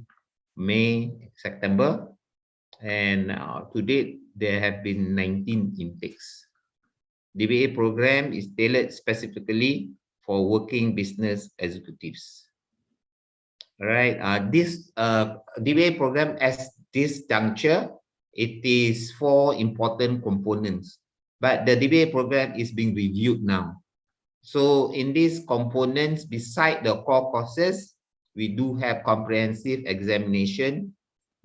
May, September, and to date there have been 19 intakes. DBA program is tailored specifically for working business executives. All right, this DBA program at this juncture, it is 4 important components, but the DBA program is being reviewed now. So in these components, beside the core courses, we do have comprehensive examination,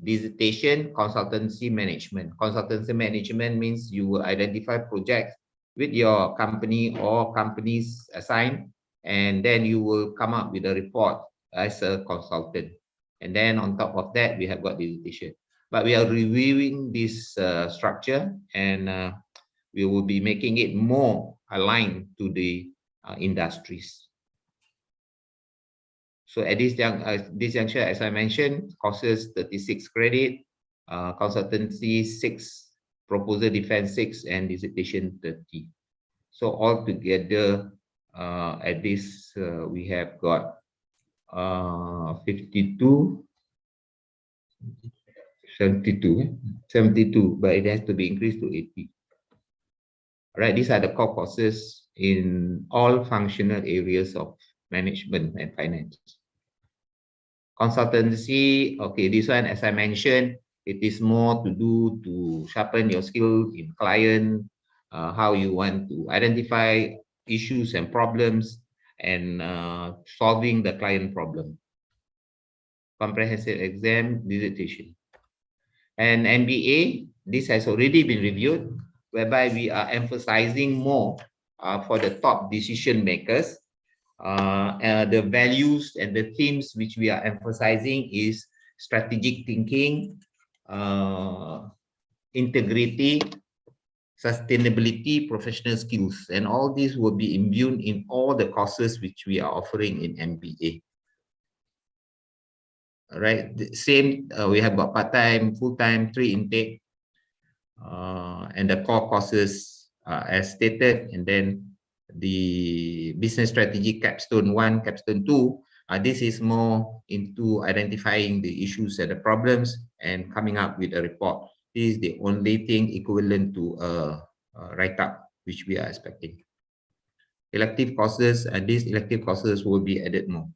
dissertation, consultancy management. Consultancy management means you will identify projects with your company or companies assigned, and then you will come up with a report as a consultant. And then on top of that, we have got dissertation. But we are reviewing this structure, and we will be making it more aligned to the industries. So at this juncture, as I mentioned, courses 36 credit, consultancy 6, proposal defense 6, and dissertation 30. So all together, at this, we have got 52, 72, but it has to be increased to 80. All right, these are the core courses in all functional areas of management and finance. Consultancy, okay, this one, as I mentioned, it is more to do to sharpen your skill in client, how you want to identify issues and problems, and solving the client problem. Comprehensive exam, dissertation. And MBA, this has already been reviewed, whereby we are emphasizing more for the top decision makers. The values and the themes which we are emphasizing is strategic thinking, integrity, sustainability, professional skills, and all these will be imbued in all the courses which we are offering in MBA. All right, same, we have got part-time, full-time, 3 intake, and the core courses as stated, and then the business strategy capstone 1, capstone 2. This is more into identifying the issues and the problems and coming up with a report. This is the only thing equivalent to a write-up which we are expecting. Elective courses, and these elective courses will be added more.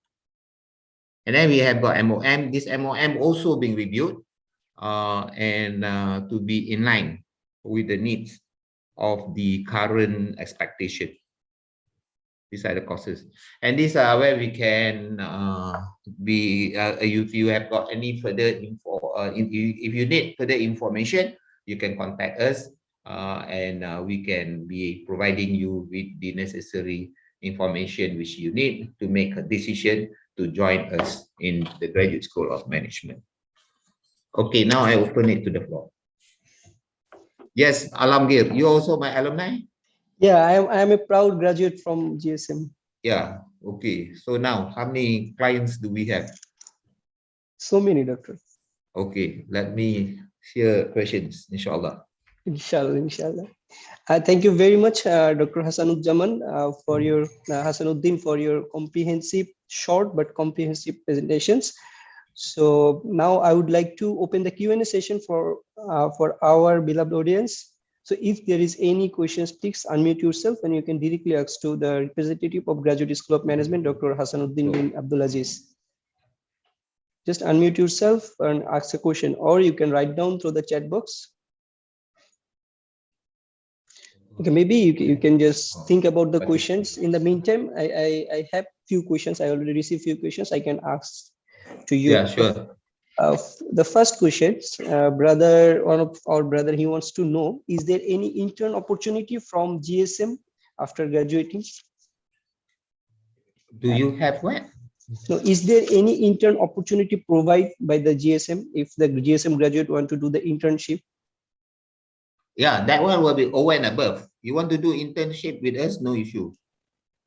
And then we have got MOM. This MOM also being reviewed and to be in line with the needs of the current expectation. These are the courses, and these are where we can if you have got any further info, if you need further information, you can contact us, and we can be providing you with the necessary information which you need to make a decision to join us in the Graduate School of Management. Okay, now I open it to the floor. Yes, Alamgir, you also my alumni? Yeah, I am a proud graduate from GSM. Yeah, okay. So now, how many clients do we have? So many, doctor. Okay, let me hear questions, inshallah. Inshallah. Thank you very much, Dr. Hasanuddin, for your Hasanuddin, for your comprehensive, short but comprehensive presentations. So now I would like to open the Q&A session for our beloved audience. So if there is any questions, please unmute yourself and you can directly ask to the representative of Graduate School of Management, Dr. Hasanuddin bin Abdulaziz. Just unmute yourself and ask a question, or you can write down through the chat box. Okay, maybe you can just think about the questions. In the meantime, I have few questions. I already received few questions I can ask to you. Yeah, sure. The first question, one of our brother, he wants to know, is there any intern opportunity from GSM after graduating? Do you have what? No, is there any intern opportunity provided by the GSM if the GSM graduate want to do the internship? Yeah, that one will be over and above. You want to do internship with us, no issue.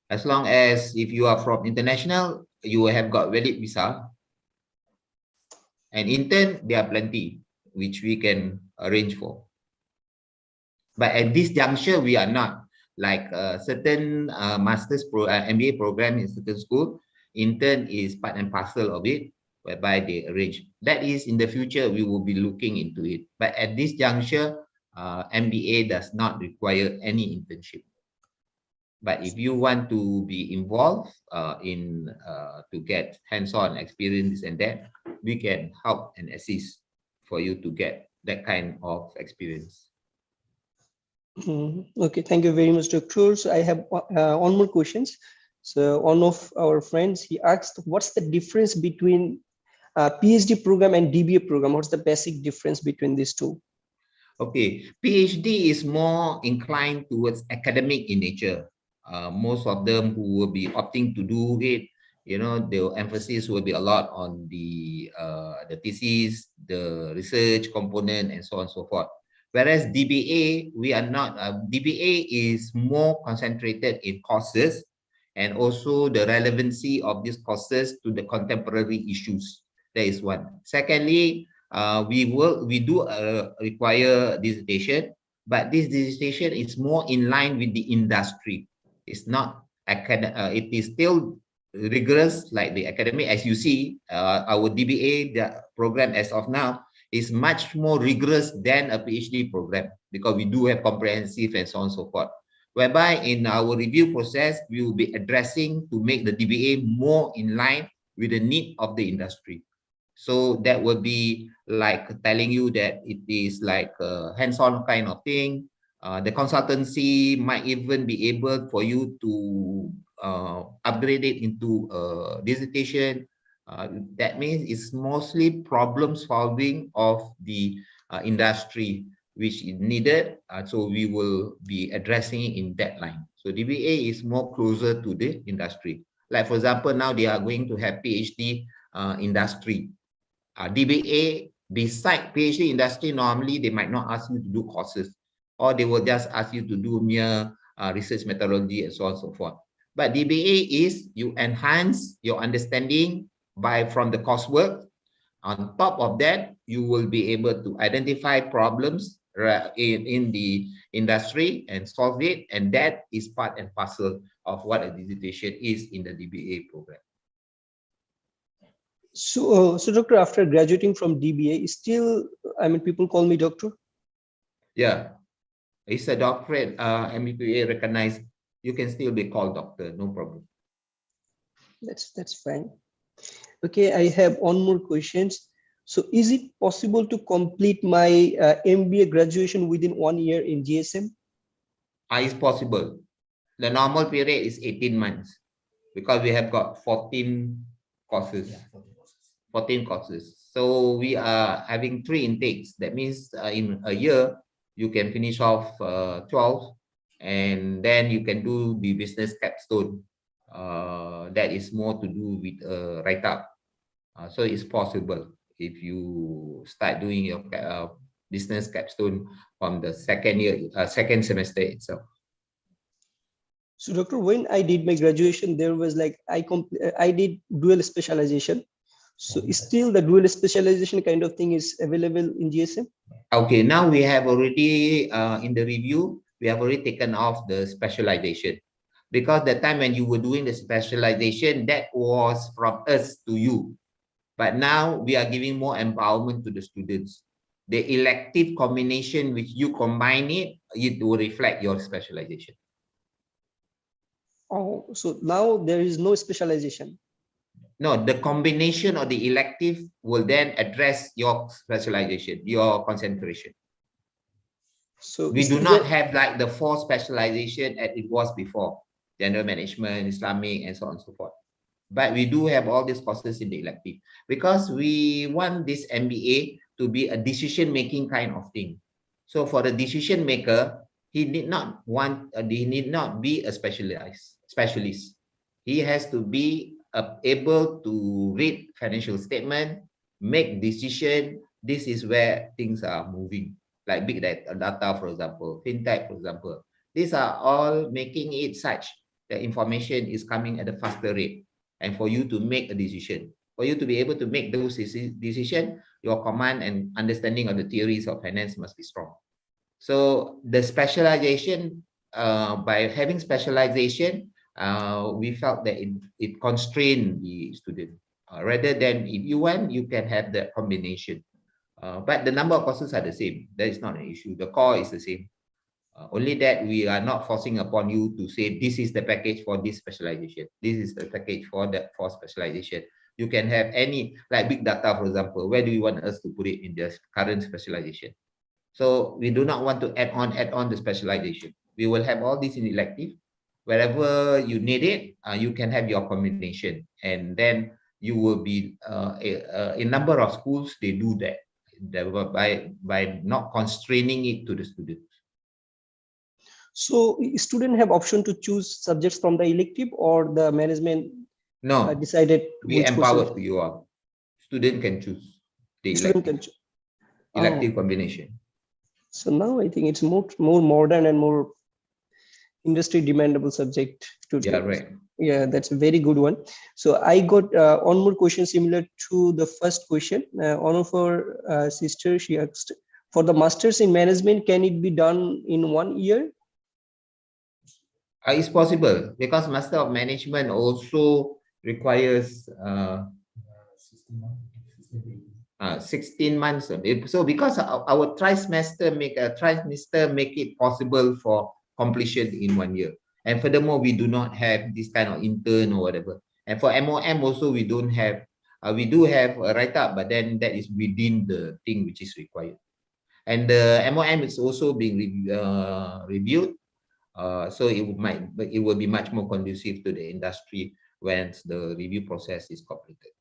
As long as if you are from international, you will have got valid visa. And intern, there are plenty which we can arrange for. But at this juncture, we are not like certain master's MBA program in certain school. Intern is part and parcel of it, whereby they arrange. That is in the future, we will be looking into it. But at this juncture, MBA does not require any internship. But if you want to be involved to get hands-on experience and that, we can help and assist for you to get that kind of experience. Okay, thank you very much, Dr. So I have one more questions. So one of our friends, he asked, what's the difference between PhD program and DBA program? What's the basic difference between these two? Okay, PhD is more inclined towards academic in nature. Most of them who will be opting to do it, you know, the emphasis will be a lot on the thesis, the research component, and so on and so forth. Whereas DBA, we are not, DBA is more concentrated in courses and also the relevancy of these courses to the contemporary issues. That is one. Secondly, we do require dissertation, but this dissertation is more in line with the industry. It's not it is still rigorous like the academic. As you see, our DBA program as of now is much more rigorous than a PhD program because we do have comprehensive and so on and so forth. Whereby in our review process, we will be addressing to make the DBA more in line with the need of the industry. So that will be like telling you that it is like a hands-on kind of thing. The consultancy might even be able for you to upgrade it into a dissertation. That means it's mostly problem solving of the industry which is needed. So we will be addressing it in that line. So DBA is more closer to the industry. Like for example, now they are going to have PhD industry. DBA, beside PhD industry, normally they might not ask you to do courses, or they will just ask you to do mere research methodology and so on and so forth. But DBA is you enhance your understanding from the coursework. On top of that, you will be able to identify problems in the industry and solve it, and that is part and parcel of what a dissertation is in the DBA program. So, doctor, after graduating from DBA, still, I mean, people call me doctor? Yeah, it's a doctorate, MBA recognized. You can still be called doctor, no problem. That's fine. Okay, I have one more question. So, is it possible to complete my MBA graduation within 1 year in GSM? It's possible. The normal period is 18 months because we have got 14 courses. Yeah, 14 courses. So we are having 3 intakes. That means in a year, you can finish off 12, and then you can do the business capstone. That is more to do with write-up. So it's possible if you start doing your business capstone from the second semester itself. So doctor, when I did my graduation, there was like, I did dual specialization. So still the dual specialization kind of thing is available in GSM? Okay, now we have already, in the review, we have already taken off the specialization. Because the time when you were doing the specialization, that was from us to you. But now we are giving more empowerment to the students. The elective combination which you combine it will reflect your specialization. Oh, so now there is no specialization? No, the combination of the elective will then address your specialization, your concentration. So we do not have like the 4 specialization as it was before, general management, Islamic, and so on and so forth. But we do have all these courses in the elective because we want this MBA to be a decision-making kind of thing. So for the decision maker, he need not be a specialist. He has to be able to read financial statement, make decision. This is where things are moving, like big data, for example, fintech, for example. These are all making it such that information is coming at a faster rate. And for you to make a decision, for you to be able to make those decisions, your command and understanding of the theories of finance must be strong. So the specialization, by having specialization, we felt that it constrained the student. Rather than if you want, you can have the combination. But the number of courses are the same. That is not an issue. The core is the same. Only that we are not forcing upon you to say this is the package for this specialization. This is the package for that for specialization. You can have any, like big data, for example. Where do you want us to put it in the current specialization? So we do not want to add on the specialization. We will have all this in elective. Wherever you need it, you can have your combination, and then you will be a number of schools. They do that by not constraining it to the students. So student have option to choose subjects from the elective, or the management No, decided we which empower courses you all. Student can choose the student elective, can choose. elective combination. So now I think it's more modern and more industry demandable subject today. Yeah, right. Yeah, that's a very good one. So I got one more question similar to the first question. One of our sisters, she asked, for the masters in management, can it be done in 1 year? It's possible because Master of Management also requires 16 months. So because our trimester make it possible for completion in 1 year. And furthermore, we do not have this kind of intern or whatever. And for MOM also, we don't have, we do have a write-up, but then that is within the thing which is required. And the MOM is also being reviewed. So it will be much more conducive to the industry once the review process is completed.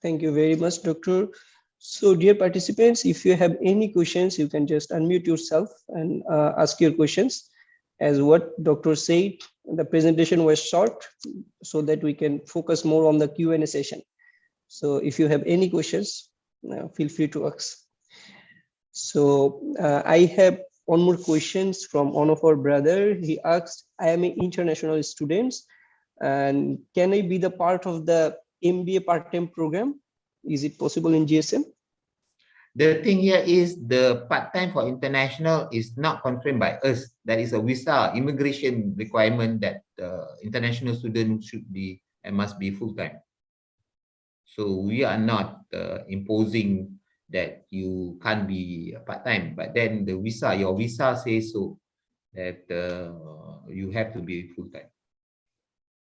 Thank you very much, Doctor. So dear participants, if you have any questions, you can just unmute yourself and ask your questions. As what Doctor said, the presentation was short so that we can focus more on the Q&A session. So if you have any questions, feel free to ask. So I have one more questions from one of our brother. He asked, I am an international student, and can I be the part of the MBA part-time program? Is it possible in GSM? The thing here is the part-time for international is not confirmed by us. That is a visa immigration requirement that international students should be and must be full-time. So we are not imposing that you can't be part-time, but then the visa, your visa says so that you have to be full-time.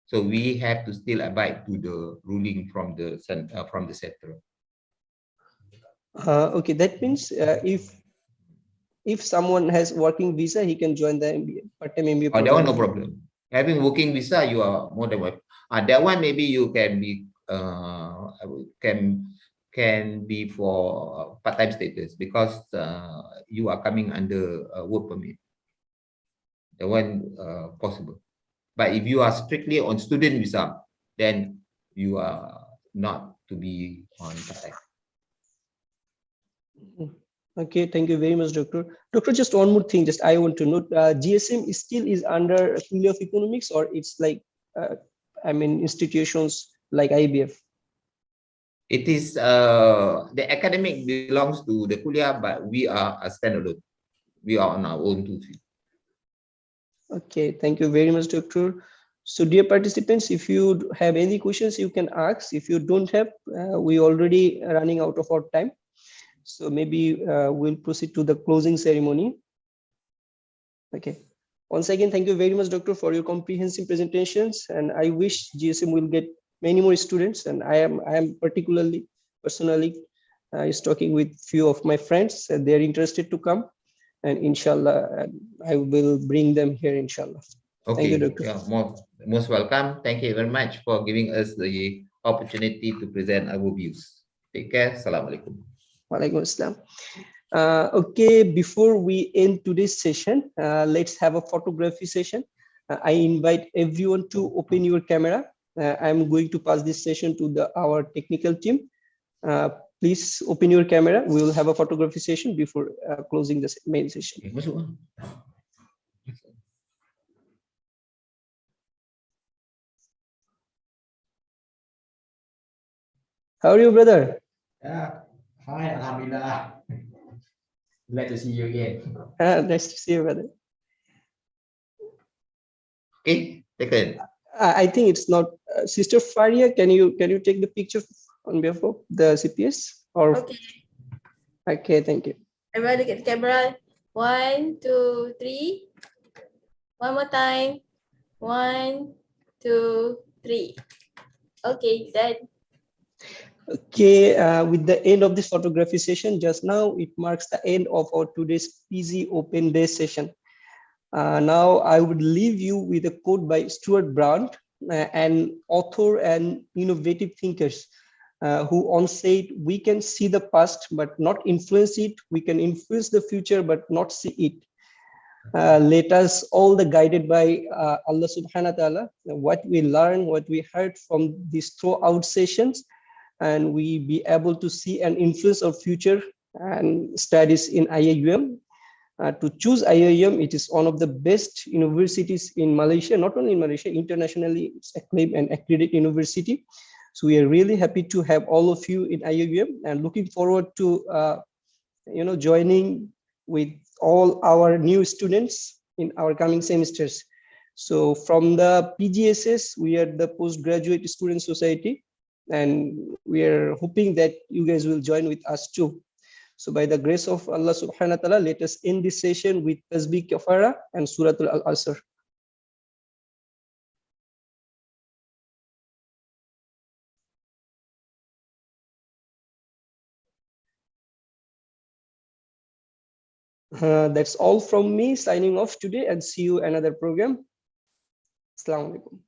So we have to still abide to the ruling from the center. Okay, that means if someone has working visa, he can join the MBA part-time MBA program. That one no problem. Having working visa, you are more than welcome. That one maybe you can be can be for part-time status because you are coming under work permit. The one possible. But if you are strictly on student visa, then you are not to be on part-time. Okay, thank you very much, Doctor. Doctor, just one more thing, just I want to note, GSM still is under Kulia of Economics, or it's like, I mean, institutions like IBF? It is, the academic belongs to the Kulia, but we are a standalone. We are on our own too. Okay, thank you very much, Doctor. So dear participants, if you have any questions, you can ask. If you don't have, we already running out of our time. So maybe we'll proceed to the closing ceremony. Okay. Once again, thank you very much, Doctor, for your comprehensive presentations. And I wish GSM will get many more students. And I am personally is talking with few of my friends. And they're interested to come. And inshallah, I will bring them here, inshallah. Okay. Thank you, Doctor. Yeah, most welcome. Thank you very much for giving us the opportunity to present our views. Take care. Assalamualaikum. Walaikum assalam. Okay, before we end today's session, let's have a photography session. I invite everyone to open your camera. I'm going to pass this session to our technical team. Please open your camera. We will have a photography session before closing the main session. How are you, brother? Yeah. Hi, Alhamdulillah. Glad to see you again. Nice to see you, brother. Okay, take it. I think it's not Sister Faria. Can you take the picture on behalf of the CPS? Or okay. Okay, thank you. Everybody look at the camera. 1, 2, 3. One more time. 1, 2, 3. Okay, done. Okay, with the end of this photography session just now, it marks the end of our today's PG Open Day session. Now I would leave you with a quote by Stuart Brown, an author and innovative thinkers, who once said, "We can see the past but not influence it. We can influence the future but not see it. let us all the guided by Allah subhanahu wa ta'ala, what we learn, what we heard from these throughout sessions, and we be able to see and influence our future and studies in IIUM. To choose IIUM, it is one of the best universities in Malaysia, not only in Malaysia, internationally it's acclaimed and accredited university. So we are really happy to have all of you in IIUM and looking forward to joining with all our new students in our coming semesters. So from the PGSS, we are the Postgraduate Student Society, and we are hoping that you guys will join with us too. So by the grace of Allah subhanahu wa ta'ala, let us end this session with Tasbih Kafara and Suratul Al-Asr. That's all from me, signing off today, and see you another program. Assalamu alaikum.